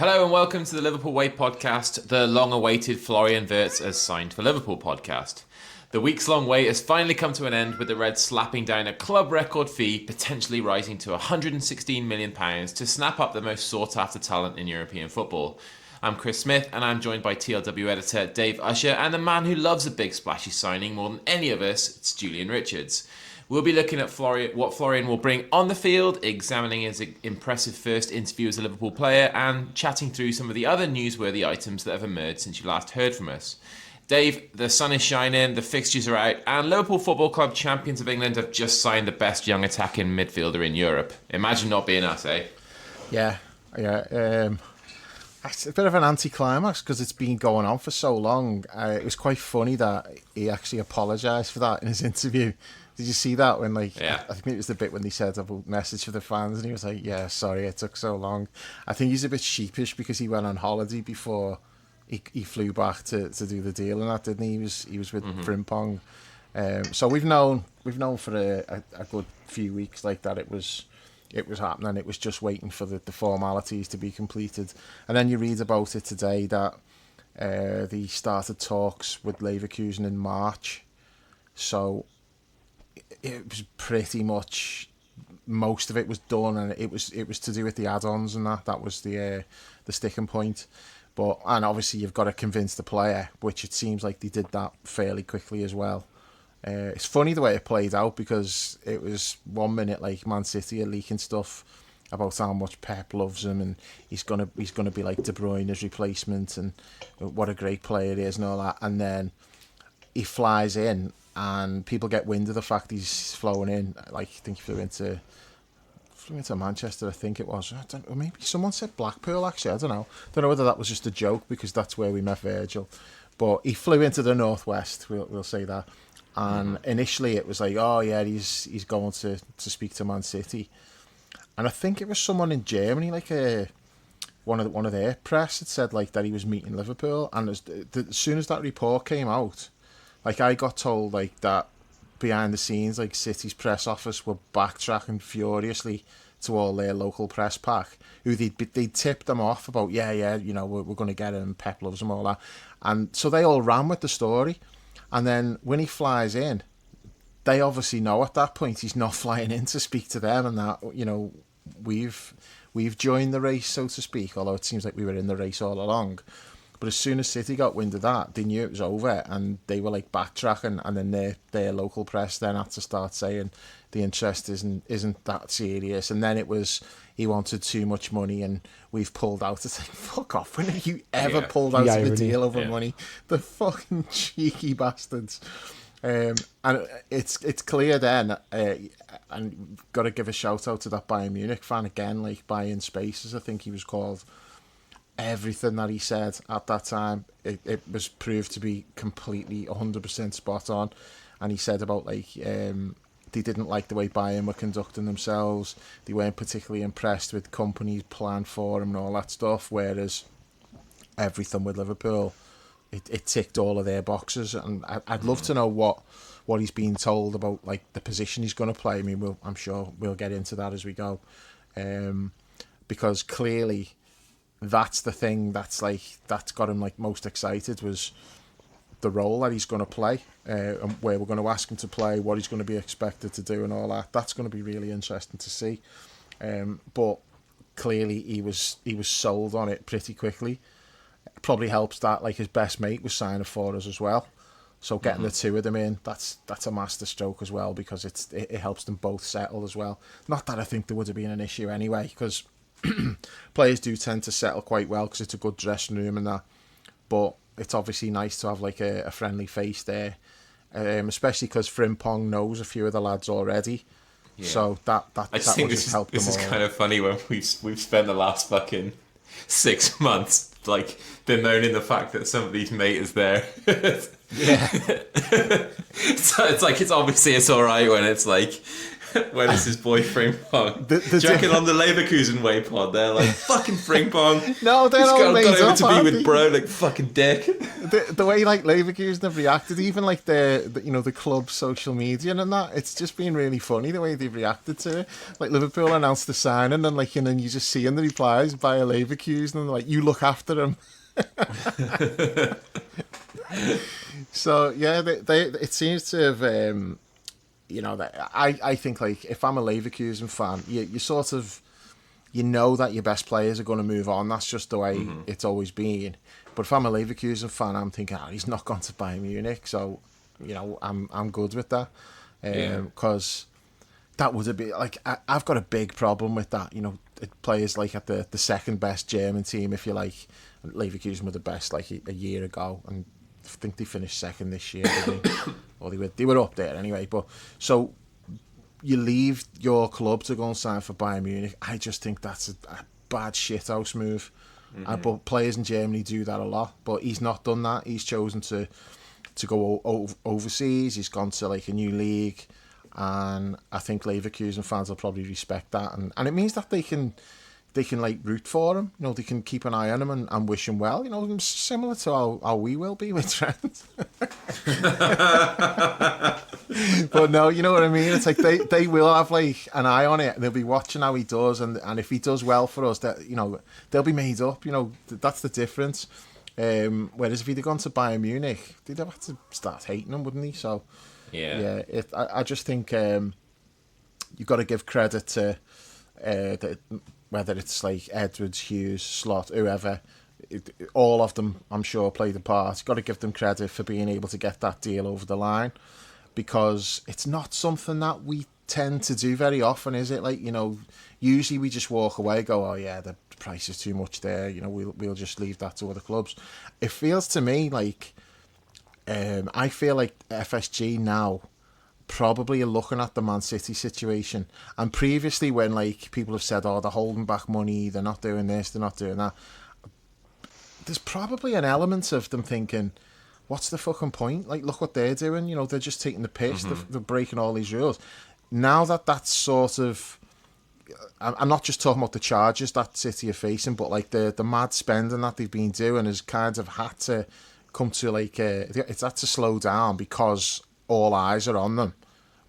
Hello and welcome to the Liverpool Way podcast, the long-awaited Florian Wirtz as signed for Liverpool podcast. The weeks-long wait has finally come to an end with the Reds slapping down a club record fee, potentially rising to £116 million to snap up the most sought-after talent in European football. I'm Chris Smith and I'm joined by TLW editor Dave Usher and the man who loves a big splashy signing more than any of us, it's Julian Richards. We'll be looking at what Florian will bring on the field, examining his impressive first interview as a Liverpool player, and chatting through some of the other newsworthy items that have emerged since you last heard from us. Dave, the sun is shining, the fixtures are out, and Liverpool Football Club, champions of England, have just signed the best young attacking midfielder in Europe. Imagine not being us, eh? Yeah. It's a bit of an anticlimax because it's been going on for so long. It was quite funny that he actually apologised for that in his interview. Did you see that when, I think it was the bit when they said a message for the fans and he was like, yeah, sorry, it took so long. I think he's a bit sheepish because he went on holiday before he flew back to do the deal and that, didn't he? He was with Frimpong. So we've known for a good few weeks like that it was happening. It was just waiting for the formalities to be completed. And then you read about it today that they started talks with Leverkusen in March. So it was pretty much, most of it was done, and it was to do with the add-ons and that was the sticking point. And obviously you've got to convince the player, which it seems like they did that fairly quickly as well. It's funny the way it played out because it was 1 minute like Man City are leaking stuff about how much Pep loves him and he's gonna be like De Bruyne's replacement and what a great player he is and all that, and then he flies in and people get wind of the fact he's flown in. Like, I think he flew into Manchester, I think it was. Or maybe someone said Blackpool, actually. I don't know whether that was just a joke because that's where we met Virgil. But he flew into the northwest, we'll say that. And initially it was like, oh yeah, he's going to speak to Man City. And I think it was someone in Germany, like one of their press had said like that he was meeting Liverpool. And as soon as that report came out, like I got told like that behind the scenes, like City's press office were backtracking furiously to all their local press pack, who they'd tipped them off about, we're going to get him, Pep loves him, all that. And so they all ran with the story. And then when he flies in, they obviously know at that point he's not flying in to speak to them, and that, we've joined the race, so to speak, although it seems like we were in the race all along. But as soon as City got wind of that, they knew it was over, and they were like backtracking, and then their local press then had to start saying the interest isn't that serious. And then it was, he wanted too much money and we've pulled out. It's like, fuck off, when have you ever pulled out of a deal over money? The fucking cheeky bastards. And it's clear then, and got to give a shout out to that Bayern Munich fan again, like Bayern Spaces, I think he was called. Everything that he said at that time, it was proved to be completely 100% spot on. And he said about like they didn't like the way Bayern were conducting themselves. They weren't particularly impressed with company's plan for him and all that stuff. Whereas everything with Liverpool, it ticked all of their boxes. And I'd love to know what he's been told about like the position he's going to play. I mean, I'm sure we'll get into that as we go, because clearly that's the thing that's got him like most excited, was the role that he's going to play, and where we're going to ask him to play, what he's going to be expected to do and all that. That's going to be really interesting to see. But clearly he was sold on it pretty quickly. It probably helps that like his best mate was signing for us as well. So getting the two of them in, that's a master stroke as well, because it helps them both settle as well. Not that I think there would have been an issue anyway, because players do tend to settle quite well because it's a good dressing room and that, but it's obviously nice to have like a friendly face there, especially because Frimpong knows a few of the lads already. So that I just think this is kind of funny when we've spent the last fucking 6 months like bemoaning the fact that somebody's mate is there. So it's like, it's obviously it's all right when it's like when it's his boy Frimpong. The Do you reckon on the Leverkusen way pod, they're like, fucking Frimpong. No, they're all made got over up, to be with bro, like, fucking dick. The way, like, Leverkusen have reacted, even, like, the club social media and that, it's just been really funny, the way they've reacted to it. Like, Liverpool announced the signing, and, like, and then you just see in the replies by a Leverkusen, and, like, you look after him. So, yeah, they it seems to have... I think, like, if I'm a Leverkusen fan, you sort of, that your best players are going to move on. That's just the way it's always been. But if I'm a Leverkusen fan, I'm thinking, he's not gone to Bayern Munich, so, I'm good with that. Because that would have been, like, I've got a big problem with that. Players, like, at the second best German team, if you like. Leverkusen were the best, like, a year ago, and I think they finished second this year, didn't they? Or they were up there anyway. But so you leave your club to go and sign for Bayern Munich. I just think that's a bad shithouse move. But players in Germany do that a lot. But he's not done that. He's chosen to go overseas. He's gone to, like, a new league, and I think Leverkusen fans will probably respect that. And it means that they can like root for him. They can keep an eye on him and wish him well. Similar to how we will be with Trent. But no, you know what I mean? It's like they will have, like, an eye on it, and they'll be watching how he does, and if he does well for us, that they'll be made up. That's the difference. Whereas if he'd have gone to Bayern Munich, they'd have had to start hating him, wouldn't he? So I just think you've got to give credit to whether it's like Edwards, Hughes, Slot, whoever, all of them, I'm sure, played a part. Got to give them credit for being able to get that deal over the line, because it's not something that we tend to do very often, is it? Like, usually we just walk away, go, oh yeah, the price is too much there. We'll just leave that to other clubs. It feels to me like, I feel like FSG now probably are looking at the Man City situation, and previously when, like, people have said, they're holding back money, they're not doing this, they're not doing that, there's probably an element of them thinking, what's the fucking point? Like, look what they're doing. They're just taking the piss. They're breaking all these rules. Now that's sort of, I'm not just talking about the charges that City are facing, but, like, the mad spending that they've been doing has kind of had to come to, like, it's had to slow down because all eyes are on them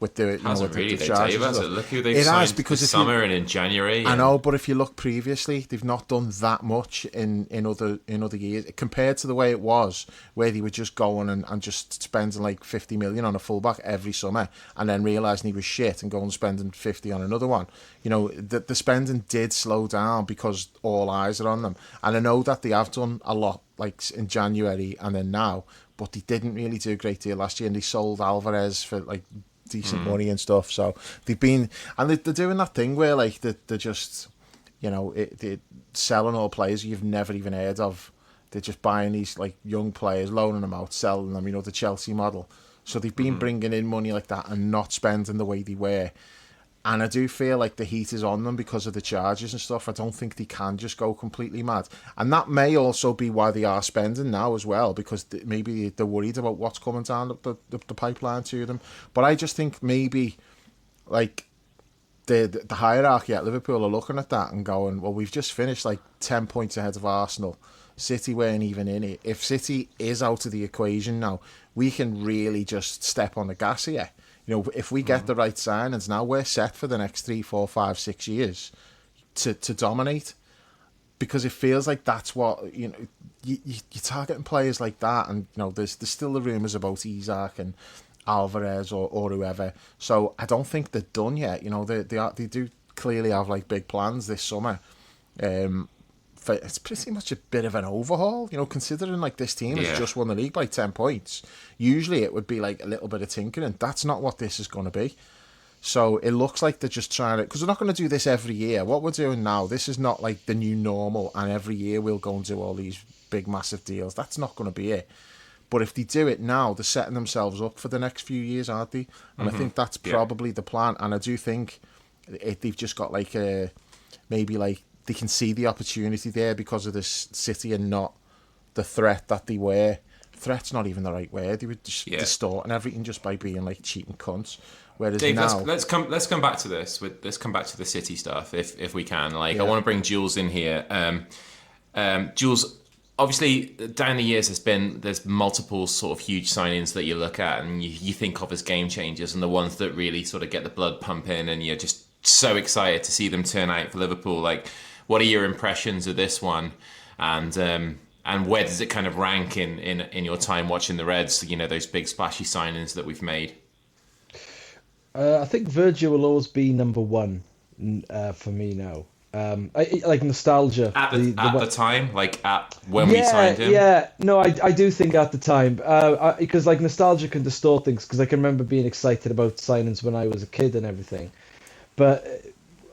with the hasn't really the charges. Look who they've signed this summer and in January. I know, but if you look previously, they've not done that much in other years compared to the way it was, where they were just going and just spending like 50 million on a fullback every summer, and then realising he was shit and going and spending 50 on another one. The spending did slow down because all eyes are on them, and I know that they have done a lot, like in January and then now, but they didn't really do a great deal last year, and they sold Alvarez for, like, decent money and stuff. So they've been, and they're doing that thing where, like, they're just, they're selling all players you've never even heard of. They're just buying these, like, young players, loaning them out, selling them, the Chelsea model. So they've been bringing in money like that and not spending the way they were. And I do feel like the heat is on them because of the charges and stuff. I don't think they can just go completely mad. And that may also be why they are spending now as well, because maybe they're worried about what's coming down the pipeline to them. But I just think maybe, like, the hierarchy at Liverpool are looking at that and going, well, we've just finished, like, 10 points ahead of Arsenal. City weren't even in it. If City is out of the equation now, we can really just step on the gas here. If we get the right signings now, we're set for the next 3, 4, 5, 6 years to dominate, because it feels like that's what, you're targeting players like that, and there's still the rumours about Isaac and Alvarez or whoever. So I don't think they're done yet. They do clearly have, like, big plans this summer. It's pretty much a bit of an overhaul, considering, like, this team has just won the league by 10 points. Usually it would be, like, a little bit of tinkering. That's not what this is going to be. So it looks like they're just trying to, because they're not going to do this every year. What we're doing now, this is not like the new normal, and every year we'll go and do all these big, massive deals. That's not going to be it. But if they do it now, they're setting themselves up for the next few years, aren't they? And I think that's probably the plan. And I do think they've just got, like, maybe, like, they can see the opportunity there because of this City and not the threat that they were. Threat's not even the right word. They were just distorting everything just by being, like, cheating cunts. Whereas Dave, now, let's come back to this. Let's come back to the City stuff if we can. Like, Yeah. I want to bring Jules in here. Jules, obviously, down the years, there's multiple sort of huge signings that you look at and you think of as game changers, and the ones that really sort of get the blood pumping, and you're just so excited to see them turn out for Liverpool. Like, what are your impressions of this one, and where does it kind of rank in your time watching the Reds? You know, those big splashy signings that we've made. I think Virgil will always be number one for me now. Like nostalgia. At the time, like when we signed him. Yeah, no, I do think at the time, because like nostalgia can distort things. Because I can remember being excited about signings when I was a kid and everything, but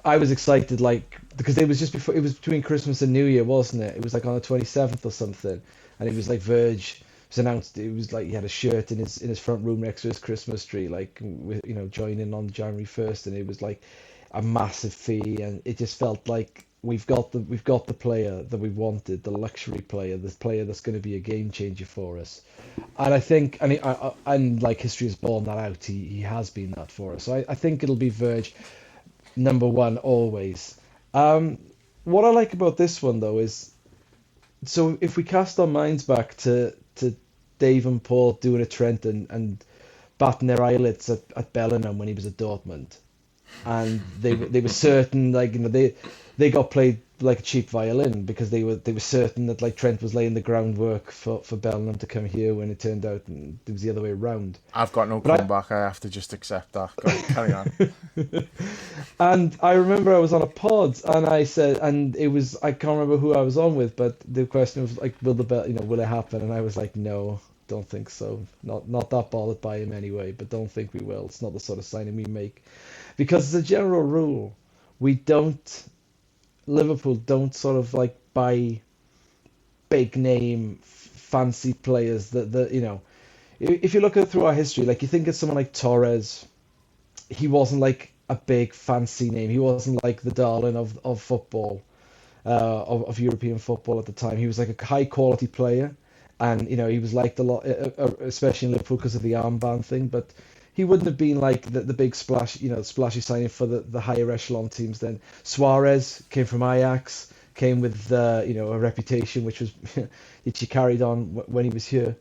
I was excited like because it was just before, it was between Christmas and New Year, wasn't it? It was like on the 27th or something, and it was like Verge was announced. It was like he had a shirt in his front room next to his Christmas tree, like with, joining on January 1st, and it was like a massive fee, and it just felt like we've got the player that we wanted, the luxury player, the player that's going to be a game changer for us. And I think, and like history has borne that out, he has been that for us. So I think it'll be Verge number one always. What I like about this one though is, so if we cast our minds back to Dave and Paul doing a Trent and batting their eyelids at Bellingham when he was at Dortmund, and they were certain, like, they got played like a cheap violin because they were certain that like Trent was laying the groundwork for Bellingham to come here, when it turned out it was the other way around. I've got no comeback. I have to just accept that. Go on, carry on. And I remember I was on a pod and I said, and it was, I can't remember who I was on with, but the question was like, will it happen? And I was like, no, don't think so. Not that bothered by him anyway, but don't think we will. It's not the sort of signing we make. Because as a general rule, Liverpool don't sort of like buy big name fancy players that if you look at through our history, like you think of someone like Torres, he wasn't like a big fancy name. He wasn't like the darling of football, of European football at the time. He was like a high quality player, and he was liked a lot, especially in Liverpool because of the armband thing. But he wouldn't have been like the big splash, splashy signing for the higher echelon teams then. Suarez came from Ajax, came with a reputation which he carried on when he was here.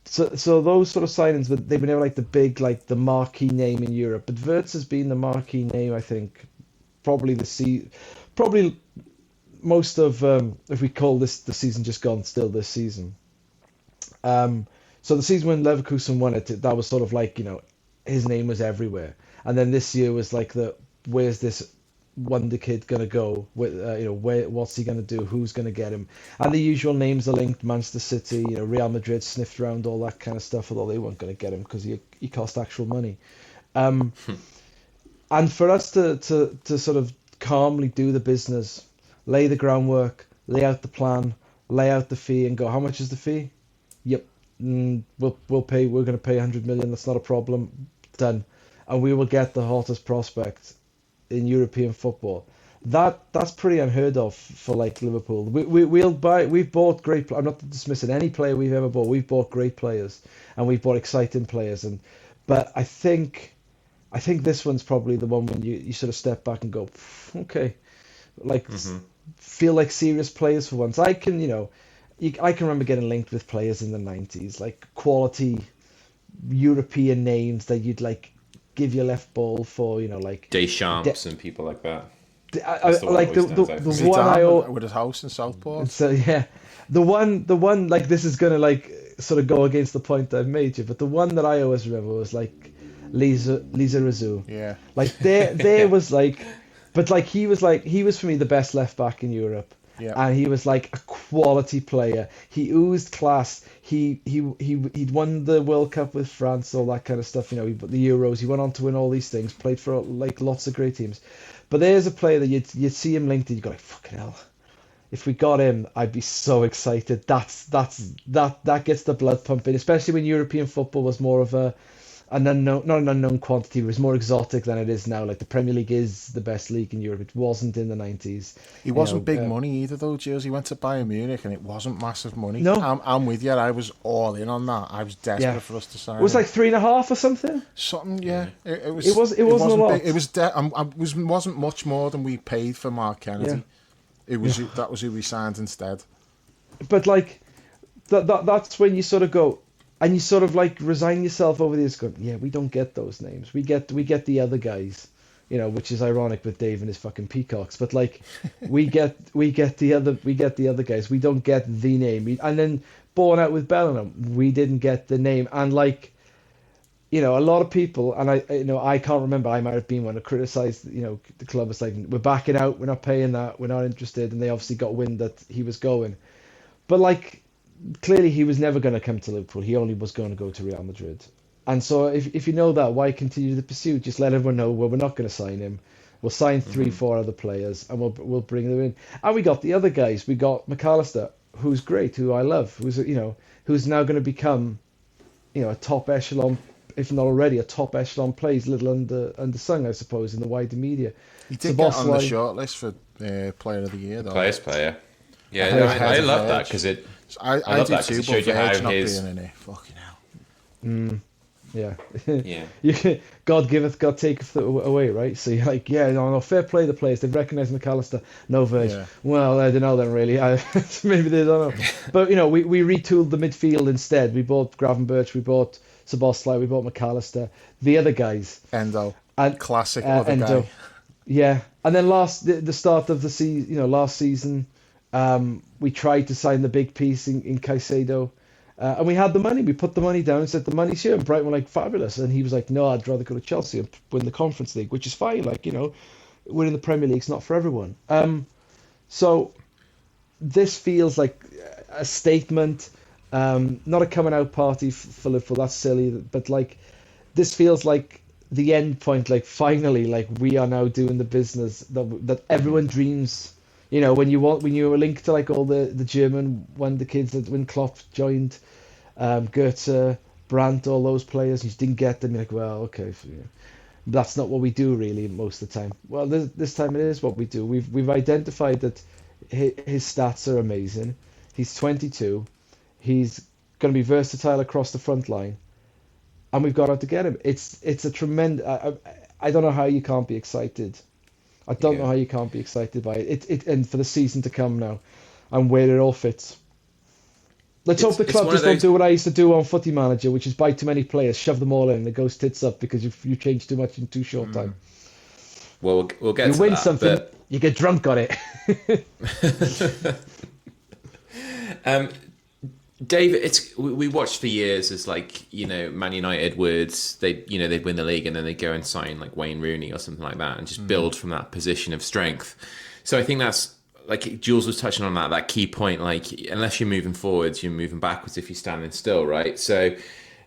So those sort of signings, but they've been never like the big, like the marquee name in Europe. But Wirtz has been the marquee name, I think, probably most of, if we call this the season just gone, still this season. So the season when Leverkusen won it, that was sort of like, his name was everywhere. And then this year was like where's this wonder kid going to go? What's he going to do? Who's going to get him? And the usual names are linked: Manchester City, Real Madrid sniffed around all that kind of stuff, although they weren't going to get him because he cost actual money. And for us to sort of calmly do the business, lay the groundwork, lay out the plan, lay out the fee, and go, how much is the fee? Yep. We'll pay. We're going to pay 100 million. That's not a problem. Done, and we will get the hottest prospect in European football. That's pretty unheard of for like Liverpool. We'll buy. We've bought great. I'm not dismissing any player we've ever bought. We've bought great players, and we've bought exciting players. But I think this one's probably the one when you sort of step back and go, okay, like feel like serious players for once. I can I can remember getting linked with players in the 90s, like quality European names that you'd like give your left ball for, like Deschamps and people like that. Like the one I with his house in Southport. So yeah, the one like, this is gonna like sort of go against the point I've made you, but the one that I always remember was like Lisa Razou. Yeah, like there was like, but like he was for me the best left back in Europe. Yeah. And he was like a quality player. He oozed class. He'd won the World Cup with France, all that kind of stuff. The Euros. He went on to win all these things. Played for like lots of great teams. But there's a player that you'd see him linked, and you go like, fucking hell. If we got him, I'd be so excited. That gets the blood pumping, especially when European football was more of a an unknown, not an unknown quantity, it was more exotic than it is now. Like the Premier League is the best league in Europe. It wasn't in the 90s. He You wasn't know, big money either, though, Jules. He went to Bayern Munich, and it wasn't massive money. no, I'm with you. I was all in on that. I was yeah, desperate for us to it sign was him. like 3.5 or something. Something, yeah. It was. It wasn't a lot. Big. It was. Wasn't much more than we paid for Mark Kennedy. Yeah. That was who we signed instead. But like that's when you sort of go, and you sort of like resign yourself over this. Going, yeah, we don't get those names. We get the other guys, you know, which is ironic with Dave and his fucking peacocks. But like, we get the other guys. We don't get the name. And then born out with Bellingham, we didn't get the name. And like, you know, a lot of people, and I can't remember. I might have been one who criticised, you know, the club. It's like, we're backing out. We're not paying that. We're not interested. And they obviously got wind that he was going. But like, clearly he was never going to come to Liverpool. He only was going to go to Real Madrid. And so if you know that, why continue the pursuit? Just let everyone know, well, we're not going to sign him. We'll sign 3-4 other players, and we'll bring them in. And we got the other guys. We got McAllister, who's great, who I love, who's now going to become, you know, a top echelon, if not already a top echelon player. He's a little undersung, I suppose, in the wider media. He did get on the shortlist for Player of the Year, though. Players player. Yeah, I love that because it. I love do that too, because it showed you how not his. being in it. Fucking hell. Yeah. Yeah. God giveth, God taketh away, right? So you're like, yeah, no, fair play the players. They've recognised McAllister. No Verge. Yeah. Well, I don't know then, really. Maybe they don't know. But, you know, we retooled the midfield instead. We bought Gravenberch, we bought Szoboszlai, we bought McAllister. The other guys. Endo. And, Classic other Endo. guy. Yeah. And then the start of the season, you know, last season, we tried to sign the big piece in Caicedo. And we had the money. We put the money down and said, the money's here. And Brighton were like, fabulous. And he was like, no, I'd rather go to Chelsea and win the Conference League, which is fine. Like, you know, winning the Premier League's not for everyone. So this feels like a statement, not a coming out party for Liverpool. That's silly. But like, this feels like the end point. Like, finally, like, we are now doing the business that everyone dreams. You know, when you were linked to like all the German when Klopp joined, Goetze, Brandt, all those players, you just didn't get them. You're like, well, okay, that's not what we do really most of the time. Well, this time it is what we do. We've identified that his stats are amazing. He's 22. He's going to be versatile across the front line, and we've got out to get him. It's a tremendous. I don't know how you can't be excited. I don't know how you can't be excited by it. And for the season to come now, and where it all fits. Let's hope the club just don't do what I used to do on Footy Manager, which is buy too many players, shove them all in, and it goes tits up because you change too much in too short time. Well, we'll get to that. You win something, you get drunk on it. Dave, we watched for years as like, you know, Man United would they'd win the league and then they'd go and sign like Wayne Rooney or something like that and just build from that position of strength. So I think that's like Jules was touching on that key point. Like, unless you're moving forwards, you're moving backwards if you're standing still, right? So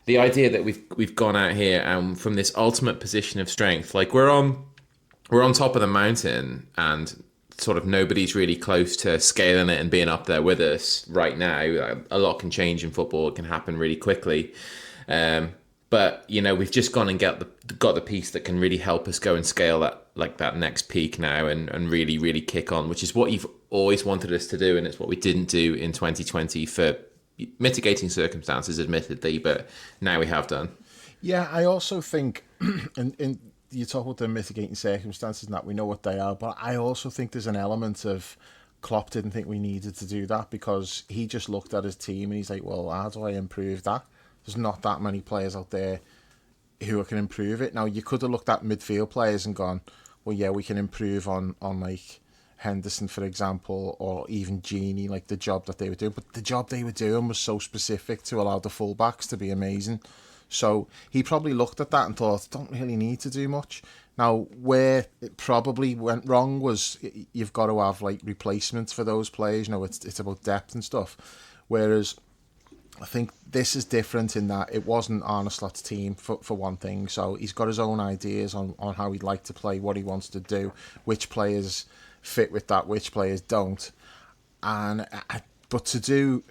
the idea that we've gone out here and from this ultimate position of strength, like we're on top of the mountain and sort of nobody's really close to scaling it and being up there with us right now. A lot can change in football. It can happen really quickly. But, you know, we've just gone and got the piece that can really help us go and scale that next peak now and really, really kick on, which is what you've always wanted us to do. And it's what we didn't do in 2020 for mitigating circumstances, admittedly, but now we have done. Yeah, I also think, in you talk about the mitigating circumstances and that, we know what they are, but I also think there's an element of Klopp didn't think we needed to do that because he just looked at his team and he's like, well, how do I improve that? There's not that many players out there who can improve it. Now, you could have looked at midfield players and gone, well, yeah, we can improve on like Henderson, for example, or even Genie, like the job that they were doing. But the job they were doing was so specific to allow the fullbacks to be amazing. So he probably looked at that and thought, don't really need to do much. Now, where it probably went wrong was you've got to have like replacements for those players. You know, it's about depth and stuff. Whereas I think this is different in that it wasn't Arne Slot's team for one thing. So he's got his own ideas on how he'd like to play, what he wants to do, which players fit with that, which players don't. But to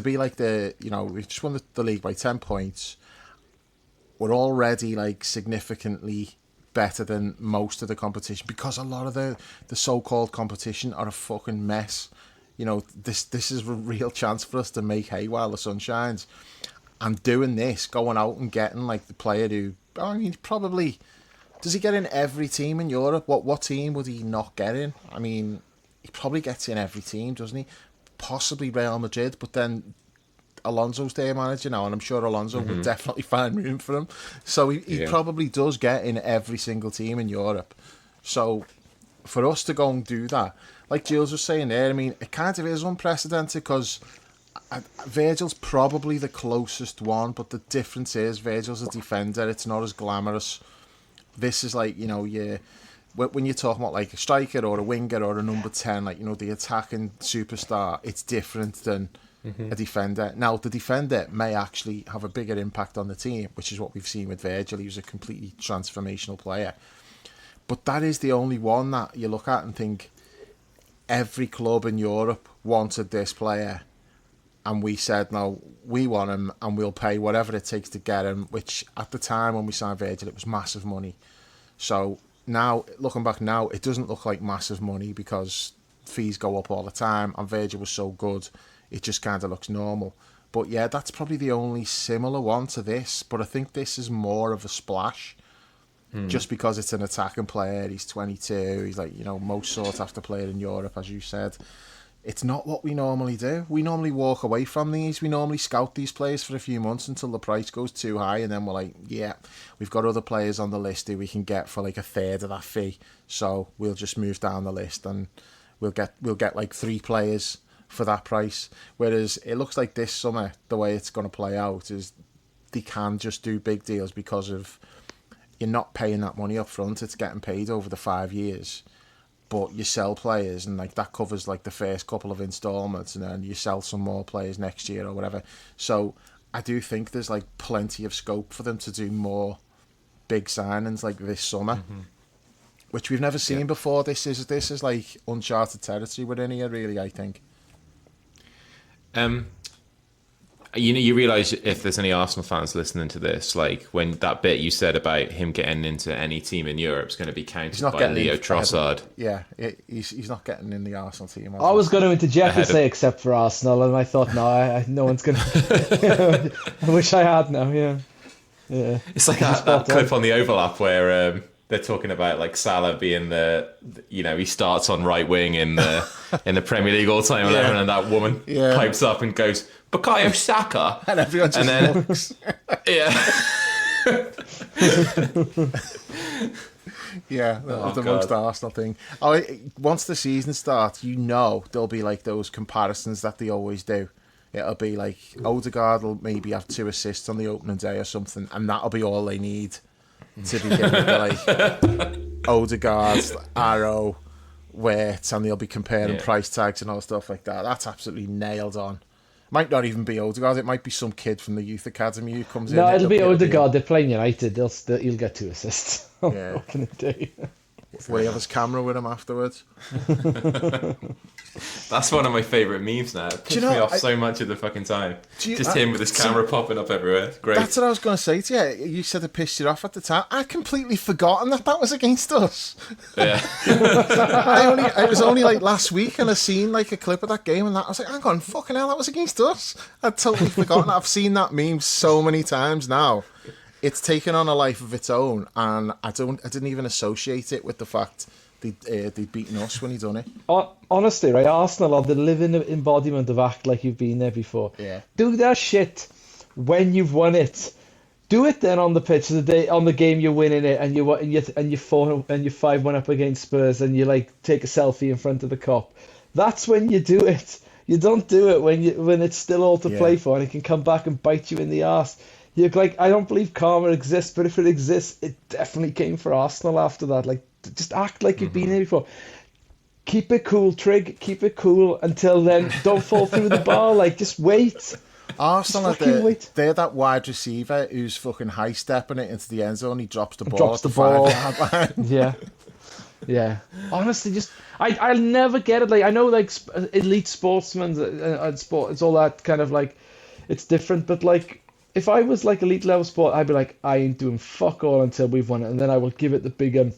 be like we just won the league by 10 points. we're already like significantly better than most of the competition, because a lot of the so-called competition are a fucking mess. You know, this is a real chance for us to make hay while the sun shines. And doing this, going out and getting like the player who, I mean, probably, does he get in every team in Europe? What team would he not get in? I mean, he probably gets in every team, doesn't he? Possibly Real Madrid, but then Alonso's their manager now, and I'm sure Alonso would definitely find room for him. So he probably does get in every single team in Europe. So for us to go and do that, like Jules was saying there, I mean, it kind of is unprecedented, because Virgil's probably the closest one, but the difference is Virgil's a defender. It's not as glamorous. This is like, you know, when you're talking about like a striker or a winger or a number 10, like, you know, the attacking superstar, it's different than a defender. Now, the defender may actually have a bigger impact on the team, which is what we've seen with Virgil. He was a completely transformational player. But that is the only one that you look at and think, every club in Europe wanted this player, and we said, no, we want him and we'll pay whatever it takes to get him, which at the time when we signed Virgil, it was massive money. So now, looking back now, it doesn't look like massive money because fees go up all the time, and Virgil was so good, it just kind of looks normal. But yeah, that's probably the only similar one to this, but I think this is more of a splash, just because it's an attacking player. He's 22, he's like, you know, most sought after player in Europe, as you said. It's not what we normally do. We normally walk away from these. We normally scout these players for a few months until the price goes too high, and then we're like, yeah, we've got other players on the list who we can get for like a third of that fee, so we'll just move down the list and we'll get like 3 players for that price. Whereas it looks like this summer, the way it's going to play out is they can just do big deals because of, you're not paying that money up front, it's getting paid over the 5 years. But you sell players, and like that covers like the first couple of installments, and then you sell some more players next year or whatever. So I do think there's like plenty of scope for them to do more big signings like this summer, which we've never seen before. This is like uncharted territory within here, really, I think. You realise, if there's any Arsenal fans listening to this, like when that bit you said about him getting into any team in Europe is going to be counted by Leo Trossard. Yeah, he's not getting in the Arsenal team. I was going to interject and say except for Arsenal, and I thought, no, no one's going to. I wish I had now, yeah. It's like that clip on the overlap where they're talking about like Salah being he starts on right wing in the Premier League all-time 11, and that woman pipes up and goes, Bukayo Saka, and everyone just looks. The most Arsenal thing. Once the season starts, there'll be like those comparisons that they always do. It'll be like Odegaard will maybe have 2 assists on the opening day or something, and that'll be all they need to begin with. Like Odegaard, Arrow, Wirtz, and they'll be comparing price tags and all stuff like that. That's absolutely nailed on. Might not even be Odegaard. It might be some kid from the youth academy who comes in. No, it'll be Odegaard. They're playing United. He'll get 2 assists. Yeah. What can it do? Will he have his camera with him afterwards? That's one of my favourite memes now. It pisses me off so much of the fucking time. Just him with his camera popping up everywhere. Great. That's what I was going to say to you. You said it pissed you off at the time. I'd completely forgotten that was against us. Yeah. It was only like last week, and I seen like a clip of that game, and I was like, hang on, fucking hell, that was against us. I'd totally forgotten. I've seen that meme so many times now. It's taken on a life of its own, and I didn't even associate it with the fact they'd beaten us when he done it. Honestly, right, Arsenal are the living embodiment of act like you've been there before. Yeah. Do that shit when you've won it. Do it then on the pitch on the game you're winning it, and you 5-1 up against Spurs, and you like take a selfie in front of the cop. That's when you do it. You don't do it when it's still all to play for, and it can come back and bite you in the arse. You're like, I don't believe karma exists, but if it exists, it definitely came for Arsenal after that. Like, just act like you've been here before. Keep it cool, Trig. Keep it cool until then. Don't fall through the bar. Like, just wait. Arsenal, they're that wide receiver who's fucking high stepping it into the end zone. He drops the ball. Yeah. Honestly, just I'll never get it. Like, I know, like, elite sportsmen and sport, it's all that kind of like, it's different, but like, if I was like elite level sport, I'd be like, I ain't doing fuck all until we've won it, and then I will give it the big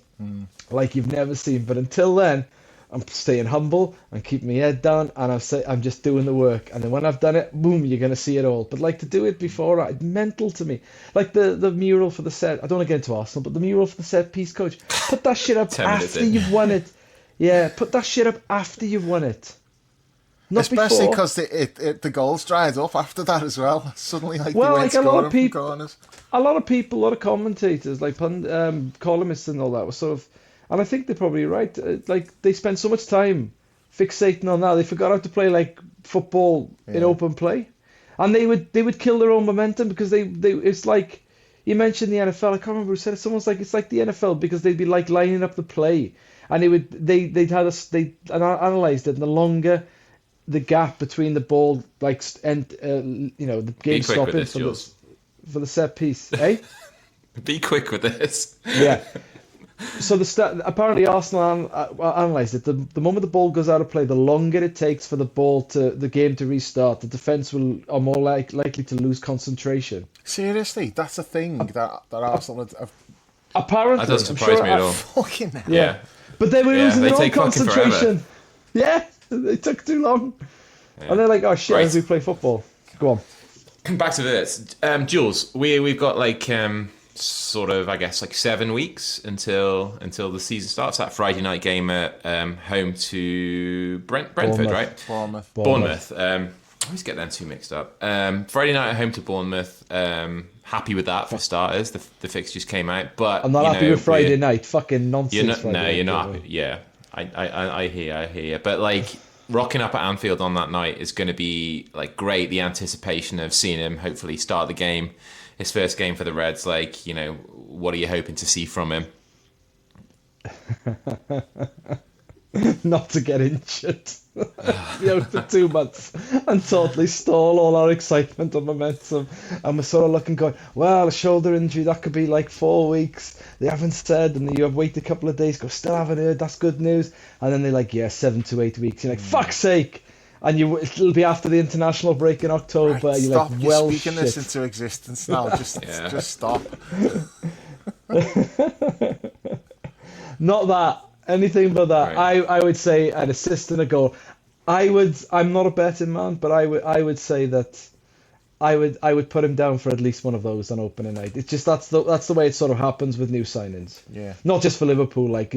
like you've never seen. But until then, I'm staying humble and keeping my head down, and I'm just doing the work. And then when I've done it, boom, you're gonna see it all. But like to do it before, it's mental to me. Like the mural for the set. I don't want to get into Arsenal, but the mural for the set piece, coach. Put that shit up after you've won it. Yeah, put that shit up after you've won it. Not especially before. because the goals dried up after that as well. Suddenly, like, Well, they weren't like a lot scoring of from people, corners. a lot of people, a lot of commentators, like columnists and all that, were sort of, and I think they're probably right. Like they spend so much time fixating on that, they forgot how to play like football in open play, and they would kill their own momentum because they it's like you mentioned the NFL. I can't remember who said it. Someone's like it's like the NFL because they'd be like lining up the play, and they'd analyzed it, and the longer the gap between the ball, like, and the game stopping for the set piece, eh? Be quick with this. Yeah. So apparently Arsenal analysed it. The moment the ball goes out of play, the longer it takes for the game to restart, the defence are more likely to lose concentration. Seriously, that's a thing that Arsenal have. Apparently, that doesn't surprise me at all. Fucking hell. Yeah. But they were losing their own take fucking concentration. Yeah, it took too long. Yeah. And they're like, oh shit, as we play football. Go on. Back to this. Jules, we've got like sort of, I guess, like 7 weeks until the season starts. That Friday night game at home to Brentford, right? Bournemouth. I always get them two mixed up. Friday night at home to Bournemouth. Happy with that for starters. The fixtures came out, but I'm not happy with Friday night. Fucking nonsense. You're not happy. Yeah, I hear you. But like, rocking up at Anfield on that night is going to be like great. The anticipation of seeing him hopefully start the game, his first game for the Reds. Like, what are you hoping to see from him? Not to get injured. Be out for 2 months and totally stall all our excitement and momentum. And we're sort of looking, going, well, a shoulder injury, that could be like 4 weeks. They haven't said, and you have waited a couple of days, still haven't heard, that's good news. And then they're like, 7 to 8 weeks. You're like, fuck's sake. And it'll be after the international break in October. Right, you're stop. like, well, you're speaking this into existence now. Just stop. Not that. Anything but that. Right. I would say an assist and a goal. I'm not a betting man, but I would say that I would put him down for at least one of those on opening night. It's just that's the way it sort of happens with new signings. Yeah. Not just for Liverpool, like,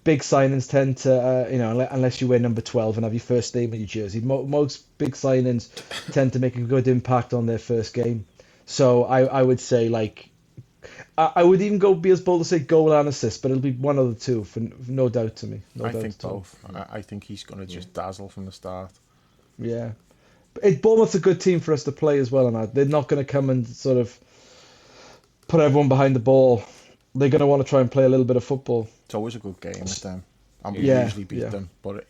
big signings tend to unless you wear number 12 and have your first name on your jersey. Most big signings tend to make a good impact on their first game. So I would say, like, I would even be as bold to say goal and assist, but it'll be one of the two, for no doubt to me. I think both. I think he's going to just dazzle from the start. Yeah. Bournemouth's a good team for us to play as well, and they're not going to come and sort of put everyone behind the ball. They're going to want to try and play a little bit of football. It's always a good game with them. And we usually beat them. But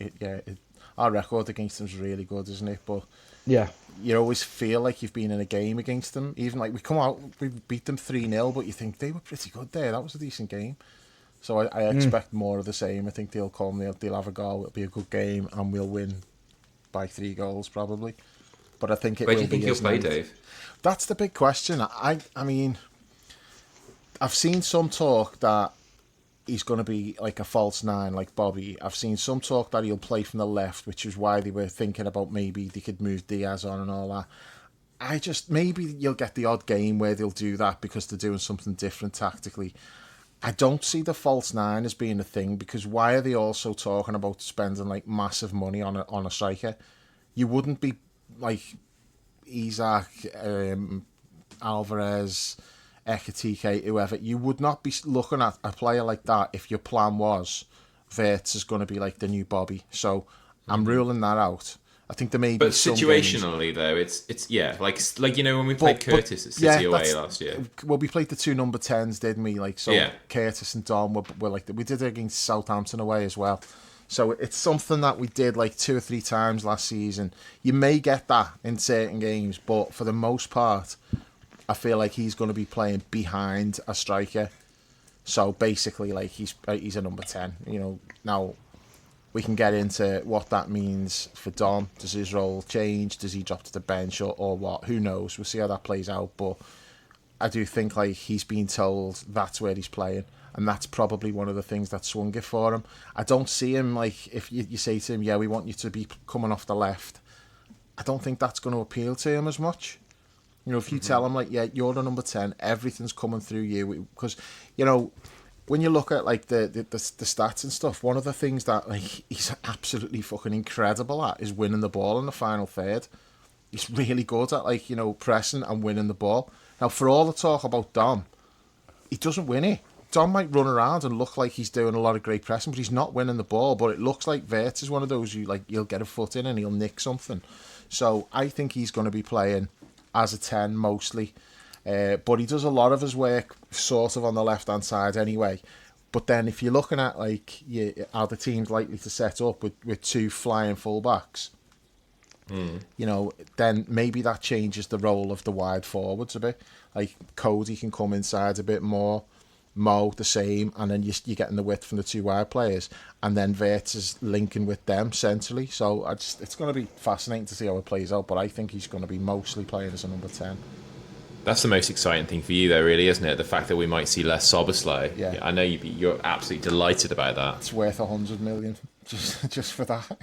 our record against them is really good, isn't it? But yeah, you always feel like you've been in a game against them. Even like we come out, we beat them 3-0, but you think they were pretty good there. That was a decent game. So I expect more of the same. I think they'll come, they'll have a goal, it'll be a good game, and we'll win by 3 goals probably. But I think it will be. Where do you think he'll play, Dave? That's the big question. I mean, I've seen some talk that he's going to be like a false 9, like Bobby. I've seen some talk that he'll play from the left, which is why they were thinking about maybe they could move Diaz on and all that. Maybe you'll get the odd game where they'll do that because they're doing something different tactically. I don't see the false 9 as being a thing, because why are they also talking about spending like massive money on a striker? You wouldn't be like Isaac, Alvarez, Ekitike, whoever. You would not be looking at a player like that if your plan was Wirtz is going to be like the new Bobby. So I'm ruling that out. I think there may be. But situationally, though, it's like when we played Curtis at City away last year. Well, we played the 2 number 10s, didn't we? Like, so Curtis and Don were like we did it against Southampton away as well. So it's something that we did like 2 or 3 times last season. You may get that in certain games, but for the most part, I feel like he's going to be playing behind a striker. So basically, like he's a number 10. Now we can get into what that means for Dom. Does his role change? Does he drop to the bench or what? Who knows? We'll see how that plays out. But I do think like he's been told that's where he's playing, and that's probably one of the things that swung it for him. I don't see him like if you say to him, yeah, we want you to be coming off the left. I don't think that's going to appeal to him as much. You know, if you tell him like, yeah, you're the number 10, everything's coming through you, because you know, when you look at like the stats and stuff, one of the things that like he's absolutely fucking incredible at is winning the ball in the final third. He's really good at like, you know, pressing and winning the ball. Now, for all the talk about Dom, he doesn't win it. Dom might run around and look like he's doing a lot of great pressing, but he's not winning the ball. But it looks like Wirtz is one of those who like he'll get a foot in and he'll nick something. So I think he's going to be playing as a 10 mostly. But he does a lot of his work sort of on the left-hand side anyway. But then if you're looking at like how the team's likely to set up with two flying fullbacks, you know, then maybe that changes the role of the wide forwards a bit. Like Cody can come inside a bit more, Mo the same, and then you're getting the width from the two wide players, and then Wirtz is linking with them centrally. So it's going to be fascinating to see how it plays out, but I think he's going to be mostly playing as a number 10. That's the most exciting thing for you, though, really, isn't it? The fact that we might see less Soboslai. Yeah. I know you're absolutely delighted about that. It's worth 100 million just for that.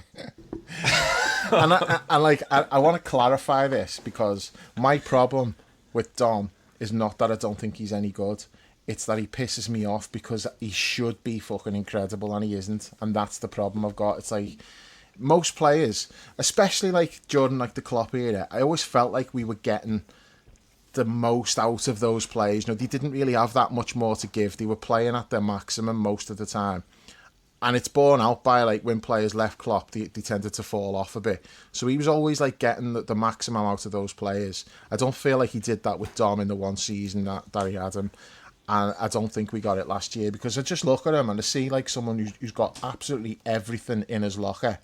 And I want to clarify this, because my problem with Dom is not that I don't think he's any good. It's that he pisses me off because he should be fucking incredible and he isn't. And that's the problem I've got. It's like most players, especially like during like the Klopp era, I always felt like we were getting the most out of those players. You know, they didn't really have that much more to give. They were playing at their maximum most of the time. And it's borne out by like when players left Klopp, they tended to fall off a bit. So he was always like getting the maximum out of those players. I don't feel like he did that with Dom in the one season that he had him. And I don't think we got it last year, because I just look at him and I see like someone who's got absolutely everything in his locker,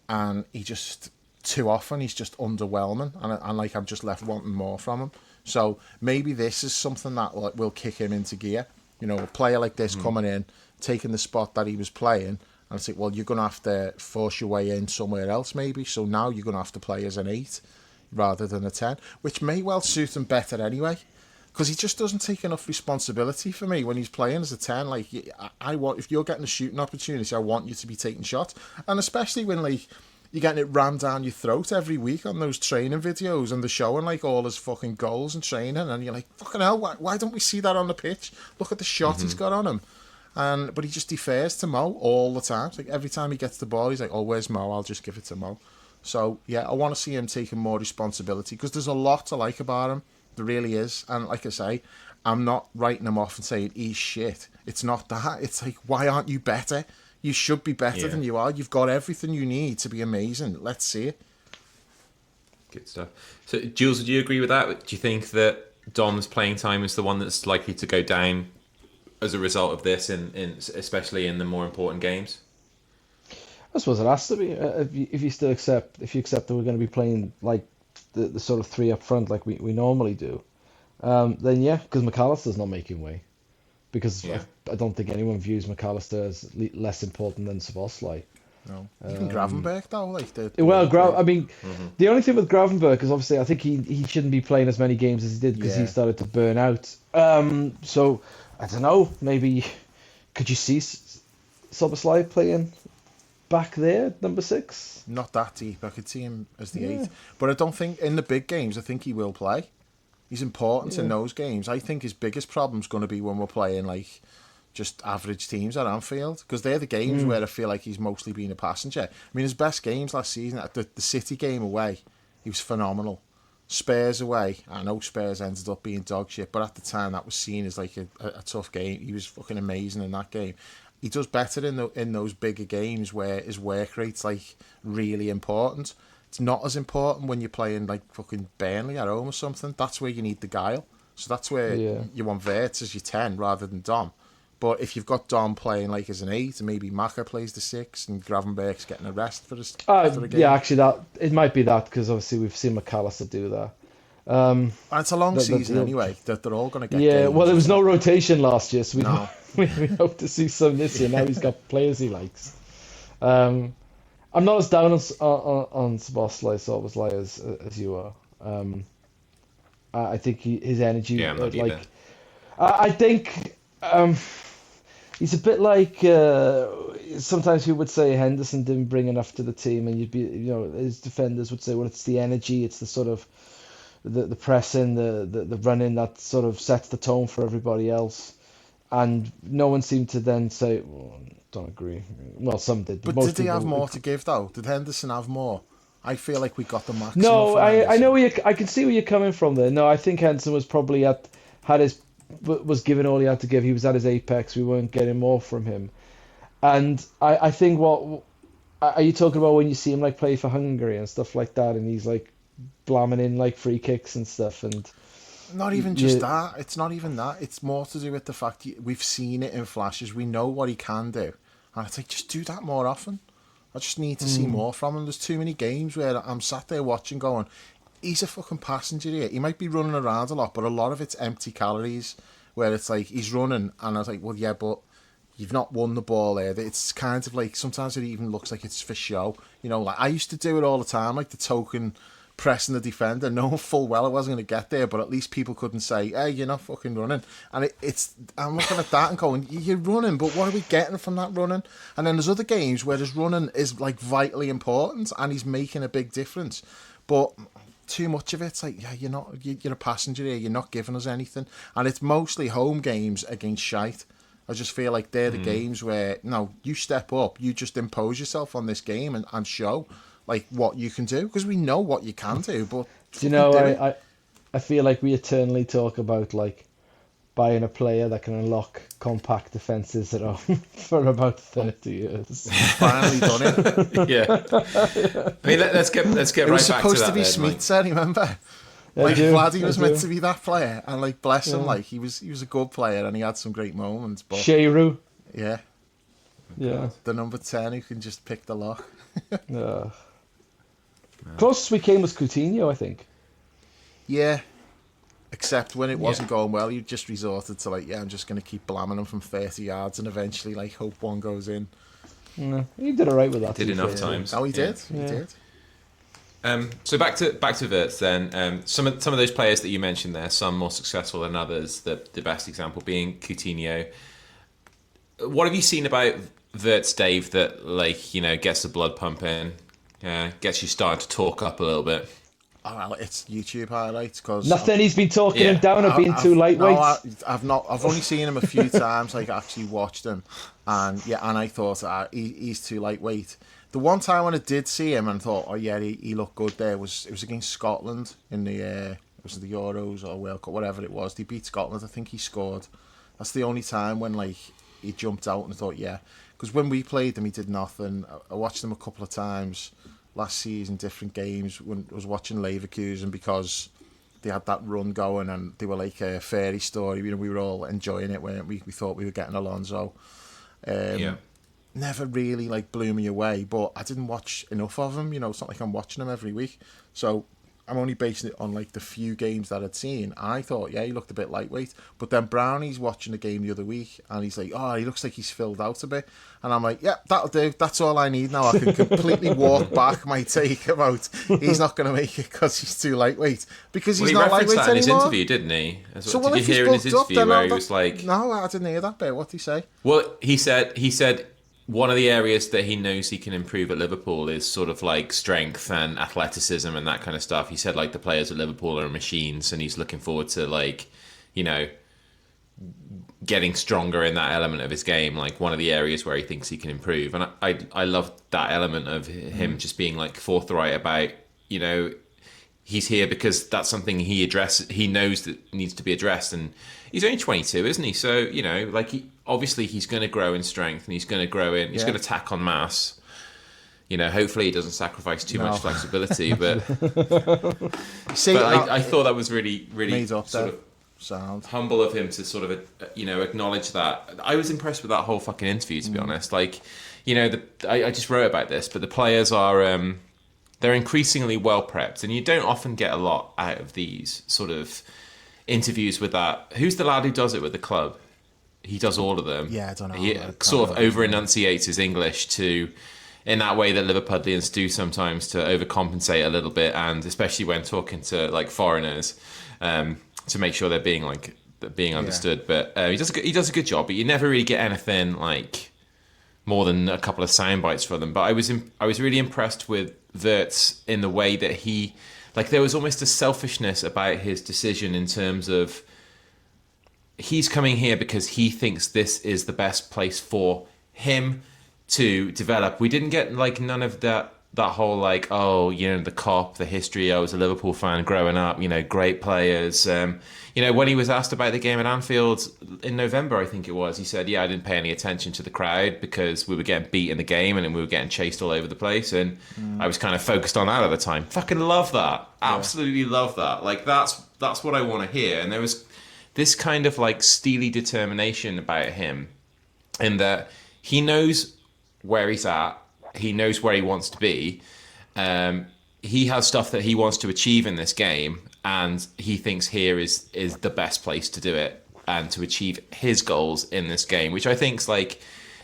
and he just, too often, he's just underwhelming, and like I'm just left wanting more from him. So maybe this is something that like, will kick him into gear. You know, a player like this coming in, taking the spot that he was playing, and it's like, well, you're going to have to force your way in somewhere else maybe, so now you're going to have to play as an 8 rather than a 10, which may well suit him better anyway. Because he just doesn't take enough responsibility for me when he's playing as a 10. Like, I want, if you're getting a shooting opportunity, I want you to be taking shots. And especially when, like, you're getting it rammed down your throat every week on those training videos, and they're showing, like, all his fucking goals and training, and you're like, fucking hell, why don't we see that on the pitch? Look at the shot he's got on him. But he just defers to Mo all the time. It's like, every time he gets the ball, he's like, oh, where's Mo? I'll just give it to Mo. So, yeah, I want to see him taking more responsibility, because there's a lot to like about him. There really is. And like I say, I'm not writing him off and saying he's shit. It's not that. It's like, why aren't you better? You should be better than you are. You've got everything you need to be amazing. Let's see it. Good stuff. So, Jules, do you agree with that? Do you think that Dom's playing time is the one that's likely to go down as a result of this, especially in the more important games? I suppose it has to be. If you accept that we're going to be playing like the sort of 3 up front like we normally do, then yeah, because McAllister's not making way. Because I don't think anyone views McAllister as less important than Szoboszlai. No, even Gravenberch though, like I mean, the only thing with Gravenberch is obviously I think he shouldn't be playing as many games as he did, because he started to burn out. So I don't know, maybe could you see Szoboszlai playing back there, number 6? Not that deep. I could see him as the 8, but I don't think in the big games. I think he will play. He's important in those games. I think his biggest problem's going to be when we're playing like just average teams at Anfield, because they're the games where I feel like he's mostly been a passenger. I mean, his best games last season, at the City game away, he was phenomenal. Spurs away, I know Spurs ended up being dog shit, but at the time that was seen as like a tough game. He was fucking amazing in that game. He does better in those bigger games where his work rate's like really important. It's not as important when you're playing like fucking Burnley at home or something. That's where you need the guile. So that's where you want Wirtz as your 10 rather than Dom. But if you've got Dom playing like as an 8, and maybe Maka plays the 6, and Gravenberch's getting a rest for the game. Yeah, actually, it might be that, because obviously we've seen McAllister do that. And it's a long season anyway. That they're all going to get. Yeah, games. well, there was no rotation last year, so we hope to see some this year. Now he's got players he likes. I'm not as down on Szoboszlai, Szoboszlai as you are. I think his energy, Yeah, I'm not either. I think he's a bit like sometimes people would say Henderson didn't bring enough to the team, and his defenders would say, well, it's the energy, it's the sort of the pressing, the running that sort of sets the tone for everybody else. And no one seemed to then say, well, don't agree. Well, some did. But most did he have people, more to give, though? Did Henderson have more? I feel like we got the maximum No, from Henderson. I know I can see where you're coming from there. No, I think Henderson was probably was giving all he had to give. He was at his apex. We weren't getting more from him. And I think what are you talking about when you see him like play for Hungary and stuff like that, and he's like blamming in like free kicks and stuff, and not even just that. It's not even that. It's more to do with the fact we've seen it in flashes. We know what he can do, and it's like, just do that more often. I just need to see more from him. There's too many games where I'm sat there watching, going, he's a fucking passenger here. He might be running around a lot, but a lot of it's empty calories. Where it's like he's running, and I was like, well, yeah, but you've not won the ball there. It's kind of like sometimes it even looks like it's for show. Like I used to do it all the time, like the token pressing the defender, knowing full well I wasn't going to get there, but at least people couldn't say, hey, you're not fucking running. And I'm looking at that and going, you're running, but what are we getting from that running? And then there's other games where his running is like vitally important and he's making a big difference. But too much of it's like, yeah, you're a passenger here, you're not giving us anything. And it's mostly home games against shite. I just feel like they're the games where, no, you step up, you just impose yourself on this game and show like what you can do, because we know what you can do, but do you know, I feel like we eternally talk about like buying a player that can unlock compact defenses at home for about 30 years. Finally done it. Yeah. I mean, let's get right back to that. It was supposed to be then, Smitsa, remember? Like Vladdy was meant to be that player, and like bless him, like he was a good player and he had some great moments. But Shearu. Yeah. Yeah. The number 10 who can just pick the lock. Yeah. Closest we came was Coutinho, I think. Yeah. Except when it wasn't going well, you just resorted to like, I'm just going to keep blamming him from 30 yards and eventually like hope one goes in. No, he did alright with that. Did enough times. Oh, he did. He did. So back to Wirtz then. Some of those players that you mentioned there, some more successful than others. The best example being Coutinho. What have you seen about Wirtz, Dave, that gets the blood pumping, gets you starting to talk up a little bit? Oh, well, it's YouTube highlights because nothing. He's been talking him down or being too lightweight. No, I've not. I've only seen him a few times. Like actually watched him, and I thought he's too lightweight. The one time when I did see him and thought, oh yeah, he looked good there it was against Scotland in the was it the Euros or World Cup, whatever it was. They beat Scotland. I think he scored. That's the only time when like he jumped out and I thought, yeah, because when we played him, he did nothing. I watched him a couple of times last season, different games, when I was watching Leverkusen because they had that run going and they were like a fairy story. We were all enjoying it when we thought we were getting Alonso. Never really like blew me away, but I didn't watch enough of him. It's not like I'm watching him every week, so I'm only basing it on like the few games that I'd seen. I thought, yeah, he looked a bit lightweight, but then Brownie's watching the game the other week and he's like, oh, he looks like he's filled out a bit, and I'm like, yeah, that'll do. That's all I need now. I can completely walk back my take about he's not going to make it because he's too lightweight, because he's not lightweight that in his anymore. Interview, didn't he? So did you hear in his interview where he was like, no, I didn't hear that bit. What did he say? Well, he said one of the areas that he knows he can improve at Liverpool is sort of like strength and athleticism and that kind of stuff. He said like the players at Liverpool are machines and he's looking forward to getting stronger in that element of his game, like one of the areas where he thinks he can improve. And I love that element of him just being like forthright about, he's here because that's something he knows that needs to be addressed. And he's only 22, isn't he? So, obviously he's going to grow in strength and he's going to grow in, he's going to tack on mass. Hopefully he doesn't sacrifice too much flexibility, but I thought that was really, really sort of sound humble of him to sort of, acknowledge that. I was impressed with that whole fucking interview, to be honest. I just wrote about this, but the players are, they're increasingly well prepped, and you don't often get a lot out of these sort of interviews with that. Who's the lad who does it with the club? He does all of them. Yeah, I don't know. He sort of over enunciates his English to in that way that Liverpudlians do sometimes, to overcompensate a little bit, and especially when talking to like foreigners, to make sure they're being understood. But he does a good job. But you never really get anything like more than a couple of sound bites from them. But I was really impressed with Wirtz in the way that he, like, there was almost a selfishness about his decision in terms of he's coming here because he thinks this is the best place for him to develop. We didn't get like none of that whole like, oh, you know, the cop, the history. I was a Liverpool fan growing up, you know, great players. You know, when he was asked about the game at Anfield in November, I think it was, he said, yeah, I didn't pay any attention to the crowd because we were getting beat in the game and we were getting chased all over the place. And I was kind of focused on that at the time. Fucking love that. Absolutely love that. Like, that's what I want to hear. And there was this kind of like steely determination about him in that he knows where he's at. He knows where he wants to be. He has stuff that he wants to achieve in this game, and he thinks here is the best place to do it and to achieve his goals in this game, which I think is like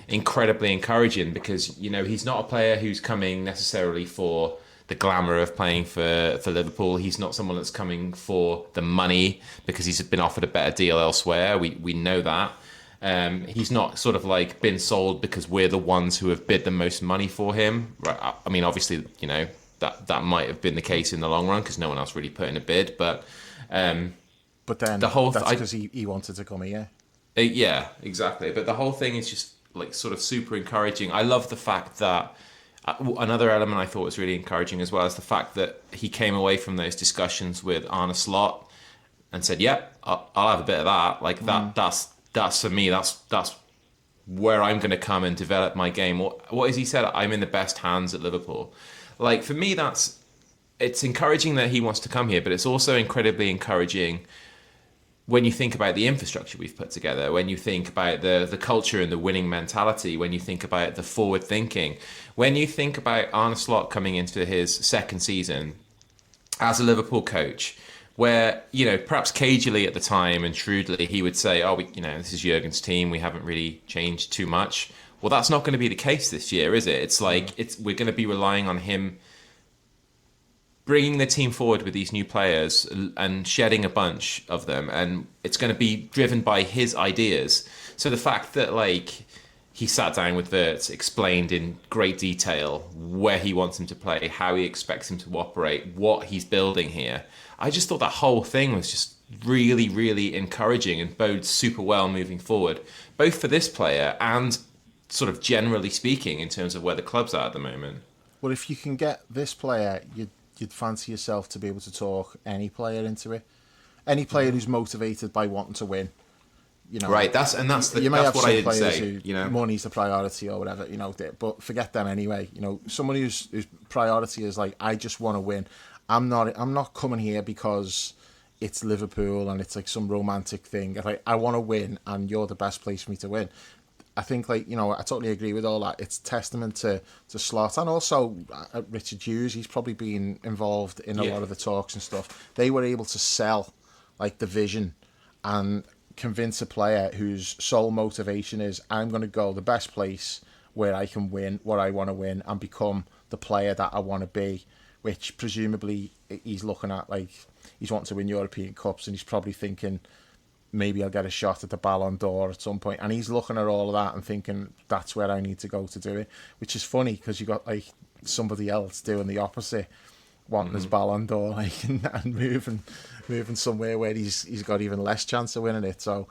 incredibly encouraging, because, you know, he's not a player who's coming necessarily for the glamour of playing for Liverpool. He's not someone that's coming for the money because he's been offered a better deal elsewhere. We know that. He's not sort of like been sold because we're the ones who have bid the most money for him. Right? I mean, obviously, you know, that might have been the case in the long run because no one else really put in a bid. But then the whole that's because he wanted to come here. Yeah, exactly. But the whole thing is just like sort of super encouraging. I love the fact that another element I thought was really encouraging as well is the fact that he came away from those discussions with Arne Slot and said, "Yep, I'll have a bit of that." Like that's for me. That's where I'm going to come and develop my game. What has he said? I'm in the best hands at Liverpool. Like, for me, it's encouraging that he wants to come here, but it's also incredibly encouraging when you think about the infrastructure we've put together, when you think about the culture and the winning mentality, when you think about the forward thinking, when you think about Arne Slot coming into his second season as a Liverpool coach, where, you know, perhaps cagily at the time and shrewdly, he would say, oh, this is Jurgen's team, we haven't really changed too much. Well, that's not going to be the case this year, is it? It's like we're going to be relying on him bringing the team forward with these new players and shedding a bunch of them, and it's going to be driven by his ideas. So the fact that, like, he sat down with Wirtz, explained in great detail where he wants him to play, how he expects him to operate, what he's building here, I just thought that whole thing was just really, really encouraging and bodes super well moving forward, both for this player and sort of generally speaking in terms of where the club's at the moment. Well, if you can get this player, you'd fancy yourself to be able to talk any player into it. Any player who's motivated by wanting to win. You know, right, that's you may have what some I didn't players say. Who, you know, money's the priority or whatever. You know, but forget them anyway. You know, someone whose priority is like, I just want to win. I'm not coming here because it's Liverpool and it's like some romantic thing. Like, I want to win, and you're the best place for me to win. I think, like, you know, I totally agree with all that. It's testament to Slot, and also Richard Hughes. He's probably been involved in a lot of the talks and stuff. They were able to sell, like, the vision and convince a player whose sole motivation is, I'm going to go the best place where I can win what I want to win and become the player that I want to be, which presumably he's looking at, like, he's wanting to win European Cups, and he's probably thinking, maybe I'll get a shot at the Ballon d'Or at some point. And he's looking at all of that and thinking, that's where I need to go to do it. Which is funny, because you got, like, somebody else doing the opposite, wanting his Ballon d'Or, like, and moving somewhere where he's got even less chance of winning it. So,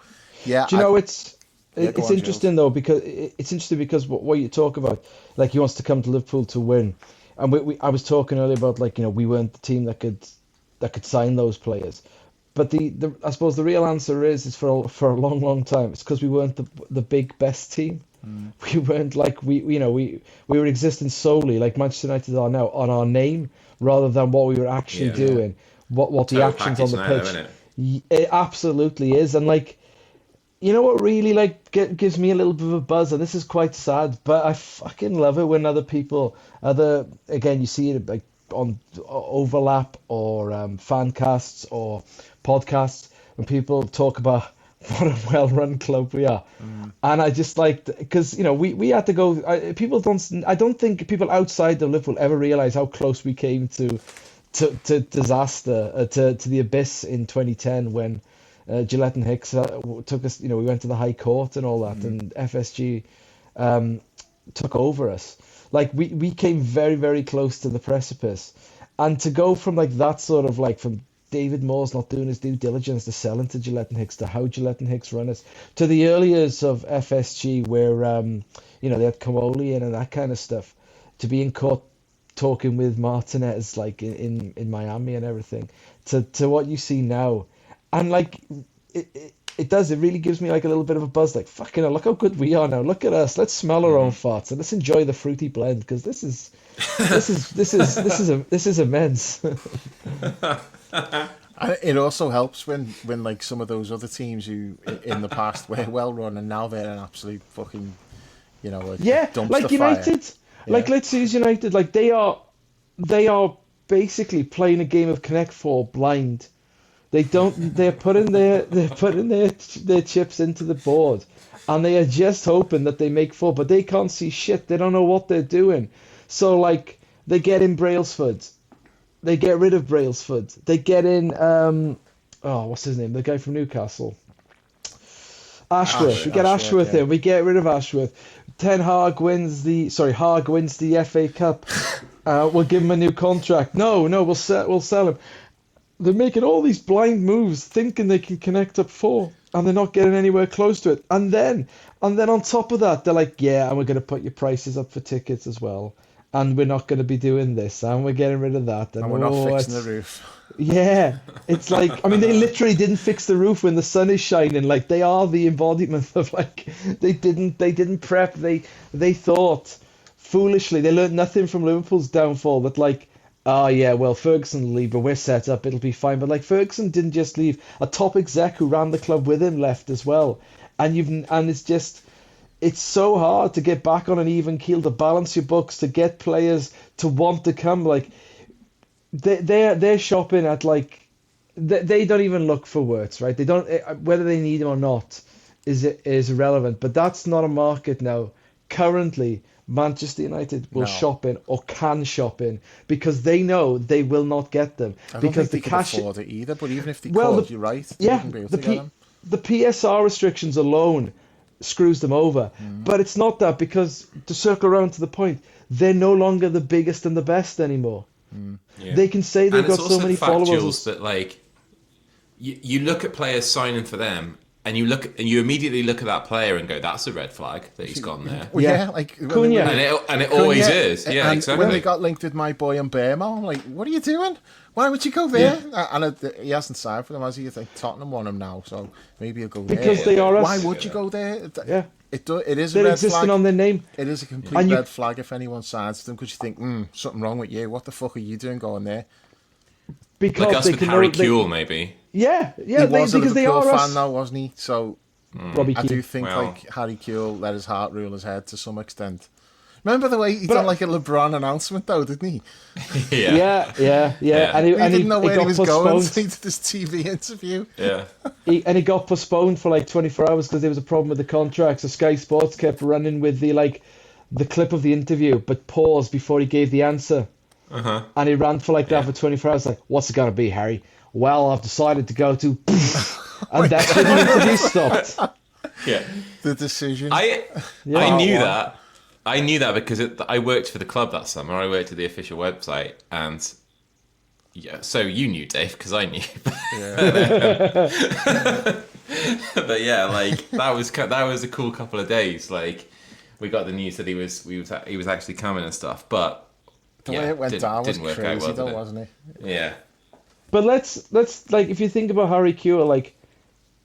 yeah. Do you know, it's interesting, though, because what you talk about, like, he wants to come to Liverpool to win. And I was talking earlier about, like, you know, we weren't the team that could sign those players. But I suppose the real answer is for a long, long time, it's because we weren't the big best team. We weren't, like, we were existing solely, like Manchester United are now, on our name rather than what we were actually doing, what the actions on the pitch. It absolutely is. And, like, you know what really, like, gives me a little bit of a buzz, and this is quite sad, but I fucking love it when other people, again, you see it, like, on Overlap or fan casts or podcasts, when people talk about what a well-run club we are. And I just liked, because we had to go. I don't think people outside of Liverpool ever realize how close we came to disaster, to the abyss in 2010 when Gillette and Hicks took us. We went to the High Court and all that, and FSG took over us. Like we came very, very close to the precipice, and to go from like that sort of like from David Moore's not doing his due diligence to selling to Gillette and Hicks, to how Gillette and Hicks run us, to the early years of FSG where they had Comoli and that kind of stuff, to being caught talking with Martinez like in Miami and everything, to what you see now, and like it really gives me like a little bit of a buzz, like fucking hell, look how good we are now, look at us, let's smell our own farts and let's enjoy the fruity blend, because this is immense. It also helps when like some of those other teams who in the past were well run and now they're an absolute fucking dumpster like United fire. Like let's use United, like they are basically playing a game of Connect Four blind. They're putting their chips into the board, and they are just hoping that they make four, but they can't see shit. They don't know what they're doing. So like they get in Brailsford, they get rid of Brailsford, they get in what's his name? The guy from Newcastle. Ashworth. We get Ashworth in. We get rid of Ashworth. Hag wins the FA Cup. We'll give him a new contract. No, we'll sell him. They're making all these blind moves, thinking they can connect up four, and they're not getting anywhere close to it. And then on top of that, they're like, yeah, and we're going to put your prices up for tickets as well, and we're not going to be doing this, and we're getting rid of that, and we're not fixing the roof. Yeah, it's like, I mean, they literally didn't fix the roof when the sun is shining. Like, they are the embodiment of like they didn't prep. They thought foolishly. They learned nothing from Liverpool's downfall. That like, oh yeah, well, Ferguson will leave, but we're set up, it'll be fine. But like, Ferguson didn't just leave. A top exec who ran the club with him left as well. And it's so hard to get back on an even keel, to balance your books, to get players to want to come. Like, they're shopping at like, they don't even look for Wirtz, right? They don't, whether they need him or not is irrelevant. But that's not a market now. Currently, Manchester United will shop in, or can shop in, because they know they will not get them. I don't think they can afford it either. But even if they could, you're right. Yeah, be able to get them. The PSR restrictions alone screws them over. But it's not that, because to circle around to the point, they're no longer the biggest and the best anymore. Yeah. They can say they've got so many followers. Jules, that like you look at players signing for them, and you immediately look at that player and go, "That's a red flag that he's gone there." Well, yeah, like Cunha. And it always is. Yeah, and exactly. when they got linked with my boy and Bearmo, I'm like, "What are you doing? Why would you go there?" Yeah. And he hasn't signed for them, has he? You think Tottenham want him now, so maybe he'll go there. Because they are us. Why would you go there? Yeah. It is They're a red existing flag. on their name. It is a complete red flag if anyone signs to them, because you think, something wrong with you. What the fuck are you doing going there? Because like us with Harry Kewell, maybe. Yeah, he was a because they Liverpool are fan us. though, wasn't he? So Robbie I Keane. do think like Harry Kewell let his heart rule his head to some extent. Remember the way he done like a LeBron announcement though, didn't he? Yeah. And he didn't know where he was going. Postponed. He did this TV interview. Yeah. He got postponed for like 24 hours because there was a problem with the contract. So Sky Sports kept running with the clip of the interview, but paused before he gave the answer. And he ran for like that for 24 hours. Like, what's it gonna be, Harry? Well, I've decided to go to, and that's when the interview stopped. Yeah. The decision. I knew that. I knew that because I worked for the club that summer. I worked at the official website, and yeah, so you knew, Dave, because I knew. But yeah, like that was a cool couple of days. Like we got the news that he was actually coming and stuff. But the way it went down was crazy, though, wasn't it? Yeah. But let's like, if you think about Harry Kewell, like,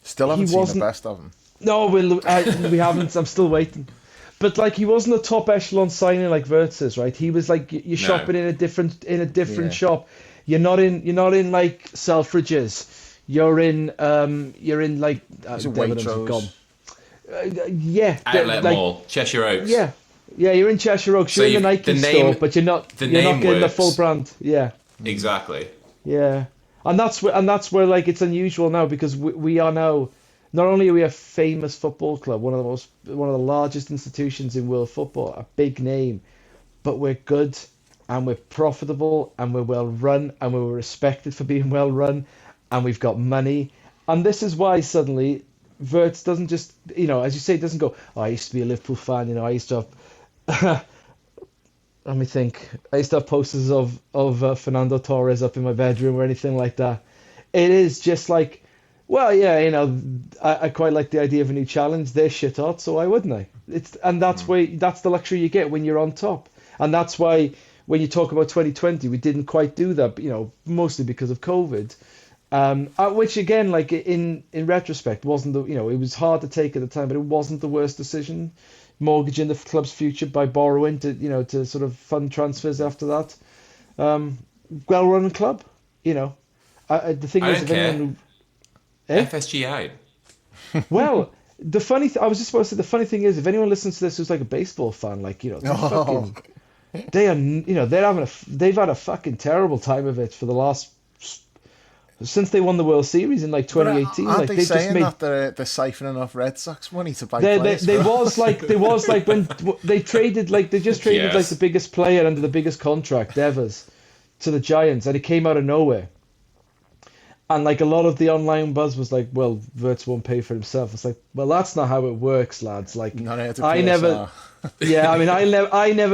still haven't seen the best of him. No, we haven't. I'm still waiting. But like, he wasn't a top echelon signing like Wirtz is, right? He was like, you're shopping in a different shop. You're not in like Selfridges. You're in like Waitrose. Outlet Mall, Cheshire Oaks. Yeah, you're in Cheshire Oaks. You're in the Nike store, but you're not getting the full brand. Yeah, exactly. Yeah, and that's where like it's unusual now, because we are now not only are we a famous football club, one of the largest institutions in world football, a big name, but we're good and we're profitable and we're well run and we're respected for being well run and we've got money. And this is why suddenly Wirtz doesn't just, as you say, it doesn't go, oh, I used to be a Liverpool fan, I used to have, let me think, I used to have posters of Fernando Torres up in my bedroom or anything like that. It is just like, well, yeah, I quite like the idea of a new challenge. They're shit hot, so why wouldn't I? That's the luxury you get when you're on top. And that's why when you talk about 2020, we didn't quite do that, mostly because of COVID. Which again, like in retrospect, wasn't it was hard to take at the time, but it wasn't the worst decision. Mortgaging the club's future by borrowing to sort of fund transfers after that. Well-run club, The thing I is, don't if care. anyone who, FSG out. well, I was just supposed to say, the funny thing is, if anyone listens to this who's like a baseball fan, like they've had a fucking terrible time of it for the last, since they won the World Series in like 2018. Aren't like they they've saying just made, that they're siphoning off Red Sox money to buy there players? was like when they traded, like they just traded like the biggest player under the biggest contract, Devers, to the Giants, and it came out of nowhere. And like a lot of the online buzz was like, well, Wirtz won't pay for himself. It's like, well, that's not how it works, lads. Like, I never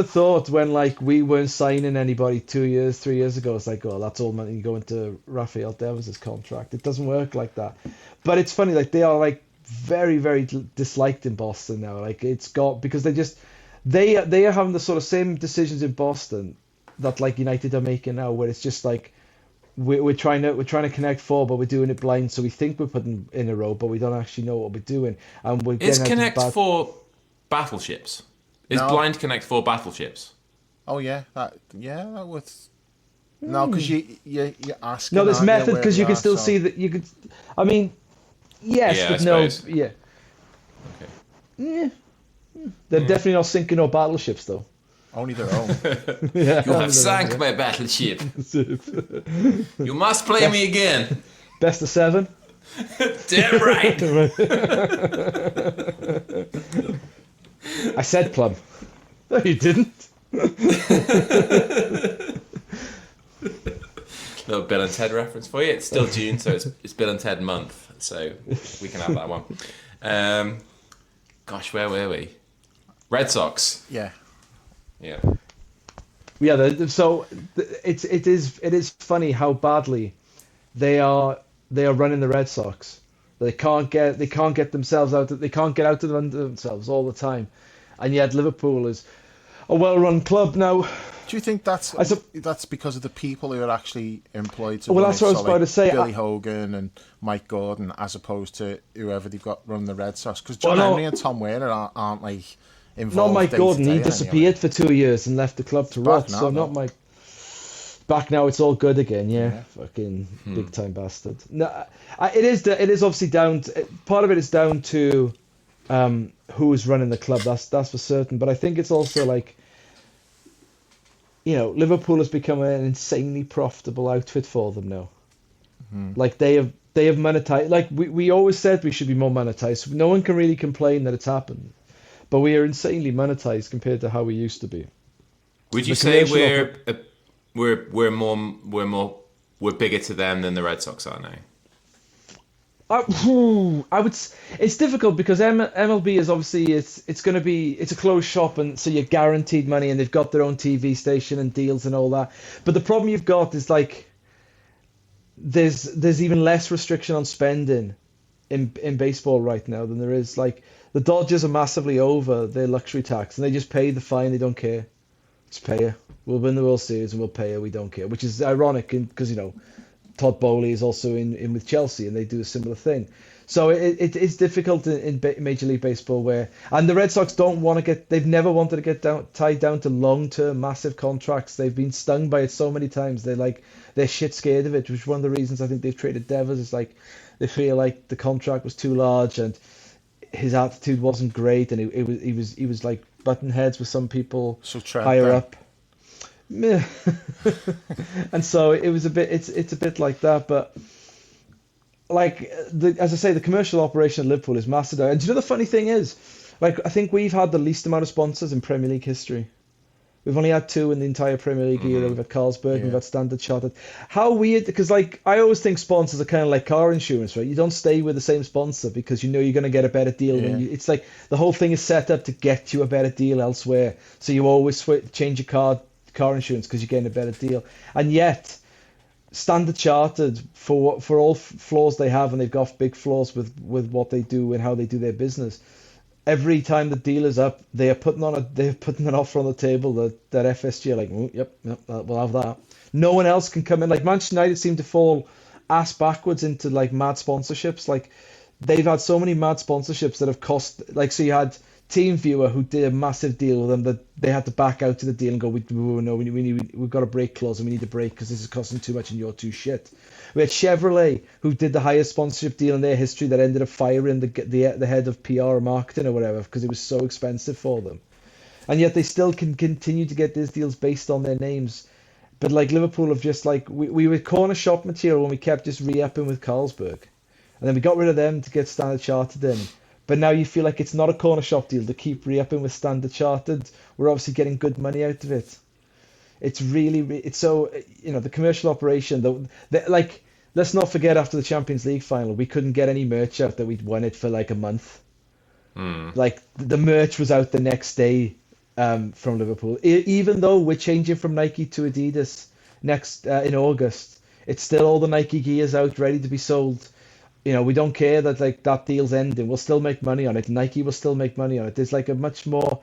thought when like we weren't signing anybody 2 years, 3 years ago, it's like, oh, that's all money going to Rafael Devers' contract. It doesn't work like that. But it's funny, like they are like very, very disliked in Boston now. Like because they are having the sort of same decisions in Boston that like United are making now, where it's just like, we're trying to connect four, but we're doing it blind. So we think we're putting in a row, but we don't actually know what we're doing. And we're Is Connect Four battleships? Is Blind Connect Four battleships? Oh yeah, that was no, because you asking. No, there's method because you can still see that you could. I mean, yes, Yeah, but I no, suppose. yeah. Okay. Yeah. They're definitely not sinking no battleships though. Only their own. Yeah, You have sank my battleship. You must play me again. Best of 7. Damn right. I said plum. No, you didn't. Little Bill and Ted reference for you. It's still June, so it's Bill and Ted month, so we can have that one. Gosh, where were we? Red Sox. Yeah. Yeah. Yeah. So it is funny how badly they are running the Red Sox. They can't get themselves out. They can't get out of themselves all the time, and yet Liverpool is a well-run club now. Do you think that's because of the people who are actually employed to well, run that's what I was about to say. Billy Hogan and Mike Gordon, as opposed to whoever they've got running the Red Sox? Because John Henry and Tom Werner aren't like involved. Not Mike Gordon. He disappeared for 2 years and left the club to rot. Now, so not Mike. Back now, it's all good again. Yeah. Fucking big time bastard. No, it is obviously down. Part of it is down to who is running the club. That's for certain. But I think it's also like, Liverpool has become an insanely profitable outfit for them now. Like they have monetized. Like we always said we should be more monetized. No one can really complain that it's happened, but we are insanely monetized compared to how we used to be. Would you say we're bigger to them than the Red Sox are now? I would. It's difficult because MLB is obviously it's a closed shop, and so you're guaranteed money, and they've got their own TV station and deals and all that. But the problem you've got is like there's even less restriction on spending in baseball right now than there is. Like the Dodgers are massively over their luxury tax, and they just pay the fine. They don't care. Just pay it. We'll win the World Series and we'll pay it. We don't care, which is ironic because Todd Bowley is also in with Chelsea, and they do a similar thing. So it's difficult in Major League Baseball and the Red Sox they've never wanted to get tied down to long-term massive contracts. They've been stung by it so many times. They're shit scared of it, which is one of the reasons I think they've traded Devers. Is like they feel like the contract was too large and his attitude wasn't great, and he was like button heads with some people higher up. And so it was a bit. It's a bit like that, but like as I say, the commercial operation at Liverpool is massive. And do you know the funny thing is, like I think we've had the least amount of sponsors in Premier League history. We've only had two in the entire Premier League era. We've had Carlsberg and we've had Standard Chartered. How weird, because like I always think sponsors are kind of like car insurance, right? You don't stay with the same sponsor because you know you're going to get a better deal. It's like the whole thing is set up to get you a better deal elsewhere. So you always change your car insurance because you're getting a better deal. And yet, Standard Chartered, for all flaws they have, and they've got big flaws with what they do and how they do their business, every time the deal is up, they're putting an offer on the table that FSG are like, yep, we'll have that. No one else can come in. Like Manchester United seem to fall ass backwards into like mad sponsorships. Like they've had so many mad sponsorships that have cost. Like so, you had TeamViewer who did a massive deal with them that they had to back out to the deal and go, we've got a break clause and we need to break because this is costing too much and you're too shit. We had Chevrolet who did the highest sponsorship deal in their history that ended up firing the head of PR or marketing or whatever because it was so expensive for them. And yet they still can continue to get these deals based on their names. But like Liverpool have just like, we were corner shop material when we kept just re-upping with Carlsberg. And then we got rid of them to get Standard Chartered in. But now you feel like it's not a corner shop deal to keep re-upping with Standard Chartered. We're obviously getting good money out of it. It's really, it's so, the commercial operation, like, let's not forget after the Champions League final, we couldn't get any merch out that we'd won it for like a month. Like the merch was out the next day from Liverpool. Even though we're changing from Nike to Adidas next in August, it's still all the Nike gears out ready to be sold. We don't care that like that deal's ending. We'll still make money on it. Nike will still make money on it. There's like a much more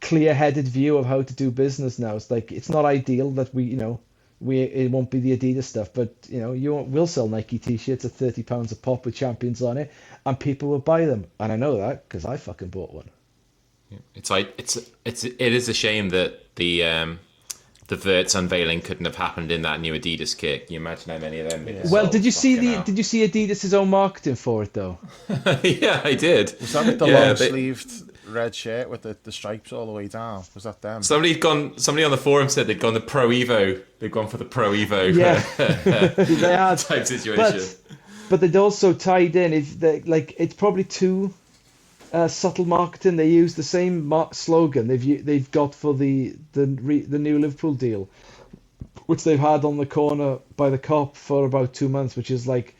clear-headed view of how to do business now. It's like it's not ideal that it won't be the Adidas stuff, but we'll sell Nike t-shirts at £30 a pop with champions on it, and people will buy them. And I know that because I fucking bought one. It's like it is a shame that the Wirtz unveiling couldn't have happened in that new Adidas kit. Can you imagine how many of them? Yeah. Well, did you see Adidas' own marketing for it though? Yeah, I did. Was that with the long-sleeved red shirt with the stripes all the way down? Was that them? Somebody on the forum said they'd gone the Pro Evo. They'd gone for the Pro Evo. Yeah, they had type situation. But they'd also tied in. It's probably too subtle marketing. They use the same slogan they've got for the new Liverpool deal, which they've had on the corner by the Cop for about 2 months, which is like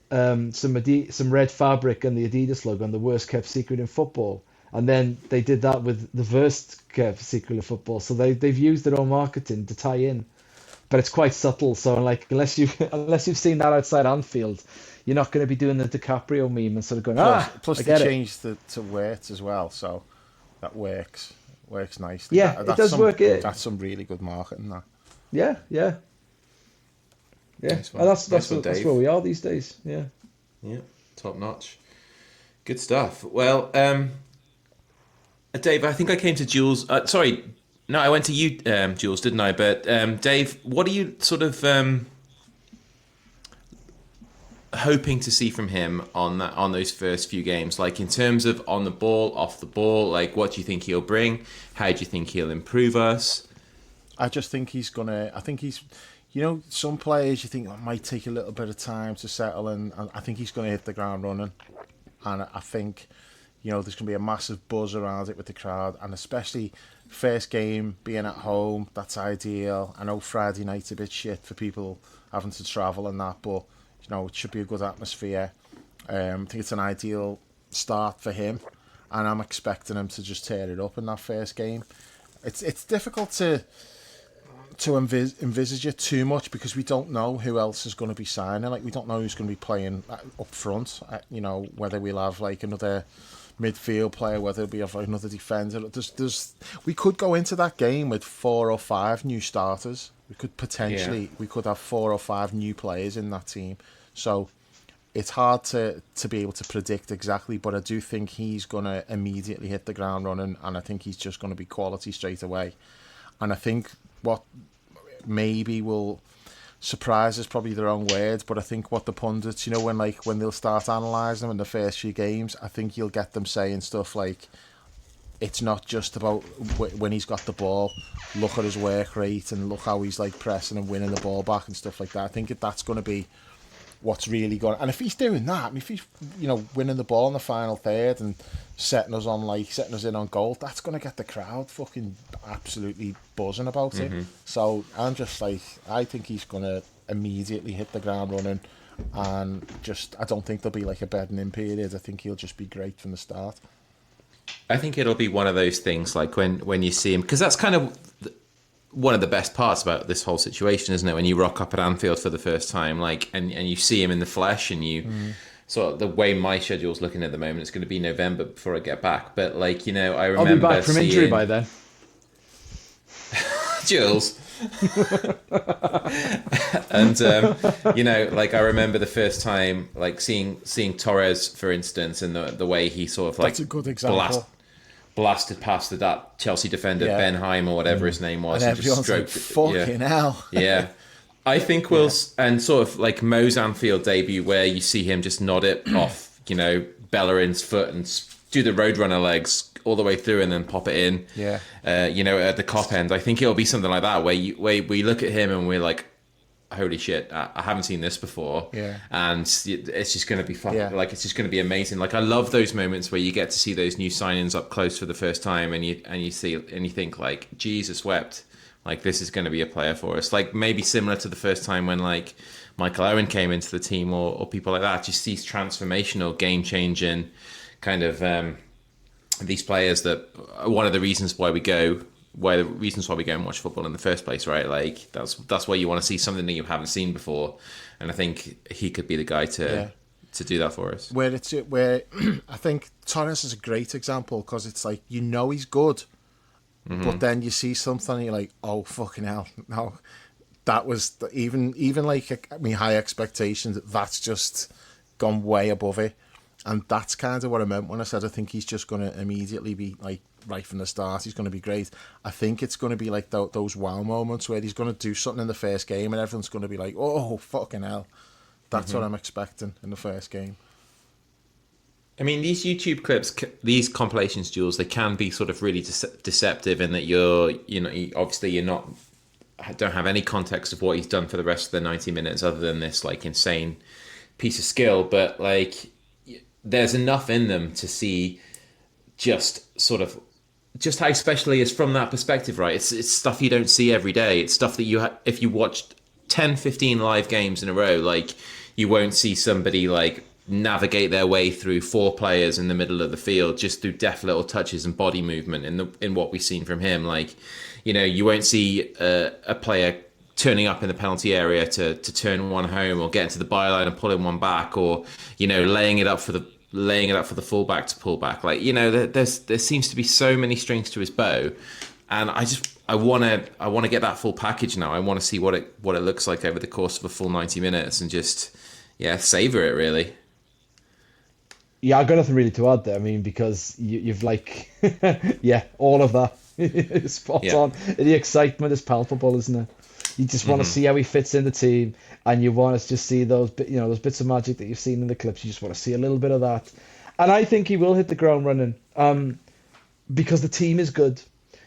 some red fabric and the Adidas logo and the worst kept secret in football. And then they did that with the worst kept secret in football. So they've used their own marketing to tie in, but it's quite subtle. So like unless you've seen that outside Anfield, you're not going to be doing the DiCaprio meme and sort of going, Plus they changed to Wirtz as well, so that works nicely. Yeah, it does work. That's some really good marketing. That. Yeah. Nice and that's where we are these days. Yeah, top notch. Good stuff. Well, Dave, I think I came to Jules. Sorry, no, I went to you, Jules, didn't I? But Dave, what are you sort of hoping to see from him on those first few games, like in terms of on the ball, off the ball? Like, what do you think he'll bring? How do you think he'll improve us? I just think some players you think might take a little bit of time to settle in, and I think he's going to hit the ground running. And I think there's going to be a massive buzz around it with the crowd, and especially first game being at home, that's ideal. I know Friday night's a bit shit for people having to travel and that, but it should be a good atmosphere. I think it's an ideal start for him, and I'm expecting him to just tear it up in that first game. It's difficult to envisage it too much because we don't know who else is going to be signing. Like, we don't know who's going to be playing up front. Whether we'll have like another midfield player, whether we have another defender. We could go into that game with 4 or 5 new starters. We could potentially we could have 4 or 5 new players in that team. So it's hard to be able to predict exactly, but I do think he's going to immediately hit the ground running, and I think he's just going to be quality straight away. And I think what maybe will surprise is probably the wrong word, but I think what the pundits, when they'll start analysing them in the first few games, I think you'll get them saying stuff like, it's not just about when he's got the ball, look at his work rate and look how he's like pressing and winning the ball back and stuff like that. I think that's going to be what's really going. And if he's doing that, I mean, if he's winning the ball in the final third and setting us in on goal, that's going to get the crowd fucking absolutely buzzing about it. So I'm just like, I think he's going to immediately hit the ground running, and I don't think there'll be like a bedding in period. I think he'll just be great from the start. I think it'll be one of those things like when you see him, because that's kind of one of the best parts about this whole situation, isn't it? When you rock up at Anfield for the first time, like, and you see him in the flesh, and you sort of, the way my schedule's looking at the moment, it's going to be November before I get back. But like, you know, I remember I'll be back from injury by then. Jules. And you know, like, I remember the first time, like, seeing Torres, for instance, and the way he sort of like, that's a good example. Blasted past that Chelsea defender, Ben Heim or whatever his name was, and just stroked like, fucking hell. Yeah. I think and sort of like Mo's Anfield debut, where you see him just nod it off, you know, Bellerin's foot and do the Roadrunner legs all the way through and then pop it in. Yeah. You know, at the Kop end. I think it'll be something like that, where we look at him and we're like, holy shit, I haven't seen this before. Yeah. And it's just going to be fucking, like, it's just going to be amazing. Like, I love those moments where you get to see those new signings up close for the first time, and you see, and you think, like, Jesus wept. Like, this is going to be a player for us. Like, maybe similar to the first time when, like, Michael Owen came into the team, or people like that. Just these transformational, game-changing kind of these players that are one of the reasons why we go and watch football in the first place, right? Like, that's why you want to see something that you haven't seen before, and I think he could be the guy to do that for us. Where I think Torres is a great example, because it's like, you know, he's good, but then you see something and you're like, oh fucking hell, no, that was even like, I mean, high expectations. That's just gone way above it, and that's kind of what I meant when I said I think he's just going to immediately be like, right from the start, he's going to be great. I think it's going to be like those wow moments where he's going to do something in the first game and everyone's going to be like, oh, fucking hell. That's what I'm expecting in the first game. I mean, these YouTube clips, these compilations, Jules, they can be sort of really deceptive in that obviously you're don't have any context of what he's done for the rest of the 90 minutes other than this, like, insane piece of skill. But, like, there's enough in them to see just how special he is from that perspective, right? It's stuff you don't see every day. It's stuff that if you watched 10, 15 live games in a row, like, you won't see somebody, like, navigate their way through 4 players in the middle of the field just through deft little touches and body movement in what we've seen from him. Like, you know, you won't see a player turning up in the penalty area to turn one home, or get into the byline and pulling one back, or, you know, laying it up for the fullback to pull back. Like, you know, there seems to be so many strings to his bow, and I want to get that full package now. I want to see what it looks like over the course of a full 90 minutes, and just savor it, really. Yeah, I've got nothing really to add there. I mean, because you've like, all of that spot on. The excitement is palpable, isn't it? You just want to see how he fits in the team, and you want to just see those bits of magic that you've seen in the clips. You just want to see a little bit of that, and I think he will hit the ground running, because the team is good.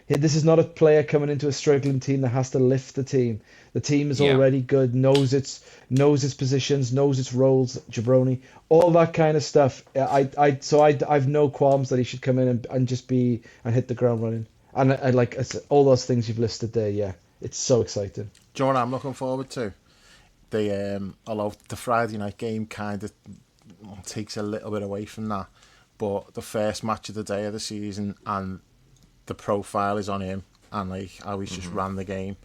This is not a player coming into a struggling team that has to lift the team. The team is already good, knows its positions, knows its roles. Jabroni, all that kind of stuff. I've no qualms that he should come in and just hit the ground running. And I like all those things you've listed there. Yeah, it's so exciting. Do you know what I'm looking forward to? Although the Friday night game kind of takes a little bit away from that, but the first match of the day of the season, and the profile is on him, and like how he's just ran the game.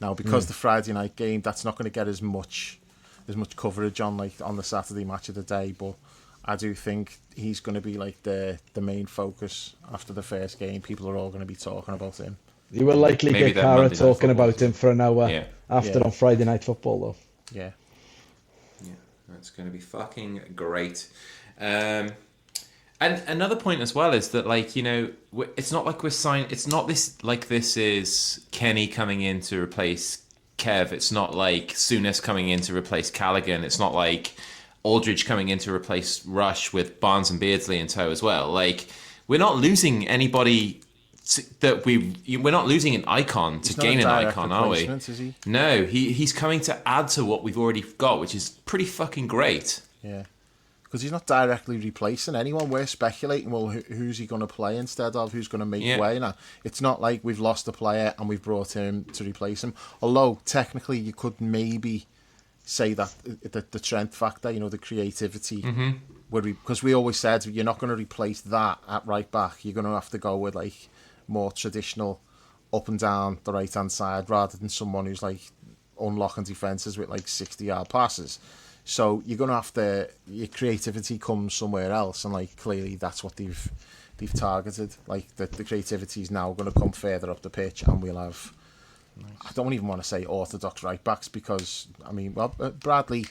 Now, because the Friday night game, that's not going to get as much coverage on the Saturday match of the day, but I do think he's going to be like the main focus after the first game. People are all going to be talking about him. You will likely get Cara talking about him for an hour on Friday Night Football, though. Yeah, that's going to be fucking great. And another point as well is that, like, you know, it's not like we're signed. It's not this is Kenny coming in to replace Kev. It's not like Souness coming in to replace Callaghan. It's not like Aldridge coming in to replace Rush with Barnes and Beardsley in tow as well. Like, we're not losing anybody that we're not losing an icon to gain an icon, are we? Is he? No, he's coming to add to what we've already got, which is pretty fucking great. Yeah. Because he's not directly replacing anyone. We're speculating, well, who's he going to play instead of? Who's going to make way now? It's not like we've lost a player and we've brought him to replace him. Although, technically, you could maybe say that the strength factor, the creativity, because we always said you're not going to replace that at right back. You're going to have to go with, like, more traditional up and down the right-hand side rather than someone who's, like, unlocking defences with, like, 60-yard passes. So you're gonna have to, your creativity comes somewhere else, and like clearly that's what they've targeted. Like the creativity is now going to come further up the pitch, and we'll have. Nice. I don't even want to say orthodox right backs because Bradley,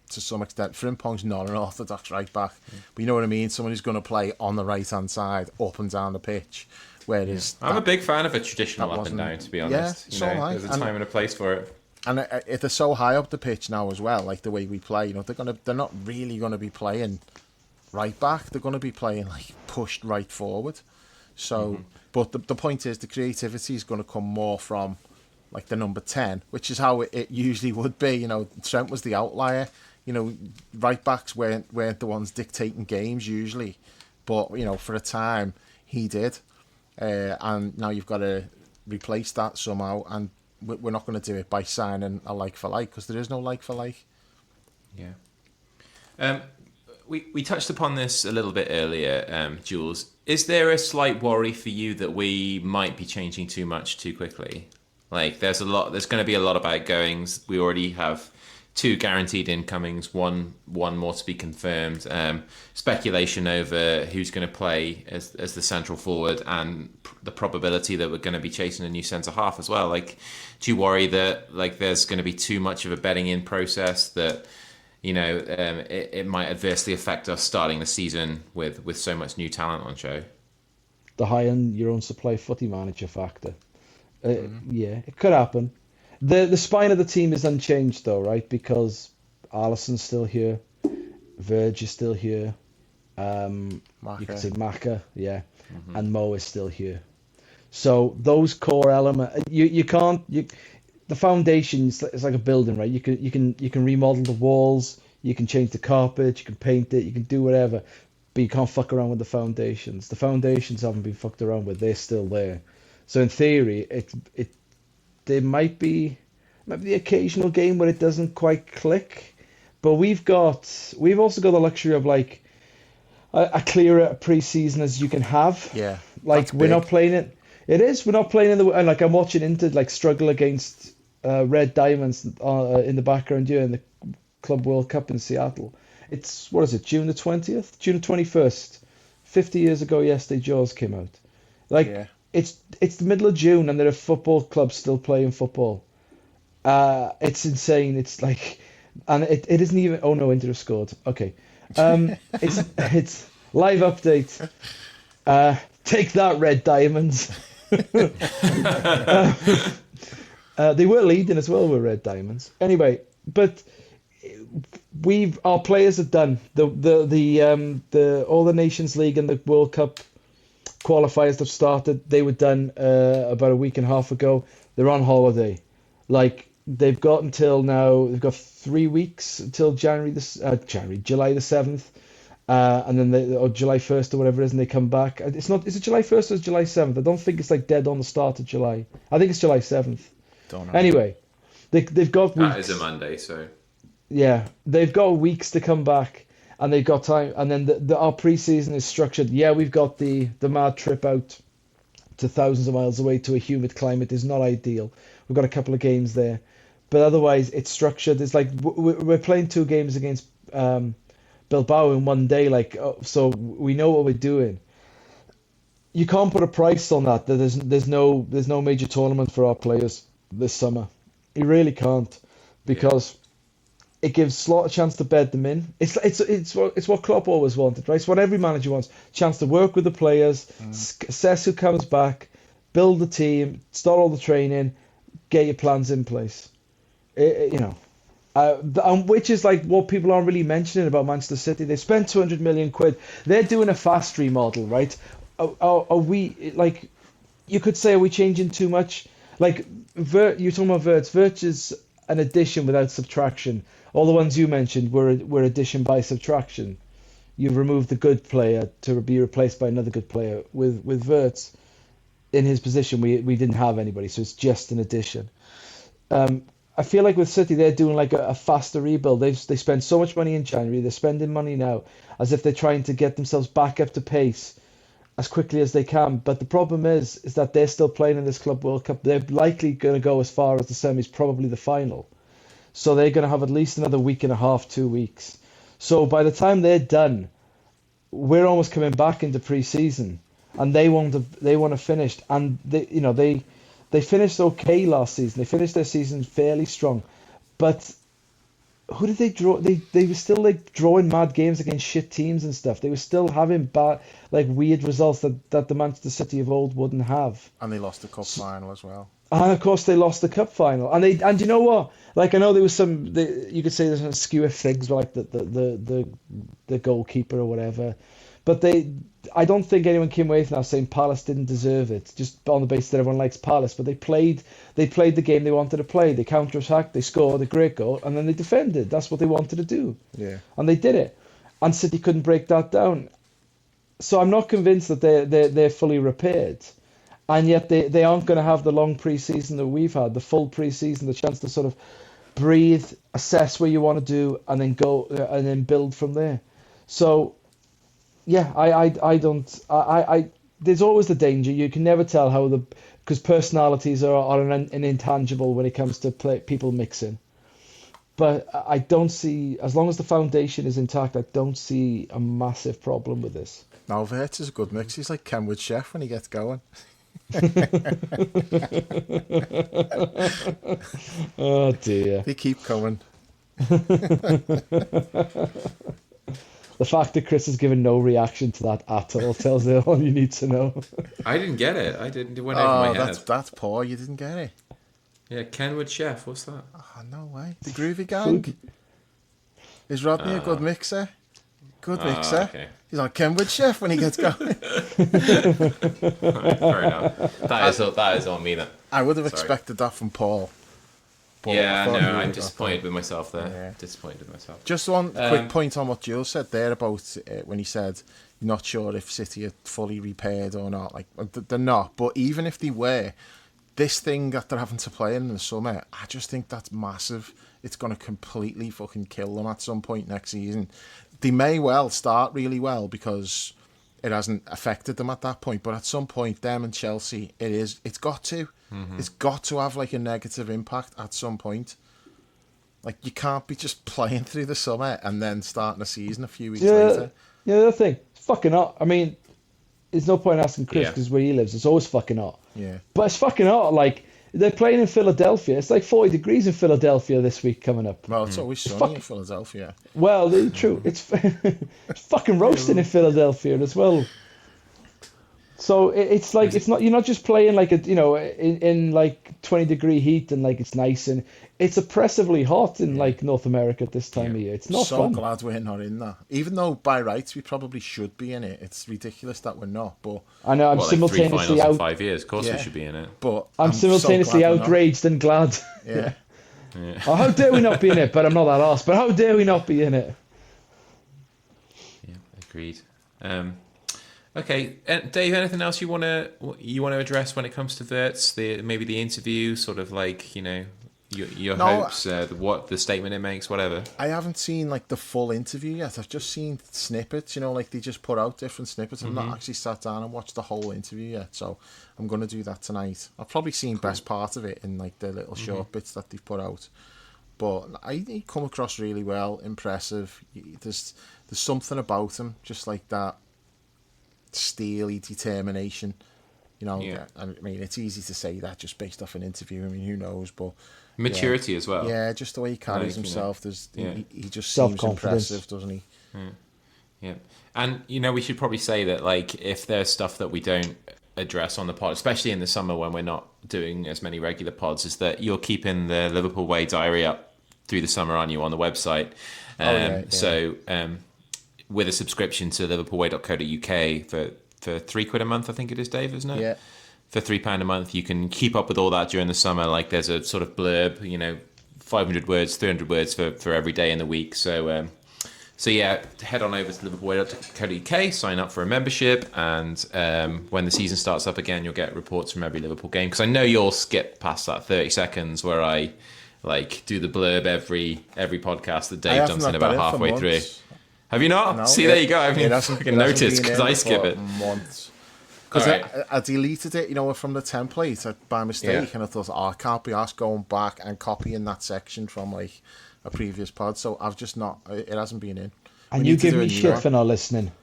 to some extent, Frimpong's not an orthodox right back, but you know what I mean. Someone who's going to play on the right hand side, up and down the pitch. Whereas I'm a big fan of a traditional up and down. To be honest, there's a time and a place for it. And if they're so high up the pitch now as well, like the way we play, they're not really going to be playing right back. They're going to be playing like pushed right forward. So, but the point is, the creativity is going to come more from like the number 10, which is how it usually would be. Trent was the outlier. Right backs weren't the ones dictating games usually, but for a time he did, and now you've got to replace that somehow. And we're not going to do it by signing a like for like, because there is no like for like. Yeah. We touched upon this a little bit earlier, Jules. Is there a slight worry for you that we might be changing too much too quickly? Like, there's going to be a lot of outgoings. We already have 2 guaranteed incomings, one more to be confirmed. Speculation over who's going to play as the central forward, and the probability that we're going to be chasing a new centre half as well. Like, do you worry that like there's going to be too much of a bedding in process that it might adversely affect us starting the season with so much new talent on show? The high end your own supply footy manager factor. Yeah, it could happen. The spine of the team is unchanged though, right? Because Alisson's still here, Verge is still here, you could say Maka, and Mo is still here. So those core elements, you can't. The foundation is like a building, right? You can remodel the walls, you can change the carpet, you can paint it, you can do whatever, but you can't fuck around with the foundations. The foundations haven't been fucked around with; they're still there. So in theory, there might be the occasional game where it doesn't quite click, but we've also got the luxury of like a clearer pre-season as you can have. Yeah, like we're not playing it. It is. We're not playing in the, and like I'm watching Inter like struggle against Red Diamonds in the background here in the Club World Cup in Seattle. It's June the 20th, June the 21st. 50 years ago yesterday, Jaws came out. It's the middle of June and there are football clubs still playing football. It's insane. It's like, and it isn't even. Oh no, Inter have scored. Okay, it's live update. Take that, Red Diamonds. They were leading as well with Red Diamonds. Anyway, but our players have done the All the Nations League and the World Cup qualifiers have started. They were done about a week and a half ago. They're on holiday. Like they've got until now. They've got 3 weeks until July the 7th. And then July 1st or whatever it is, and they come back. It's not. Is it July 1st or is it July 7th? I don't think it's like dead on the start of July. I think it's July 7th. Don't know. Anyway, they've got weeks. That is a Monday, so. Yeah, they've got weeks to come back, and they've got time. And then our pre-season is structured. Yeah, we've got the mad trip out to thousands of miles away to a humid climate. Is not ideal. We've got a couple of games there, but otherwise it's structured. It's like we're playing 2 games against Bilbao in one day, so we know what we're doing. You can't put a price on that. There's no major tournament for our players this summer. You really can't, because it gives Slot a chance to bed them in. It's what Klopp always wanted, right? It's what every manager wants: chance to work with the players, assess who comes back, build the team, start all the training, get your plans in place. Which is like what people aren't really mentioning about Manchester City. They spent 200 million quid. They're doing a fast remodel, right? Are we like? you could say, are we changing too much? Like, you're talking about Wirtz. Wirtz is an addition without subtraction. All the ones you mentioned were addition by subtraction. You've removed the good player to be replaced by another good player. With Wirtz, in his position, we didn't have anybody, so it's just an addition. I feel like with City, they're doing like a faster rebuild. They spend so much money in January. They're spending money now as if they're trying to get themselves back up to pace as quickly as they can. But the problem is that they're still playing in this Club World Cup. They're likely going to go as far as the semis, probably the final. So they're going to have at least another week and a half, 2 weeks. So by the time they're done, we're almost coming back into pre-season, and they want to finish. And they finished okay last season. They finished their season fairly strong, but who did they draw? They were still like drawing mad games against shit teams and stuff. They were still having bad, like weird results that the Manchester City of old wouldn't have. And they lost the cup final as well. And of course they lost the cup final. And you know what? Like, I know there was you could say there's some skewer things like the goalkeeper or whatever, but I don't think anyone came away from that saying Palace didn't deserve it, just on the basis that everyone likes Palace. But they played the game they wanted to play. They counter-attacked, they scored a great goal, and then they defended. That's what they wanted to do. Yeah. And they did it. And City couldn't break that down. So I'm not convinced that they're fully repaired. And yet they aren't going to have the long pre-season that we've had, the full pre-season, the chance to sort of breathe, assess what you want to do, and then go and then build from there. So yeah, I don't. There's always the danger. You can never tell because personalities are an intangible when it comes to people mixing. But I don't see, as long as the foundation is intact, I don't see a massive problem with this. No, Wirtz is a good mix. He's like Kenwood Chef when he gets going. Oh dear. They keep coming. The fact that Chris has given no reaction to that at all tells you all you need to know. I didn't get it. It went over my head. That's poor. You didn't get it. Yeah, Kenwood Chef. What's that? Oh, no way. The Groovy Gang. Is Rodney a good mixer? Good mixer. Okay. He's like Kenwood Chef when he gets going. Fair enough. That is on me then. I would have expected that from Paul. I'm disappointed with myself there. Yeah. Disappointed with myself. Just one quick point on what Jules said there about when he said you're not sure if City are fully repaired or not. Like, they're not. But even if they were, this thing that they're having to play in the summer, I just think that's massive. It's going to completely fucking kill them at some point next season. They may well start really well because it hasn't affected them at that point. But at some point, them and Chelsea, it's got to. Mm-hmm. It's got to have like a negative impact at some point. Like, you can't be just playing through the summer and then starting a season a few weeks later. Yeah, the other thing, it's fucking hot. I mean, there's no point asking Chris because where he lives, it's always fucking hot. Yeah. But it's fucking hot. Like, they're playing in Philadelphia. It's like 40 degrees in Philadelphia this week coming up. Well, it's always sunny in Philadelphia. Well, true. It's fucking roasting in Philadelphia as well. So it's like you're not just playing like in like 20-degree heat and like it's nice, and it's oppressively hot in like North America at this time of year. It's not fun. So glad we're not in that. Even though by rights we probably should be in it. It's ridiculous that we're not. But I know I'm simultaneously like 3 finals in 5 years. Of course we should be in it. But I'm simultaneously outraged and glad. Yeah. Oh, how dare we not be in it? But I'm not that arse. But how dare we not be in it? Yeah, agreed. Okay, Dave. Anything else you want to address when it comes to Wirtz? Maybe the interview, sort of like your hopes, what the statement it makes, whatever. I haven't seen like the full interview yet. I've just seen snippets. Like they just put out different snippets. I've not actually sat down and watched the whole interview yet. So I'm gonna do that tonight. I've probably seen best part of it in like the little short bits that they've put out. But he come across really well, impressive. There's something about him, just like that steely determination, I mean, it's easy to say that just based off an interview. I mean, who knows? But maturity as well. Yeah, just the way he carries himself. He just seems impressive, doesn't he? Yeah, and we should probably say that like if there's stuff that we don't address on the pod, especially in the summer when we're not doing as many regular pods, is that you're keeping the Liverpool Way diary up through the summer, aren't you, on the website? So with a subscription to liverpoolway.co.uk for £3 a month, I think it is, Dave, isn't it? Yeah. for £3 a month, you can keep up with all that during the summer. Like there's a sort of blurb, 500 words, 300 words for every day in the week. So yeah, head on over to liverpoolway.co.uk, sign up for a membership, and when the season starts up again, you'll get reports from every Liverpool game. Because I know you'll skip past that 30 seconds where I do the blurb every podcast that Dave dumps in about halfway through. Have you not? No, See, there you go. I haven't fucking noticed because I skip it. Months. Because I deleted it, from the template by mistake, and I thought, I can't be asked going back and copying that section from a previous pod, so I've just not. It hasn't been in. And you give me shit for not listening.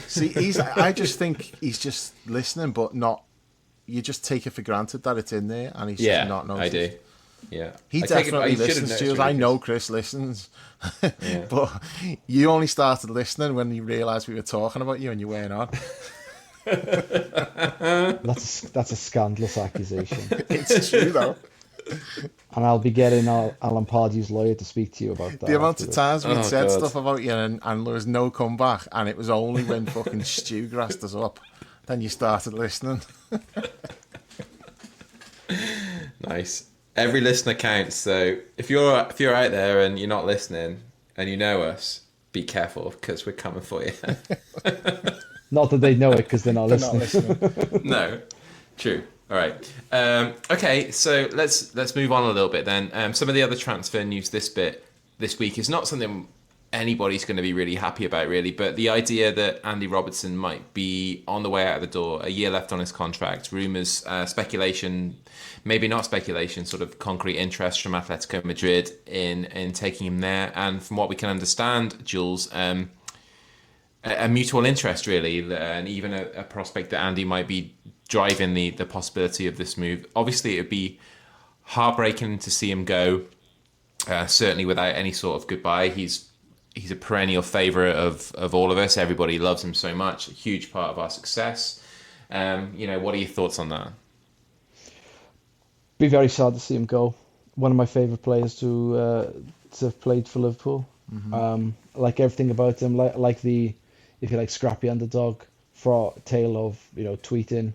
See, I just think he's just listening, but not. You just take it for granted that it's in there, and he's just not noticed. I do. Yeah, he definitely listens to us. I know Chris listens, but you only started listening when you realised we were talking about you and you weren't on. That's a scandalous accusation. It's true though. And I'll be getting Alan Pardew's lawyer to speak to you about that. The amount of times we'd said stuff about you and there was no comeback, and it was only when fucking Stu grassed us up, then you started listening. Nice. Every listener counts. So if you're out there and you're not listening and you know us, be careful because we're coming for you. Not that they know it because they're not listening. No, true. All right. Okay, so let's move on a little bit then. Some of the other transfer news this week is not something anybody's going to be really happy about, really, but the idea that Andy Robertson might be on the way out of the door, a year left on his contract, rumours, speculation, maybe not speculation, sort of concrete interest from Atletico Madrid in taking him there, and from what we can understand, Jules, a mutual interest, really, and even a prospect that Andy might be driving the possibility of this move. Obviously, it would be heartbreaking to see him go, certainly without any sort of goodbye. He's a perennial favourite of all of us. Everybody loves him so much. A huge part of our success. What are your thoughts on that? Be very sad to see him go. One of my favourite players to have played for Liverpool. Mm-hmm. Like everything about him, like the, if you like, scrappy underdog tale of tweeting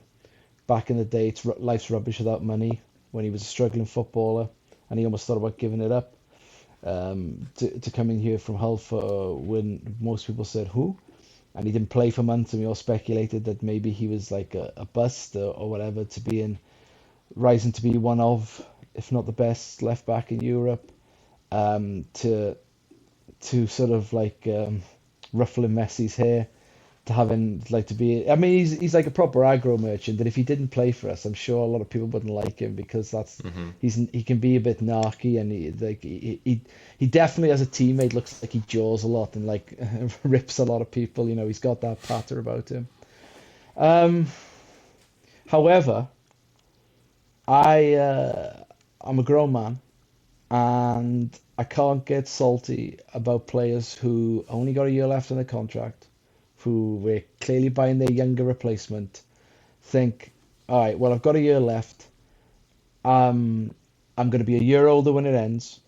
back in the day, life's rubbish without money, when he was a struggling footballer and he almost thought about giving it up. To come in here from Hull for when most people said who, and he didn't play for months, and we all speculated that maybe he was like a bust or whatever, to rising to be one of, if not the best left back in Europe, to sort of ruffling Messi's hair, to having to be. I mean, he's like a proper aggro merchant. That if he didn't play for us, I'm sure a lot of people wouldn't like him because he can be a bit narky, and he definitely as a teammate looks like he jaws a lot and rips a lot of people. He's got that patter about him. However, I'm a grown man, and I can't get salty about players who only got a year left on their contract, who were clearly buying their younger replacement, think, all right, well, I've got a year left. I'm going to be a year older when it ends.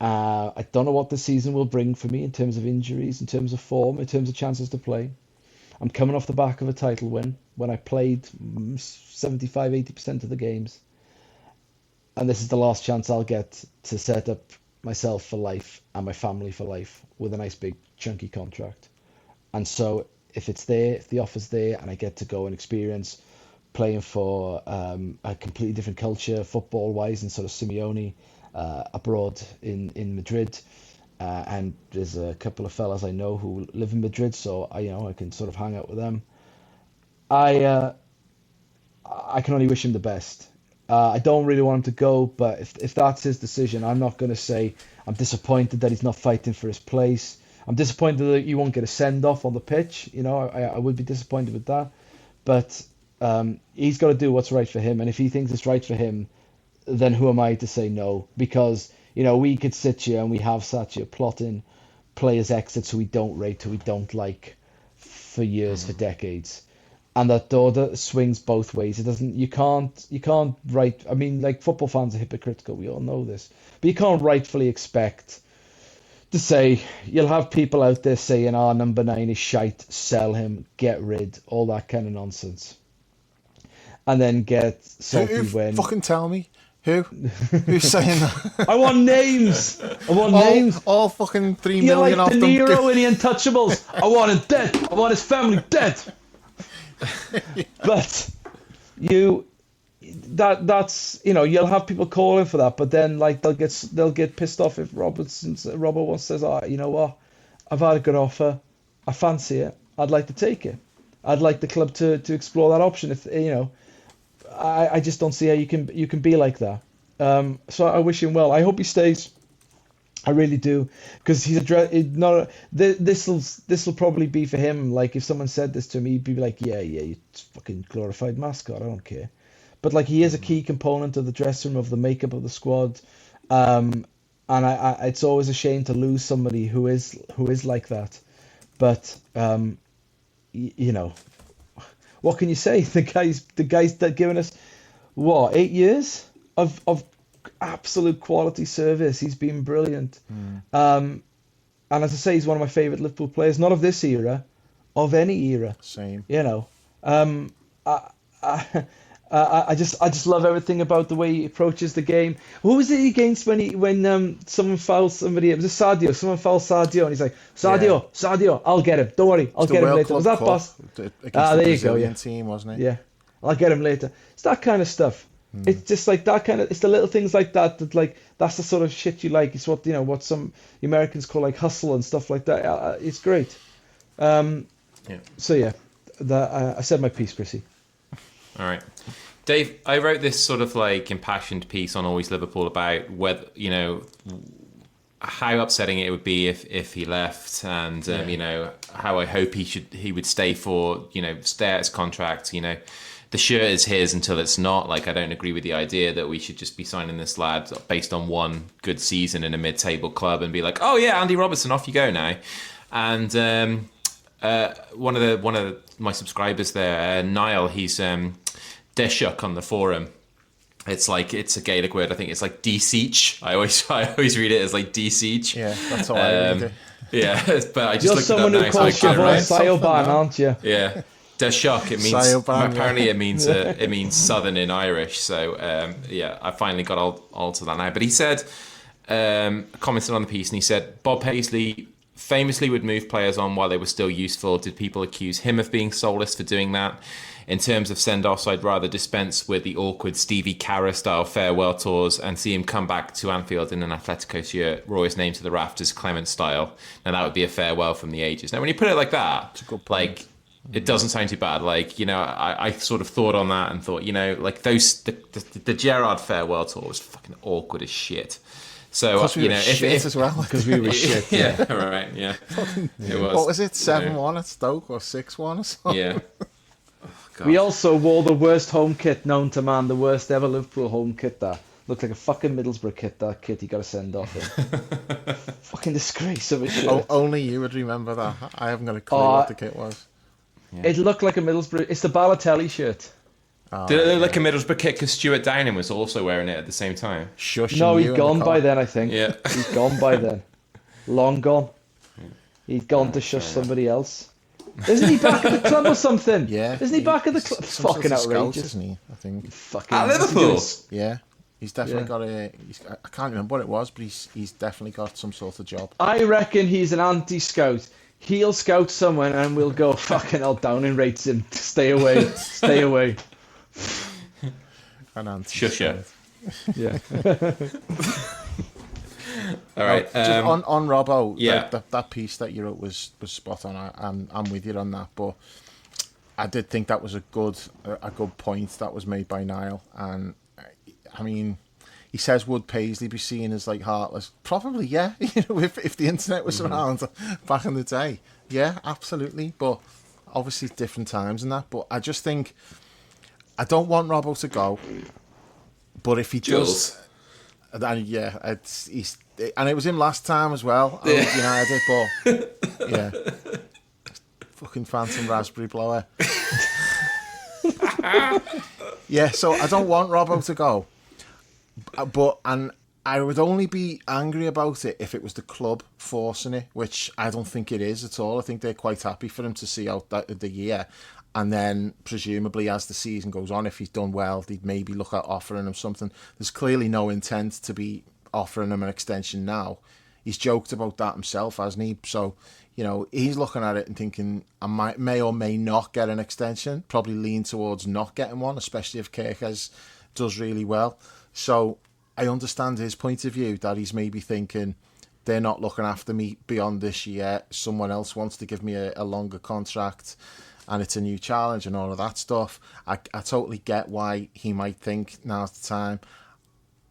I don't know what the season will bring for me in terms of injuries, in terms of form, in terms of chances to play. I'm coming off the back of a title win when I played 75-80% of the games. And this is the last chance I'll get to set up myself for life and my family for life with a nice big chunky contract. And so if the offer's there and I get to go and experience playing for a completely different culture, football-wise, and sort of Simeone abroad in Madrid, and there's a couple of fellas I know who live in Madrid, so I can sort of hang out with them. I can only wish him the best. I don't really want him to go, but if that's his decision, I'm not going to say I'm disappointed that he's not fighting for his place. I'm disappointed that you won't get a send-off on the pitch. I would be disappointed with that. But he's got to do what's right for him. And if he thinks it's right for him, then who am I to say no? Because, we could sit here and we have sat here plotting players' exits who we don't rate, who we don't like for years, for decades. And that door that swings both ways. It doesn't. You can't write. I mean, football fans are hypocritical. We all know this. But you can't rightfully expect to say, you'll have people out there saying, number 9 is shite, sell him, get rid, all that kind of nonsense. and then get salty when... Fucking tell me. Who's saying that? I want names. Names. All fucking 3 You're million like of De them. Niro in The Untouchables. I want him dead. I want his family dead. But that's you'll have people calling for that, but then like they'll get pissed off if Robert once says, "Oh, you know what? I've had a good offer. I fancy it. I'd like to take it. I'd like the club to explore that option." If I just don't see how you can be like that. So I wish him well. I hope he stays. I really do, because he's this will probably be for him. Like if someone said this to me, he'd be like, yeah, you fucking glorified mascot. I don't care. But like he is a key component of the dressing room, of the makeup of the squad, and it's always a shame to lose somebody who is like that. But what can you say? The guy's that given us 8 years of absolute quality service. He's been brilliant. And as I say, he's one of my favourite Liverpool players, not of this era, of any era. Same. I just love everything about the way he approaches the game. What was it against when someone fouls somebody? It was a Sadio. Someone fouled Sadio, and he's like, Sadio, I'll get him. Don't worry, I'll get him later. Was that boss? There you go. Yeah, team, wasn't it? Yeah, I'll get him later. It's that kind of stuff. It's just like that kind of. It's the little things like that like that's the sort of shit you like. It's what some Americans call like hustle and stuff like that. It's great. So yeah, I said my piece, Chrissy. All right. Dave, I wrote this sort of like impassioned piece on Always Liverpool about whether, how upsetting it would be if he left, and how I hope he would stay stay out his contract. The shirt is his until it's not. Like, I don't agree with the idea that we should just be signing this lad based on one good season in a mid-table club and be like, oh yeah, Andy Robertson, off you go now. And one of my subscribers there, Niall, he's Deshuk on the forum. It's a Gaelic word. I think it's like de-siege. I always read it as like de-siege. Yeah, that's how I read it. Yeah, but I just You're looked someone it up who calls Siobhan Sioban, aren't you? Yeah. Deshuk, it means Sioban, apparently it means southern in Irish. So I finally got all to that now. But he said, commented on the piece, and he said Bob Paisley famously would move players on while they were still useful. Did people accuse him of being soulless for doing that? In terms of send-offs, I'd rather dispense with the awkward Stevie Carra-style farewell tours and see him come back to Anfield in an Atletico shirt, roar his name to the rafters, Clement style. Now that would be a farewell from the ages. Now, when you put it like that, like, it doesn't sound too bad. Like, I sort of thought on that and thought, like the Gerrard farewell tour was fucking awkward as shit. So if as well, because we were shit. Yeah, right. Yeah, it was. What was it? 7-1 at Stoke or 6-1 or something? Yeah. We also wore the worst home kit known to man, the worst ever Liverpool home kit. That looked like a fucking Middlesbrough kit. That kit he got to send off in. Fucking disgrace of a shirt. Only you would remember that. I haven't got a clue what the kit was. Yeah. It looked like a Middlesbrough. It's the Balotelli shirt. Did it look like a Middlesbrough kit because Stuart Downing was also wearing it at the same time? No, he'd gone by then, I think. Yeah. He's gone by then. Long gone. He'd gone to shush somebody else. Isn't he back at the club or something? Yeah. Isn't he back at the club? Fucking outrageous. Scout, isn't he? I think. Fucking at Liverpool? Yeah. He's definitely got I can't remember what it was, but he's definitely got some sort of job. I reckon he's an anti-scout. He'll scout someone and we'll go, fucking hell, Downing rates him. Stay away. Stay away. An anti-scout. Yeah. All right. Just on Robbo, yeah. that piece that you wrote was spot on. I'm with you on that, but I did think that was a good point that was made by Niall. And I mean, he says, would Paisley be seen as like heartless? Probably, yeah. If the internet was around back in the day, yeah, absolutely. But obviously different times and that. But I just think I don't want Robbo to go. But if he does, then yeah, and it was him last time as well. I was United, but yeah, fucking phantom raspberry blower. Yeah, so I don't want Robbo to go, and I would only be angry about it if it was the club forcing it, which I don't think it is at all. I think they're quite happy for him to see out the year, And then, presumably, as the season goes on, if he's done well, they'd maybe look at offering him something. There's clearly no intent to be offering him an extension now. He's joked about that himself, hasn't he? So, he's looking at it and thinking, I may or may not get an extension. Probably lean towards not getting one, especially if Kerkez does really well. So I understand his point of view, that he's maybe thinking, they're not looking after me beyond this year. Someone else wants to give me a longer contract, and it's a new challenge and all of that stuff. I totally get why he might think now's the time.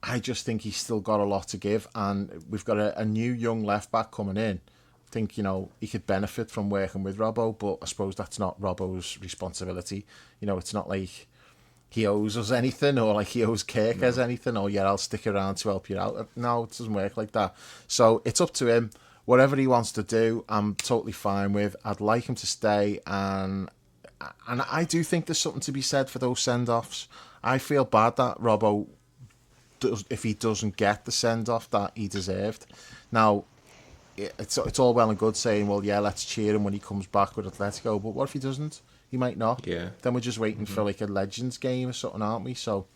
I just think he's still got a lot to give, and we've got a new young left back coming in. I think, he could benefit from working with Robbo, but I suppose that's not Robbo's responsibility. It's not like he owes us anything, or like he owes Kerkez anything, or I'll stick around to help you out. No, it doesn't work like that. So it's up to him. Whatever he wants to do, I'm totally fine with. I'd like him to stay, and I do think there's something to be said for those send-offs. I feel bad that Robbo, if he doesn't get the send-off that he deserved. Now, it's all well and good saying, well, yeah, let's cheer him when he comes back with Atletico, but what if he doesn't? He might not. Yeah. Then we're just waiting for like a Legends game or something, aren't we? So,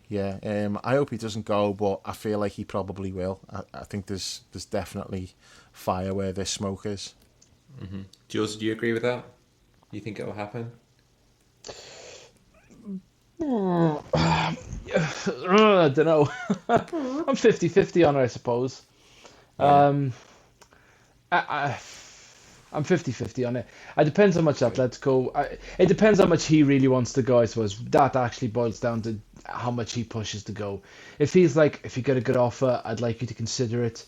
yeah, I hope he doesn't go, but I feel like he probably will. I think there's definitely fire where there's smoke is. Mm-hmm. Jules, do you agree with that? You think it will happen? I don't know. I'm 50-50 on it, I suppose. Yeah. I'm 50-50 on it. It depends how much Atletico... it depends how much he really wants to go, I suppose. That actually boils down to how much he pushes to go. If he's like, if you get a good offer, I'd like you to consider it,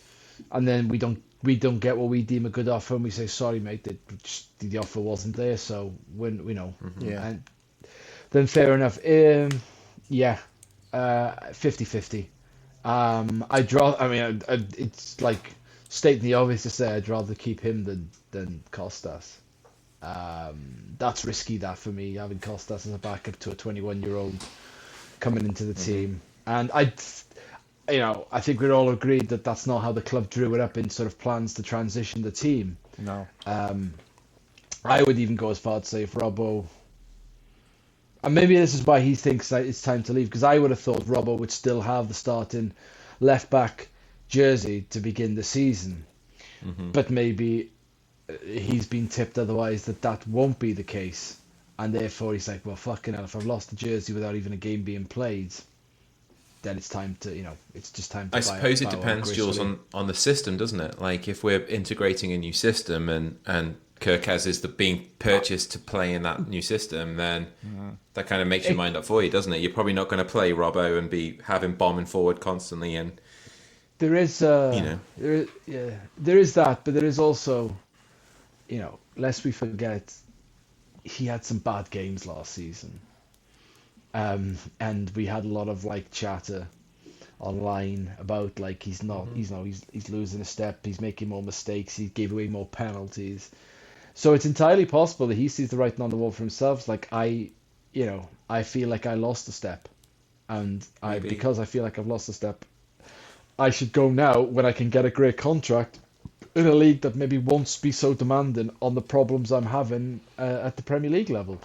and then we don't get what we deem a good offer, and we say, sorry, mate, the offer wasn't there, so when we know. Yeah. And then fair enough. 50-50. It's like stating the obvious to say I'd rather keep him than Costas. That's risky, that, for me, having Costas as a backup to a 21-year-old coming into the team. And I think we're all agreed that that's not how the club drew it up in sort of plans to transition the team. No. I would even go as far to say if Robbo... And maybe this is why he thinks that it's time to leave, because I would have thought Robbo would still have the starting left-back jersey to begin the season. Mm-hmm. But maybe he's been tipped otherwise that won't be the case. And therefore he's like, well, fucking hell, if I've lost the jersey without even a game being played, then it's time to, it's just time to I suppose it depends, Jules, on the system, doesn't it? Like, if we're integrating a new system and Kerkez is being purchased to play in that new system, then that kind of makes your mind up for you, doesn't it? You're probably not going to play Robbo and have him bombing forward constantly. And there is, there is that, but there is also, lest we forget, he had some bad games last season, and we had a lot of chatter online about he's losing a step, he's making more mistakes, he gave away more penalties. So it's entirely possible that he sees the writing on the wall for himself. I feel like I lost a step, and because I feel like I've lost a step, I should go now when I can get a great contract in a league that maybe won't be so demanding on the problems I'm having at the Premier League level.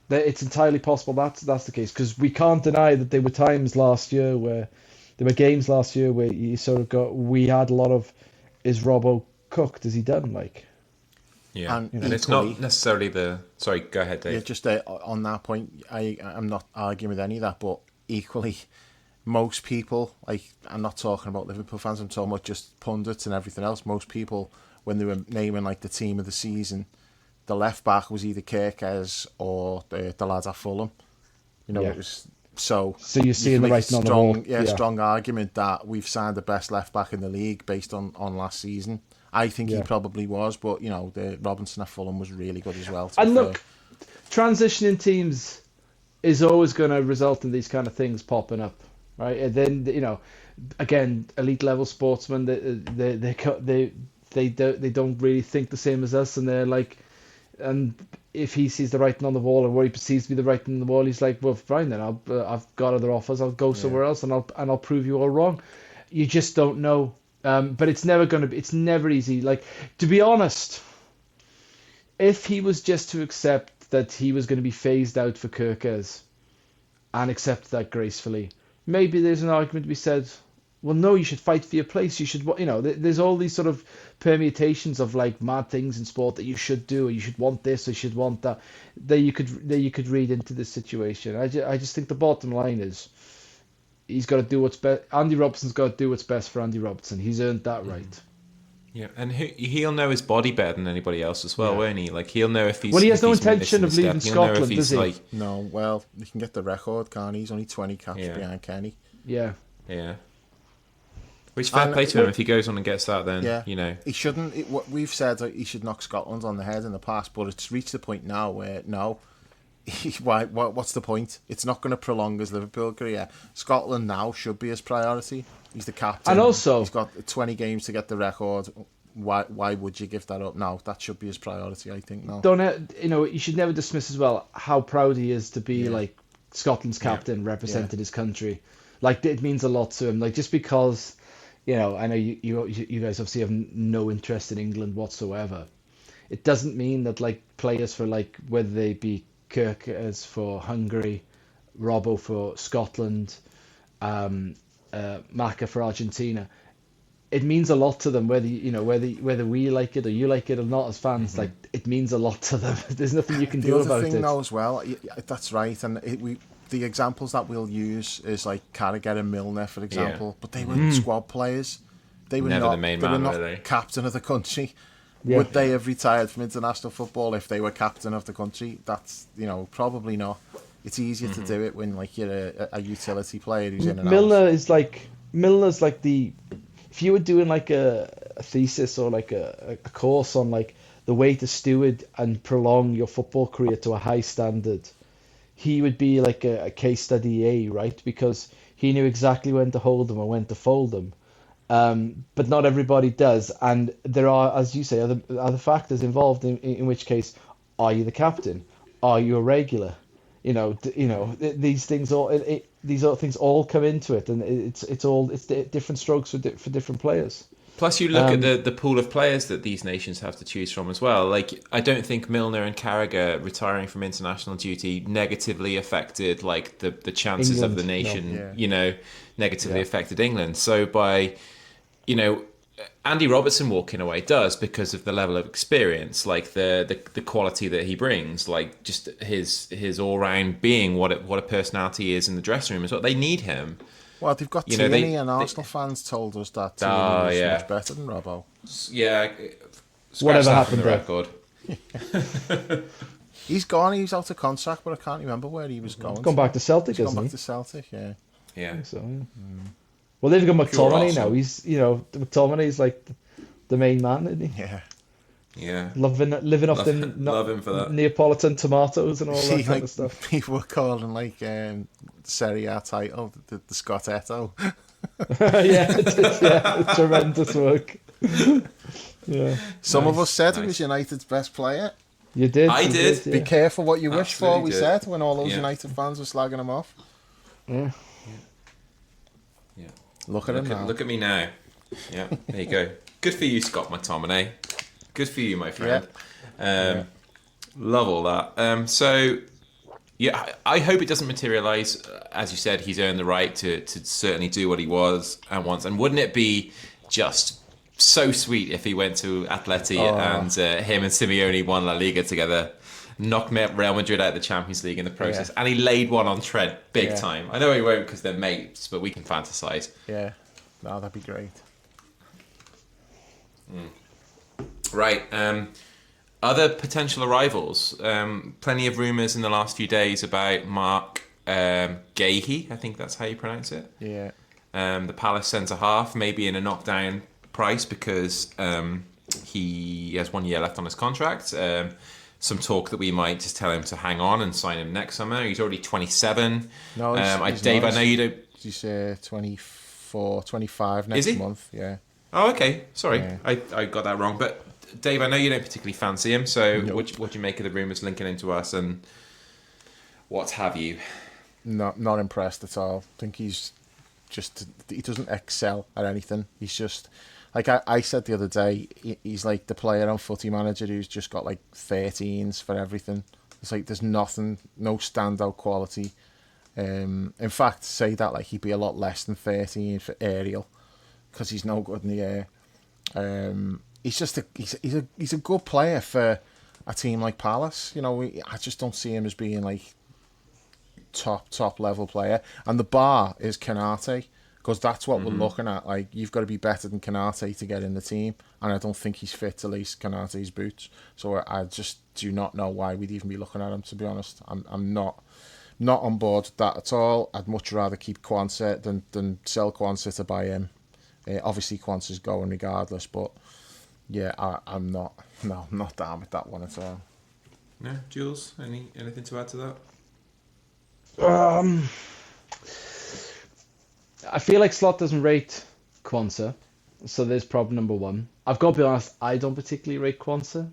It's entirely possible that's the case, because we can't deny that there were times last year where there were games last year where you sort of we had a lot of, is Robbo cooked? Is he done? Yeah, and it's not necessarily Sorry, go ahead, Dave. Yeah, just on that point, I'm not arguing with any of that, but equally, most people, I'm not talking about Liverpool fans, I'm talking about just pundits and everything else. Most people, when they were naming the team of the season, the left back was either Kerkez or the lad at Fulham. It was so. So you're seeing the writing on the wall. Yeah, strong argument that we've signed the best left back in the league based on last season. I think he probably was, but the Robinson at Fulham was really good as well. And look, transitioning teams is always going to result in these kind of things popping up, right? And then again, elite level sportsmen, they don't really think the same as us, and they're like, and if he sees the writing on the wall, or what he perceives to be the writing on the wall, he's like, well, fine then, I've got other offers, I'll go somewhere else, and I'll prove you all wrong. You just don't know. But it's never easy. To be honest, if he was just to accept that he was going to be phased out for Kirkes and accepted that gracefully, maybe there's an argument to be said, well, no, you should fight for your place. You should, there's all these sort of permutations of like mad things in sport that you should do, or you should want this, or you should want that. That you could read into this situation. I just think the bottom line is he's got to do what's best. Andy Robertson's got to do what's best for Andy Robertson. He's earned that right. Yeah, and he'll know his body better than anybody else as well, won't he? Like he'll know if he's. Well, he has no intention of leaving Scotland, does he? Like... No. Well, he can get the record, can't he? He's only 20 caps behind Kenny. Yeah. Yeah. Which fair play to him if he goes on and gets that. Then he shouldn't. What we've said, he should knock Scotland on the head in the past, but it's reached the point now where what's the point? It's not going to prolong his Liverpool career. Scotland now should be his priority. He's the captain, and also he's got 20 games to get the record. Why would you give that up now? That should be his priority, I think. Now, you should never dismiss as well how proud he is to be like Scotland's captain, represented his country. Like it means a lot to him. Like just because. I know you guys obviously have no interest in England whatsoever. It doesn't mean that like players for like whether they be Kirk as for Hungary, Robbo for Scotland, Maka for Argentina. It means a lot to them whether we like it or you like it or not as fans. Mm-hmm. Like it means a lot to them. There's nothing you can do about it. The other thing now as well, that's right, and the examples that we'll use is like Carragher and Milner, for example, but they were squad players. They were never not the main they man, were not were they? Captain of the country. Yeah. Would they have retired from international football if they were captain of the country? That's probably not. It's easier to do it when like you're a utility player who's in and out. Milner's like if you were doing like a thesis or like a course on like the way to steward and prolong your football career to a high standard, he would be like a case study right? Because he knew exactly when to hold them and when to fold them. But not everybody does, and there are, as you say, other factors involved. In which case, are you the captain? Are you a regular? These things all come into it, and it's different strokes for different players. Plus, you look at the pool of players that these nations have to choose from as well. Like, I don't think Milner and Carragher retiring from international duty negatively affected like the chances England, of the nation. No. Negatively affected England. So by, Andy Robertson walking away does because of the level of experience, like the quality that he brings, like just his all round being, what a personality is in the dressing room as well. They need him. Well, they've got Tierney, and Arsenal fans told us that Tierney was much better than Robbo. Yeah. Whatever happened the record. He's gone. He's out of contract, but I can't remember where he was going. He's gone back to Celtic, He's hasn't gone he? back to Celtic, yeah. Yeah. So, yeah. Well, they've got McTominay now. He's, McTominay's like the main man, isn't he? Yeah. Yeah. Living off love him for that. Neapolitan tomatoes and all that kind of stuff. People were calling like Serie A title the Scottetto. It's tremendous work. Yeah. Some of us said he was United's best player. You did. I did. Be careful what you wish for, we did. said, when all those United fans were slagging him off. Yeah. Yeah. Look at him now. Look at me now. Yeah, there you go. Good for you, Scott McTominay. Good for you, my friend. Love all that. So, yeah, I hope it doesn't materialise. As you said, he's earned the right to certainly do what he was and wants. And wouldn't it be just so sweet if he went to Atleti and him and Simeone won La Liga together, knocked Real Madrid out of the Champions League in the process, and he laid one on Trent big time. I know he won't because they're mates, but we can fantasize. Yeah, no, that'd be great. Right. Other potential arrivals. Plenty of rumours in the last few days about Mark Gahey. I think that's how you pronounce it. Yeah. The Palace centre half, maybe in a knockdown price because he has 1 year left on his contract. Some talk that we might just tell him to hang on and sign him next summer. He's already 27. No, he's Dave, nice. I know you don't... He's 24, 25 next month. Yeah. Oh, okay. Sorry, Yeah. I got that wrong. But Dave, I know you don't particularly fancy him. So Nope. what do you make of the rumours linking into us and what have you? Not impressed at all. I think he doesn't excel at anything. He's just... Like I said the other day, he's like the player on Footy Manager who's just got like 13s for everything. It's like there's nothing, no standout quality. In fact, say that like he'd be a lot less than 13 for aerial because he's no good in the air. He's just he's a good player for a team like Palace. You know, I just don't see him as being like top level player. And the bar is Kanate, because that's what we're looking at. Like, you've got to be better than Kanate to get in the team, and I don't think he's fit to lace Kanate's boots. So I just do not know why we'd even be looking at him, to be honest. I'm not on board with that at all. I'd much rather keep Quansah than sell Quansah to buy him. Obviously Quansah's going regardless, but yeah, I'm not down with that one at all. No, Jules, anything to add to that? I feel like Slot doesn't rate Quansah, so there's problem number one. I've got to be honest, I don't particularly rate Quansah.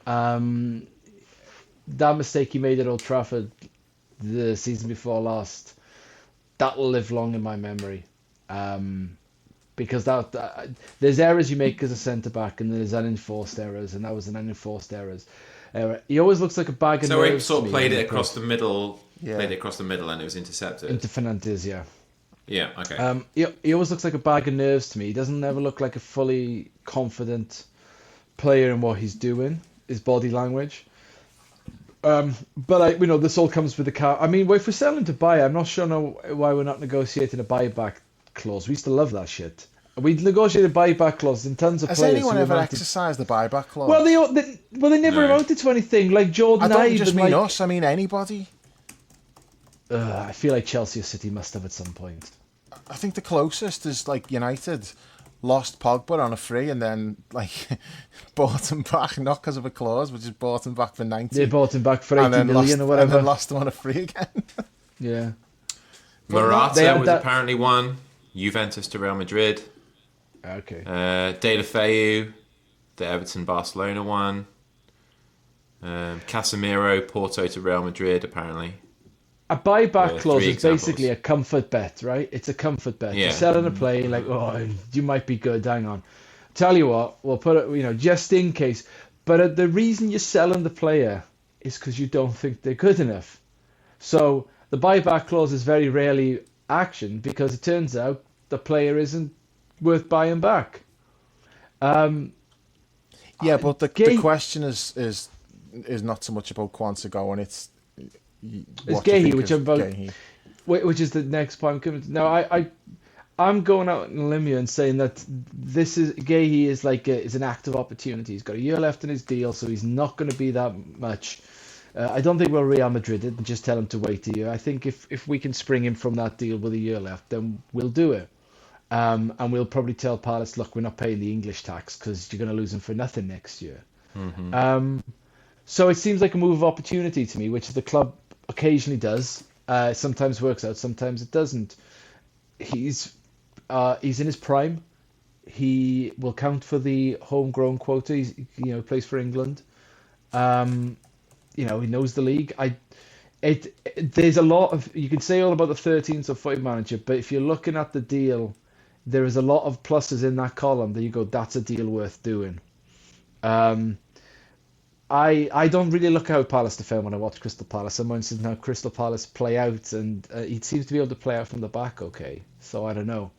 That mistake he made at Old Trafford the season before last, that will live long in my memory. Because there's errors you make as a centre-back, and there's unenforced errors, and that was an unenforced error. He always looks like a bag of nerves. So he sort of played it across the middle. Yeah. Played it across the middle, and it was intercepted. Into Fernandes, yeah. Yeah, okay. He always looks like a bag of nerves to me. He doesn't ever look like a fully confident player in what he's doing, his body language. But this all comes with the car. I mean, if we're selling to buy, I'm not sure why we're not negotiating a buyback clause. We used to love that shit. We negotiated buyback clauses in tons of Has players. Has anyone ever exercised the buyback clause? Well, they never amounted to anything. Like Jordan, I don't just mean us. I mean anybody. I feel like Chelsea or City must have at some point. I think the closest is like United lost Pogba on a free and then like bought him back, not because of a clause, but just bought him back for 90. They bought him back for 80 million or whatever. And then lost him on a free again. Yeah. Morata was apparently one. Juventus to Real Madrid. Okay. De La Feu, the Everton Barcelona one. Casemiro, Porto to Real Madrid, apparently. A buyback clause is basically a comfort bet, right? It's a comfort bet. Yeah. You're selling a play, like, oh, you might be good, hang on. Tell you what, we'll put it, just in case. But the reason you're selling the player is because you don't think they're good enough. So the buyback clause is very rarely actioned because it turns out the player isn't worth buying back. Yeah, but the question is not so much about Quansah going, it's Gahey, which is the next point. Now, I'm going out on a limb here and saying that Gahey is an active opportunity. He's got a year left in his deal, so he's not going to be that much. I don't think we'll Real Madrid it and just tell him to wait a year. I think if we can spring him from that deal with a year left, then we'll do it. And we'll probably tell Palace, look, we're not paying the English tax because you're going to lose him for nothing next year. Mm-hmm. So it seems like a move of opportunity to me, which the club occasionally does. Sometimes works out, sometimes it doesn't. He's in his prime. He will count for the homegrown quota. He plays for England. He knows the league. There's a lot of, you can say all about the 13th of Footy Manager, but if you're looking at the deal, there is a lot of pluses in that column that you go, that's a deal worth doing. I don't really look how Palace defend when I watch Crystal Palace. I'm interested in how Crystal Palace play out, and he seems to be able to play out from the back okay. So I don't know.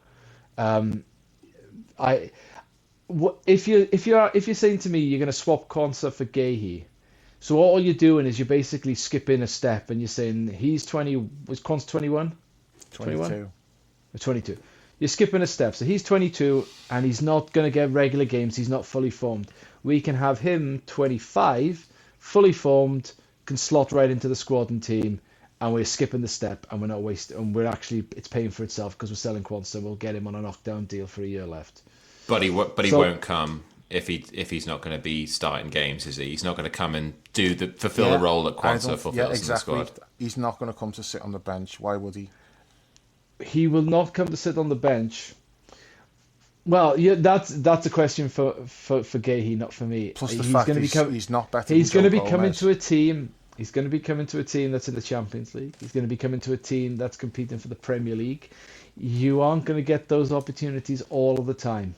If you're saying to me you're going to swap Quansah for Gahey, so all you're doing is you're basically skipping a step, and you're saying he's 20. Was Quansah 21? 22. 22. You're skipping a step, so he's 22, and he's not going to get regular games. He's not fully formed. We can have him 25, fully formed, can slot right into the squad and team, and we're skipping the step, and we're not wasting. And it's paying for itself because we're selling Quansah. We'll get him on a knockdown deal for a year left. But he won't come if he's not going to be starting games, is he? He's not going to come and fulfill the role that Quansah fulfills in the squad. He's not going to come to sit on the bench. Why would he? He will not come to sit on the bench. Well, yeah, that's a question for Gahey, not for me. Plus the fact he's not better. He's going to be coming to a team. He's going to be coming to a team that's in the Champions League. He's going to be coming to a team that's competing for the Premier League. You aren't going to get those opportunities all of the time.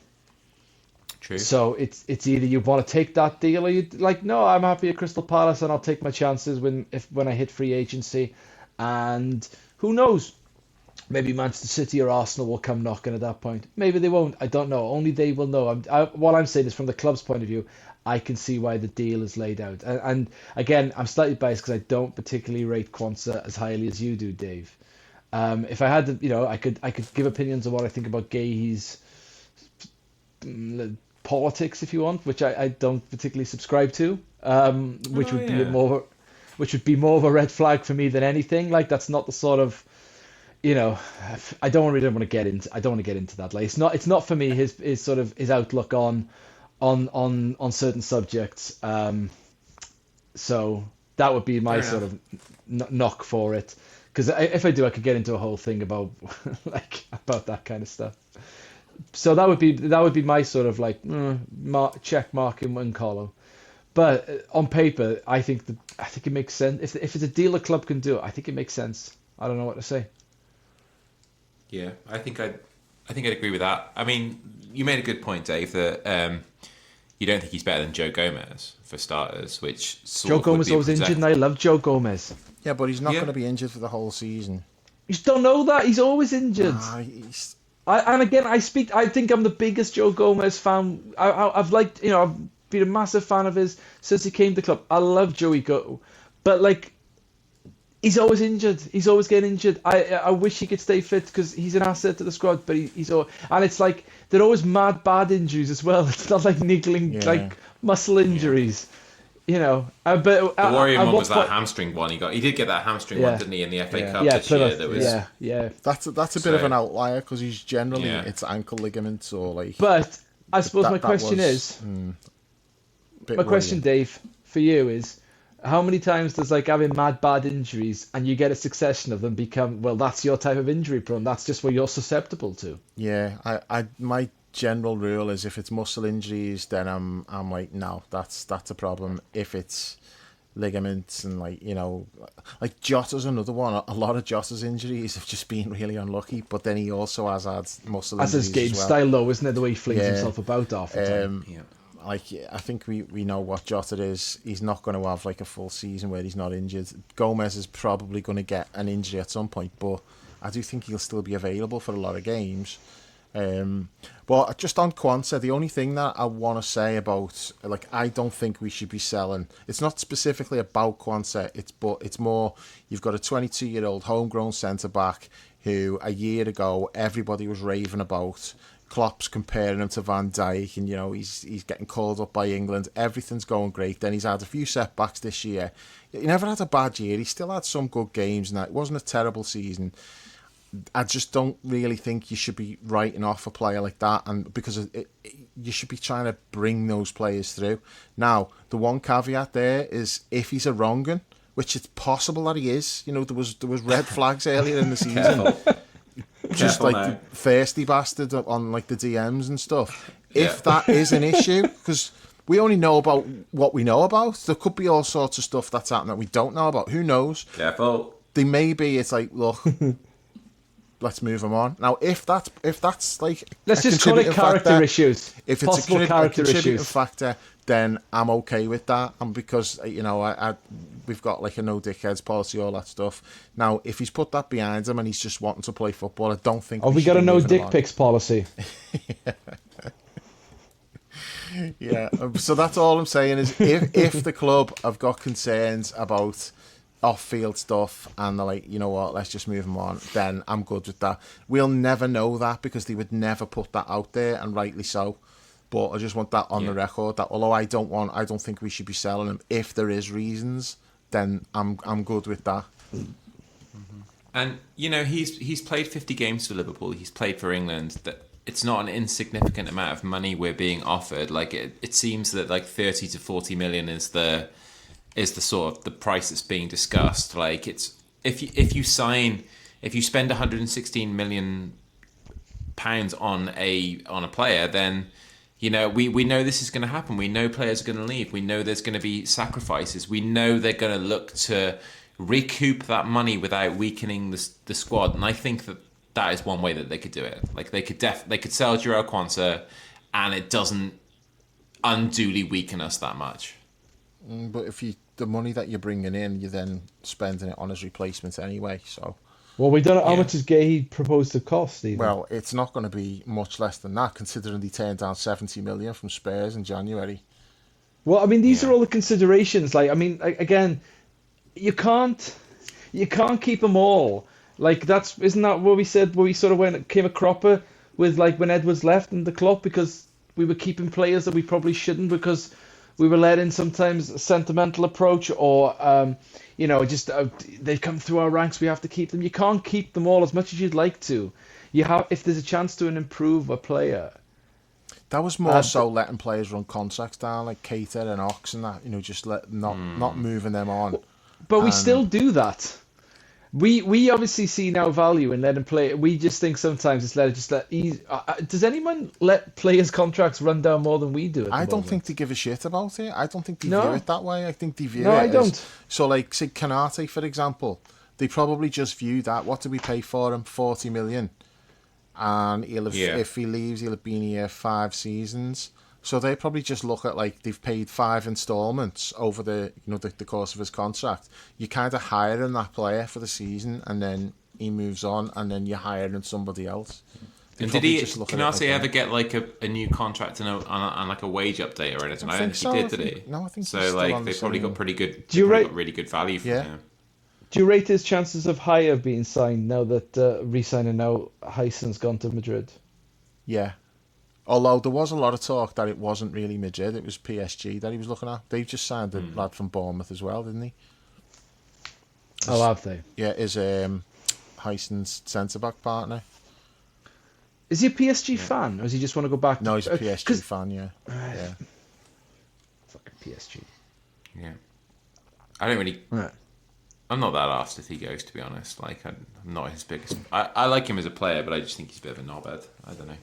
True. So it's either you want to take that deal or you like, no, I'm happy at Crystal Palace and I'll take my chances when I hit free agency, and who knows, maybe Manchester City or Arsenal will come knocking at that point. Maybe they won't. I don't know. Only they will know. What I'm saying is, from the club's point of view, I can see why the deal is laid out. And again, I'm slightly biased because I don't particularly rate Quansah as highly as you do, Dave. If I had to, I could give opinions on what I think about Gay's politics, if you want, which I don't particularly subscribe to, which would be more of a red flag for me than anything. Like, that's not the sort of, I don't want to get into that. Like, it's not for me his sort of his outlook on certain subjects. So that would be my sort of knock for it. Because if I do, I could get into a whole thing about about that kind of stuff. So that would be my sort of like check mark in one column. But on paper, I think it makes sense. If it's a deal a club can do, I think it makes sense. I don't know what to say. Yeah, I think I'd agree with that. I mean, you made a good point, Dave, that you don't think he's better than Joe Gomez, for starters, which Joe Gomez was injured, and I love Joe Gomez. Yeah, but he's not going to be injured for the whole season. You just don't know that. He's always injured. I think I'm the biggest Joe Gomez fan. I've been a massive fan of his since he came to the club. I love Joey Go, but he's always injured. He's always getting injured. I wish he could stay fit because he's an asset to the squad. But and it's like they're always mad bad injuries as well. It's not like niggling muscle injuries. But the worrying one was that hamstring one. He did get that hamstring one, didn't he, in the FA Cup this year? That was That's a bit of an outlier because he's generally it's ankle ligaments or like. But I suppose my question is, Dave, for you is, how many times does having mad bad injuries and you get a succession of them become, well, that's your type of injury prone? That's just what you're susceptible to. Yeah, my general rule is if it's muscle injuries, then I'm like, no, that's a problem. If it's ligaments and Jota's another one. A lot of Jota's injuries have just been really unlucky, but then he also has had muscle injuries. That's his game style, though, isn't it? The way he flings himself about half the time. I think we know what Jota is. He's not going to have a full season where he's not injured. Gomez is probably going to get an injury at some point, but I do think he'll still be available for a lot of games. But just on Quansah, the only thing that I want to say about, I don't think we should be selling. It's not specifically about Quansah. It's more, you've got a 22-year-old homegrown centre back who a year ago everybody was raving about. Klopp's comparing him to Van Dijk, and he's getting called up by England. Everything's going great. Then he's had a few setbacks this year. He never had a bad year. He still had some good games, and it wasn't a terrible season. I just don't really think you should be writing off a player like that, and because you should be trying to bring those players through. Now, the one caveat there is if he's a wrong 'un, which it's possible that he is. There was red flags earlier in the season. Just the thirsty bastard on the DMs and stuff. If that is an issue, because we only know about what we know about. There could be all sorts of stuff that's happening that we don't know about. Who knows? Careful. They may be. It's look. Let's move him on. Now, if that's let's just call it character issues. If it's a contributing factor, then I'm okay with that. And because we've got a no dickheads policy, all that stuff. Now, if he's put that behind him and he's just wanting to play football, I don't think. We got a no dick pics policy. Yeah. So that's all I'm saying is if the club have got concerns about off-field stuff and they're like, you know what, let's just move them on, then I'm good with that. We'll never know that because they would never put that out there, and rightly so. But I just want that on the record that although I don't think we should be selling him. If there is reasons, then I'm good with that. And he's played 50 games for Liverpool. He's played for England. That it's not an insignificant amount of money we're being offered. It seems that 30 to 40 million is the sort of the price that's being discussed. It's if you spend 116 million pounds on a player, then we know this is going to happen. We know players are going to leave. We know there's going to be sacrifices. We know they're going to look to recoup that money without weakening the squad. And I think that is one way that they could do it. They could sell Jarell Quansah, and it doesn't unduly weaken us that much. But if the money that you're bringing in, you're then spending it on his replacement anyway. So, well, we don't know how much is Gay proposed to cost either. Well, it's not going to be much less than that, considering they turned down 70 million from Spurs in January. Well, I mean, these are all the considerations. Like, I mean, again, you can't keep them all. Like, isn't that what we said? Where we sort of came a cropper with, like, when Edwards left in the club, because we were keeping players that we probably shouldn't, because we were led in sometimes a sentimental approach, or just they come through our ranks, we have to keep them. You can't keep them all as much as you'd like to. You have, if there's a chance to improve a player. That was more so letting players run contracts down, like Cater and Ox and that. Just not moving them on. But we still do that. We obviously see now value in letting play. We just think sometimes it's easy. Does anyone let players' contracts run down more than we do? I don't think they give a shit about it. I don't think they view it that way. I think they view it. No, I don't. So, like, say Canate, for example, they probably just view that. What do we pay for him? 40 million, and if he leaves, he'll have been here 5 seasons. So they probably just look at, like, they've paid 5 installments over the course of his contract. You kind of hiring that player for the season, and then he moves on, and then you're hiring somebody else. And did Canate ever get like a new contract and like a wage update or anything? I don't think he did, did he? No, I think so. Like they probably got pretty good. Got really good value for him. Do you rate his chances of higher being signed now that re-signing now Heisson's gone to Madrid? Yeah. Although there was a lot of talk that it wasn't really Madrid, it was PSG that he was looking at. They've just signed a lad from Bournemouth as well, didn't they? Oh, have they? Yeah, is Heisson's centre-back partner. Is he a PSG fan, or does he just want to go back? No, he's a PSG fan, yeah. Fucking PSG. Yeah. I don't really... Right. I'm not that arsed if he goes, to be honest. Like, I'm not his biggest... I like him as a player, but I just think he's a bit of a knobhead. I don't know.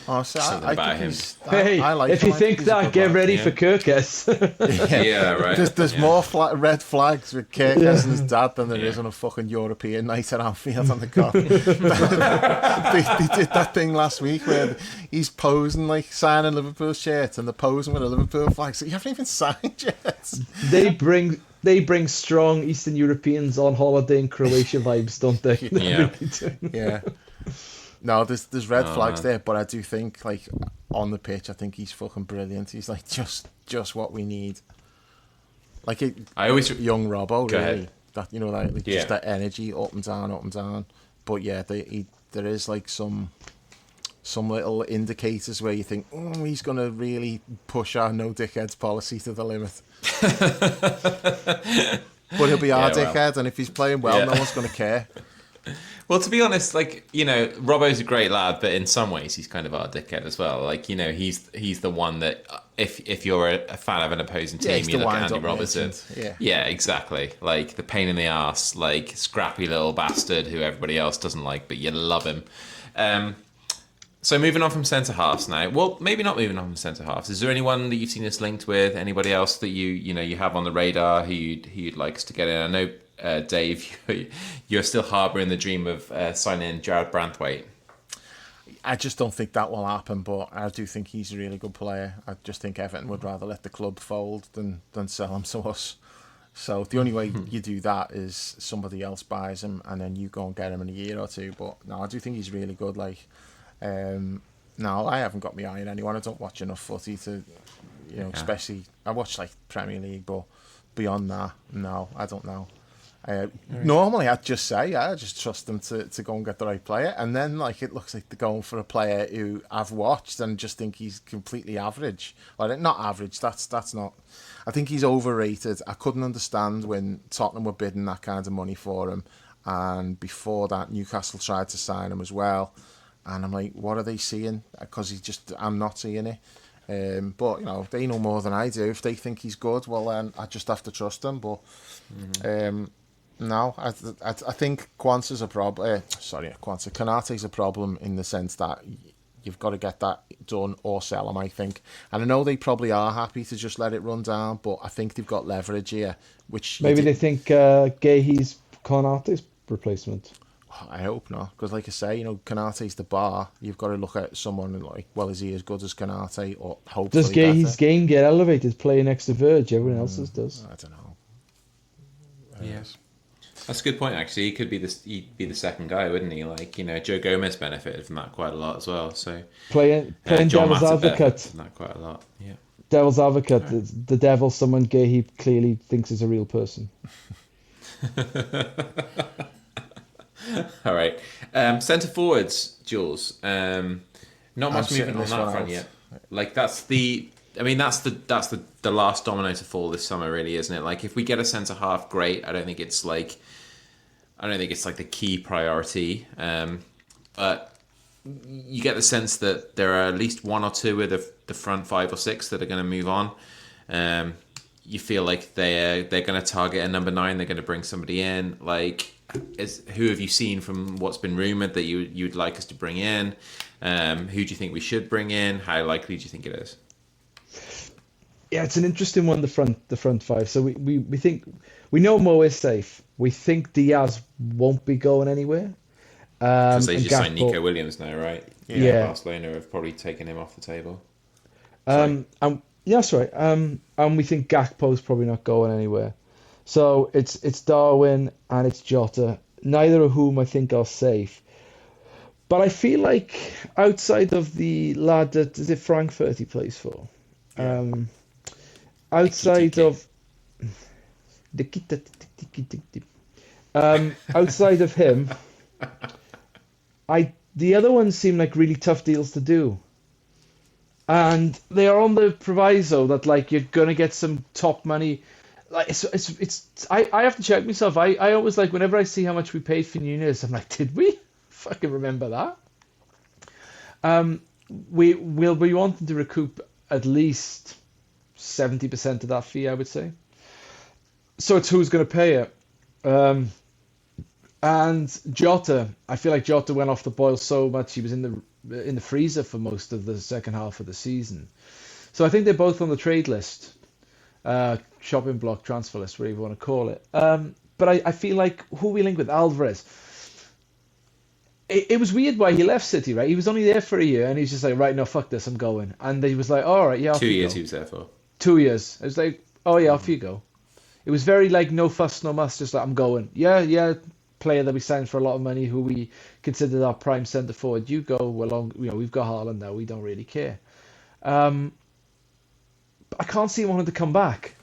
Oh, so something about him. I like if you think that, get ready for Kirkus. Right. There's more red flags with Kirkus and his dad than there is on a fucking European night at Anfield on the cup. They did that thing last week where he's posing, like, signing Liverpool shirts, and they're posing with a Liverpool flag. So you haven't even signed yet. They bring strong Eastern Europeans on holiday in Croatia vibes, don't they? Yeah. No, there's red flags there, but I do think, like, on the pitch, I think he's fucking brilliant. He's like just what we need. Like young Robbo, really. That just that energy up and down. But yeah, there is like some little indicators where you think, he's gonna really push our no dickheads policy to the limit. But he'll be our dickhead, and if he's playing well, no one's gonna care. Well, to be honest, like, Robbo's a great lad, but in some ways he's kind of our dickhead as well. Like, he's the one that if you're a fan of an opposing team, you look at Andy Robertson. Yeah, exactly. Like the pain in the arse, like scrappy little bastard who everybody else doesn't like, but you love him. So moving on from centre halves now. Well, maybe not moving on from centre halves. Is there anyone that you've seen us linked with? Anybody else that you have on the radar who you'd like us to get in? I know. Dave, you're still harbouring the dream of signing Jared Branthwaite. I just don't think that will happen, but I do think he's a really good player. I just think Everton would rather let the club fold than sell him to us. So the only way you do that is somebody else buys him and then you go and get him in a year or two. But no, I do think he's really good. Like, no, I haven't got my eye on anyone. I don't watch enough footy to, especially I watch like Premier League, but beyond that, no, I don't know. Normally I'd just say I just trust them to go and get the right player, and then like it looks like they're going for a player who I've watched and just think he's completely average. Or not average, that's not. I think he's overrated. I couldn't understand when Tottenham were bidding that kind of money for him, and before that Newcastle tried to sign him as well, and I'm like, what are they seeing? Because I'm not seeing it. But they know more than I do. If they think he's good, well then I just have to trust them. But no, I think Kwanzaa's a problem. Kanate's a problem in the sense that you've got to get that done or sell him, I think. And I know they probably are happy to just let it run down, but I think they've got leverage here. Which maybe they think Gahey's Konate's replacement. I hope not, because like I say, Konate's the bar. You've got to look at someone like, well, is he as good as Konate, or Does hopefully better? his game get elevated playing next to Verge? Everyone else's does. I don't know. Yes. That's a good point, actually. He could be the second guy, wouldn't he? Like, Joe Gomez benefited from that quite a lot as well. So playing John devil's Matip advocate. benefited from that quite a lot. Yeah. Devil's advocate. The devil, someone gay he clearly thinks is a real person. All right. Centre forwards, Jules. Not much movement on that front yet. Like that's the last domino to fall this summer, really, isn't it? Like if we get a centre half, great. I don't think it's like the key priority. But you get the sense that there are at least one or two of the front 5 or 6 that are going to move on. You feel like they're going to target a number 9. They're going to bring somebody in. Like, who have you seen from what's been rumoured that you'd like us to bring in? Who do you think we should bring in? How likely do you think it is? Yeah, it's an interesting one. The front 5. So we think we know Mo is safe. We think Diaz won't be going anywhere. Because they just signed Nico Williams now, right? Yeah. Barcelona have probably taken him off the table. Yeah, that's right. And we think Gakpo's probably not going anywhere. So it's Darwin and it's Jota, neither of whom I think are safe. But I feel like outside of the lad that is it Frankfurt he plays for, outside of outside of him, the other ones seem like really tough deals to do. And they are on the proviso that like you're gonna get some top money. Like I have to check myself. I always like whenever I see how much we paid for Nunez, I'm like, did we fucking remember that? We will be wanting to recoup at least 70% of that fee, I would say. So it's who's going to pay it. And Jota, I feel like Jota went off the boil so much. He was in the freezer for most of the second half of the season. So I think they're both on the trade list, shopping block, transfer list, whatever you want to call it. But I feel like who we link with Alvarez. It was weird why he left City, right? He was only there for a year, and he's just like, right, no, fuck this, I'm going. And he was like, all right, yeah, off 2 you years go. he was there for. 2 years. I was like, oh yeah, off you go. It was very like no fuss, no muss, just like I'm going. Yeah, player that we signed for a lot of money, who we considered our prime centre forward. You go along. We've got Haaland now. We don't really care. But I can't see him wanting to come back.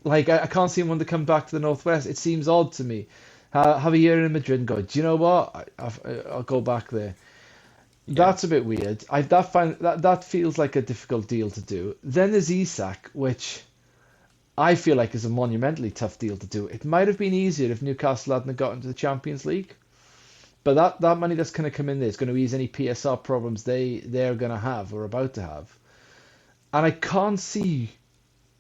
Like I can't see him wanting to come back to the Northwest. It seems odd to me. Have a year in Madrid and go, do you know what? I'll go back there. Yeah. That's a bit weird. That feels like a difficult deal to do. Then there's Isak, which I feel like is a monumentally tough deal to do. It might have been easier if Newcastle hadn't got into the Champions League. But that money that's going to come in there is going to ease any PSR problems they're going to have or about to have. And I can't see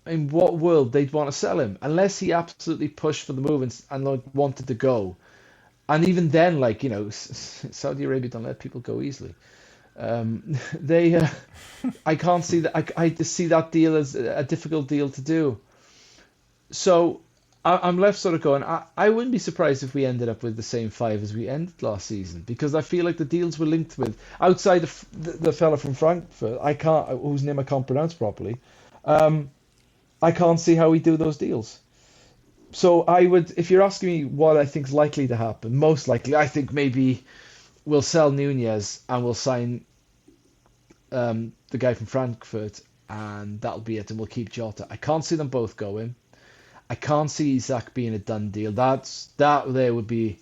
in what world they'd want to sell him unless he absolutely pushed for the move and like wanted to go. And even then, like, Saudi Arabia don't let people go easily. I can't see that. I just see that deal as a difficult deal to do. So I'm left sort of going, I wouldn't be surprised if we ended up with the same 5 as we ended last season, because I feel like the deals we're linked with, outside of the fella from Frankfurt, whose name I can't pronounce properly, I can't see how we do those deals. So I would, if you're asking me what I think is likely to happen, most likely, I think maybe we'll sell Nunez and we'll sign the guy from Frankfurt, and that'll be it, and we'll keep Jota. I can't see them both going. I can't see Isak being a done deal. That would be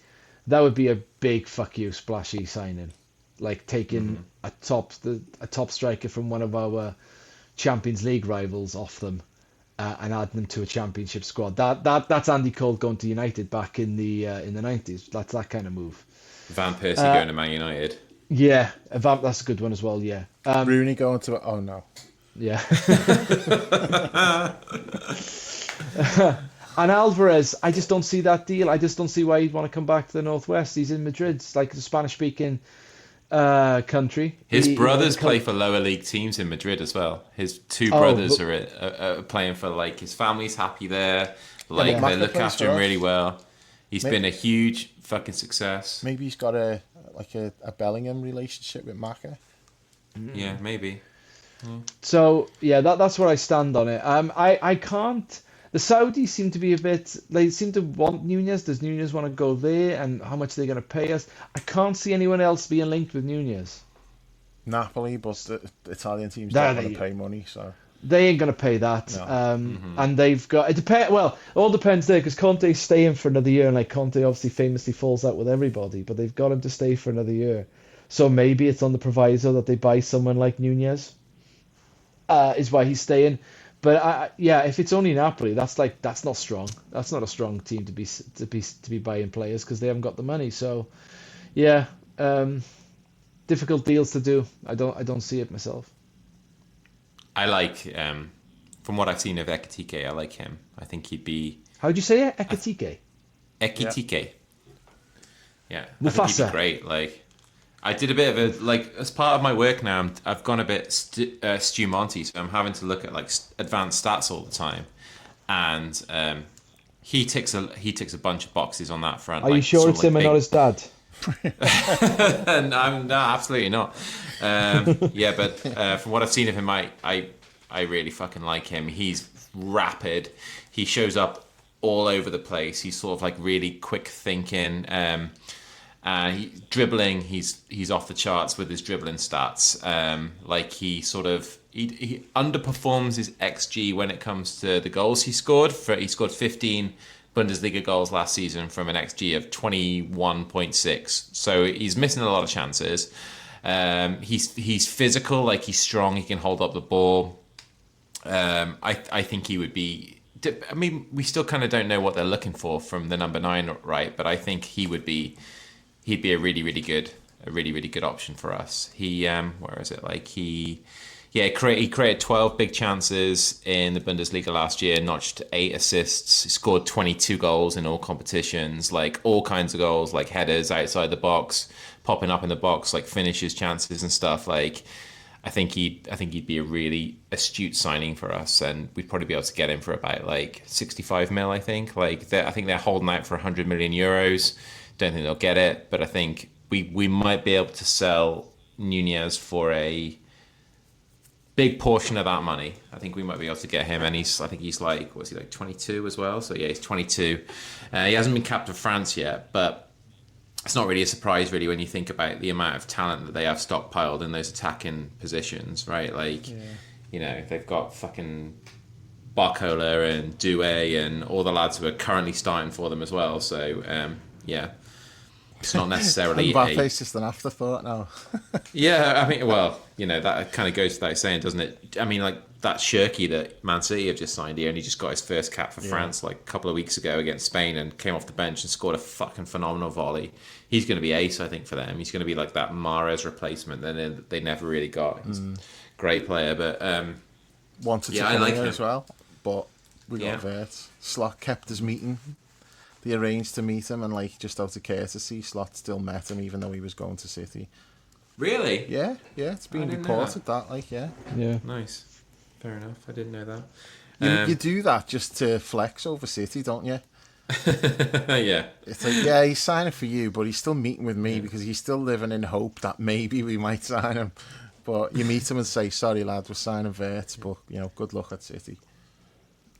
a big fuck you splashy signing, like taking a top striker from one of our Champions League rivals off them and adding them to a Championship squad. That's Andy Cole going to United back in the 90s. That's that kind of move. Van Persie going to Man United. Yeah, that's a good one as well. Yeah, Rooney going to oh no. Yeah. And Alvarez, I just don't see that deal. I just don't see why he'd want to come back to the Northwest. He's in Madrid. It's like the Spanish-speaking country. His brothers play for lower league teams in Madrid as well. His two brothers are playing for, like, his family's happy there. Like, they look after him really well. He's been a huge fucking success. Maybe he's got a Bellingham relationship with Maka. Yeah, maybe. So yeah, that's where I stand on it. I can't. The Saudis seem to be a bit. They seem to want Nunez. Does Nunez want to go there? And how much are they going to pay us? I can't see anyone else being linked with Nunez. Napoli, but the Italian teams don't want to pay money, so they ain't going to pay that. No. And they've got it. Well, it all depends there because Conte's staying for another year, and like Conte obviously famously falls out with everybody, but they've got him to stay for another year. So maybe it's on the proviso that they buy someone like Nunez. Is why he's staying. But if it's only Napoli, that's not strong. That's not a strong team to be buying players because they haven't got the money. So, yeah, difficult deals to do. I don't see it myself. I like from what I've seen of Ekitike, I like him. I think he'd be. How'd you say it? Ekitike. Ekitike. Yeah, I Mufasa. think he'd be great. Like. I did a bit of as part of my work now, I've gone a bit Stu Monty, so I'm having to look at like advanced stats all the time, and he ticks a bunch of boxes on that front. Are you sure it's him and not his dad? No, absolutely not. But from what I've seen of him, I really fucking like him. He's rapid. He shows up all over the place. He's sort of like really quick thinking. Dribbling, he's off the charts with his dribbling stats. He underperforms his XG when it comes to the goals he scored. He scored 15 Bundesliga goals last season from an XG of 21.6. So he's missing a lot of chances. He's physical, like he's strong. He can hold up the ball. I think he would be. I mean, we still kind of don't know what they're looking for from the number 9, right? But I think he'd be a really, really good option for us. He created 12 big chances in the Bundesliga last year, notched 8 assists, scored 22 goals in all competitions, like all kinds of goals, like headers outside the box, popping up in the box, like finishes chances and stuff. Like I think he'd be a really astute signing for us, and we'd probably be able to get him for about like 65 mil. I think they're holding out for 100 million euros. Don't think they'll get it, but I think we might be able to sell Nunez for a big portion of that money. I think we might be able to get him, and I think he's like, what's he like, 22 as well? So yeah, he's 22. He hasn't been capped for France yet, but it's not really a surprise really when you think about the amount of talent that they have stockpiled in those attacking positions, right? Like, you know, they've got fucking Barcola and Doué and all the lads who are currently starting for them as well. So yeah. It's not necessarily Mbappe's just an afterthought now. Yeah, I mean, well, you know, that kind of goes without saying, doesn't it? I mean, like that Shirky that Man City have just signed, he only just got his first cap for France like a couple of weeks ago against Spain and came off the bench and scored a fucking phenomenal volley. He's going to be ace, I think, for them. He's going to be like that Mahrez replacement that they never really got. He's a great player, but wanted to come here as well, but we got Wirtz. Slot kept his meeting. They arranged to meet him, and like just out of courtesy, Slot still met him even though he was going to City. Really? Yeah, it's been reported that, like, yeah. Nice, fair enough. I didn't know that. You do that just to flex over City, don't you? Yeah. It's like, he's signing for you, but he's still meeting with me because he's still living in hope that maybe we might sign him. But you meet him and say, sorry lad, we're signing Wirtz, but you know, good luck at City.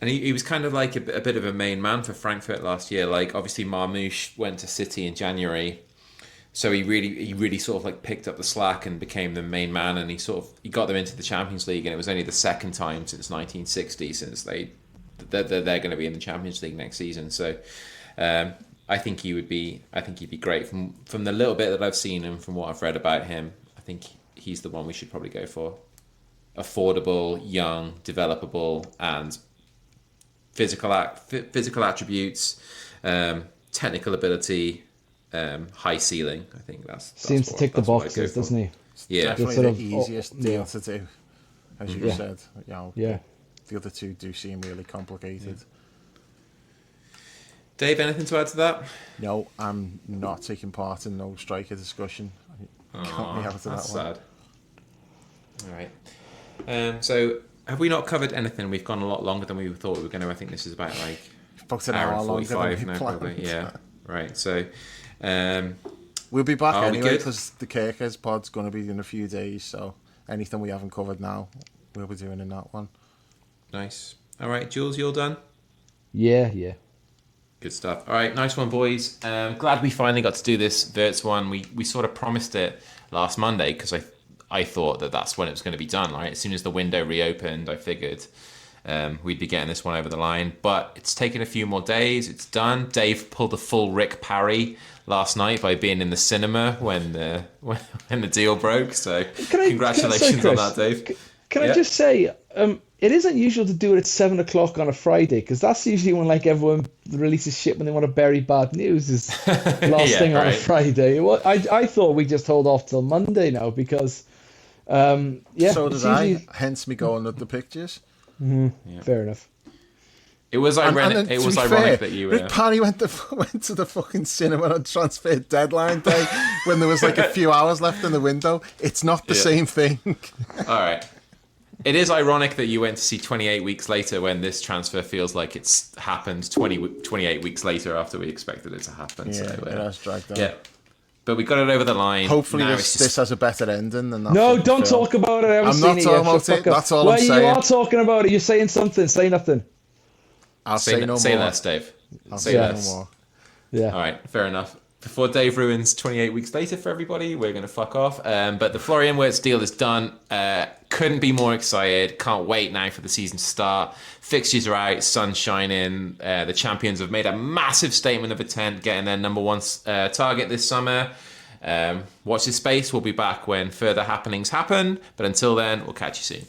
And he was kind of like a bit of a main man for Frankfurt last year. Like, obviously Marmouche went to City in January, so he really sort of like picked up the slack and became the main man. And he got them into the Champions League, and it was only the second time since 1960 since they're going to be in the Champions League next season. So I think he'd be great from the little bit that I've seen and from what I've read about him. I think he's the one we should probably go for. Affordable, young, developable, and physical attributes, technical ability, high ceiling. I think that's seems to tick the boxes, doesn't he? Yeah, definitely the easiest deal to do, as you said. You know, the other two do seem really complicated. Dave, anything to add to that? No, I'm not taking part in no striker discussion. Cut me out of that's that one. Sad. All right. So, have we not covered anything? We've gone a lot longer than we thought we were going to. I think this is about like an hour 45 now, probably. Yeah, right? So, we'll be back are we anyway good? because the Kirkers pod's going to be in a few days. So anything we haven't covered now, we'll be doing in that one. Nice. All right, Jules, you all done? Yeah. Good stuff. All right, nice one, boys. Glad we finally got to do this Wirtz one. We sort of promised it last Monday because I thought that's when it was going to be done. Right, as soon as the window reopened, I figured we'd be getting this one over the line. But it's taken a few more days. It's done. Dave pulled a full Rick Parry last night by being in the cinema when the deal broke. So congratulations on that, Dave. Can I just say, it is unusual to do it at 7 o'clock on a Friday because that's usually when everyone releases shit when they want to bury bad news is last thing on a Friday. Well, I thought we just hold off till Monday now because So did I. Hence me going with the pictures. Fair enough. It was ironic. It was ironic that you Rick Parry went to the fucking cinema on transfer deadline day when there was like a few hours left in the window. It's not the same thing. All right. It is ironic that you went to see 28 weeks later when this transfer feels like it's happened 28 weeks later after we expected it to happen. Yeah, so, it has dragged on. Yeah. But we got it over the line. Hopefully this has a better ending than that. No, don't talk about it. I haven't seen it yet. I'm not talking about it. That's all I'm saying. You are talking about it. You're saying something. Say nothing. I'll say no more. Say less, Dave. I'll say no more. Yeah. All right, fair enough. Before Dave ruins 28 weeks later for everybody, we're going to fuck off. But the Florian Wirtz deal is done. Couldn't be more excited. Can't wait now for the season to start. Fixtures are out. Sun's shining. The champions have made a massive statement of intent, getting their number one target this summer. Watch this space. We'll be back when further happenings happen. But until then, we'll catch you soon.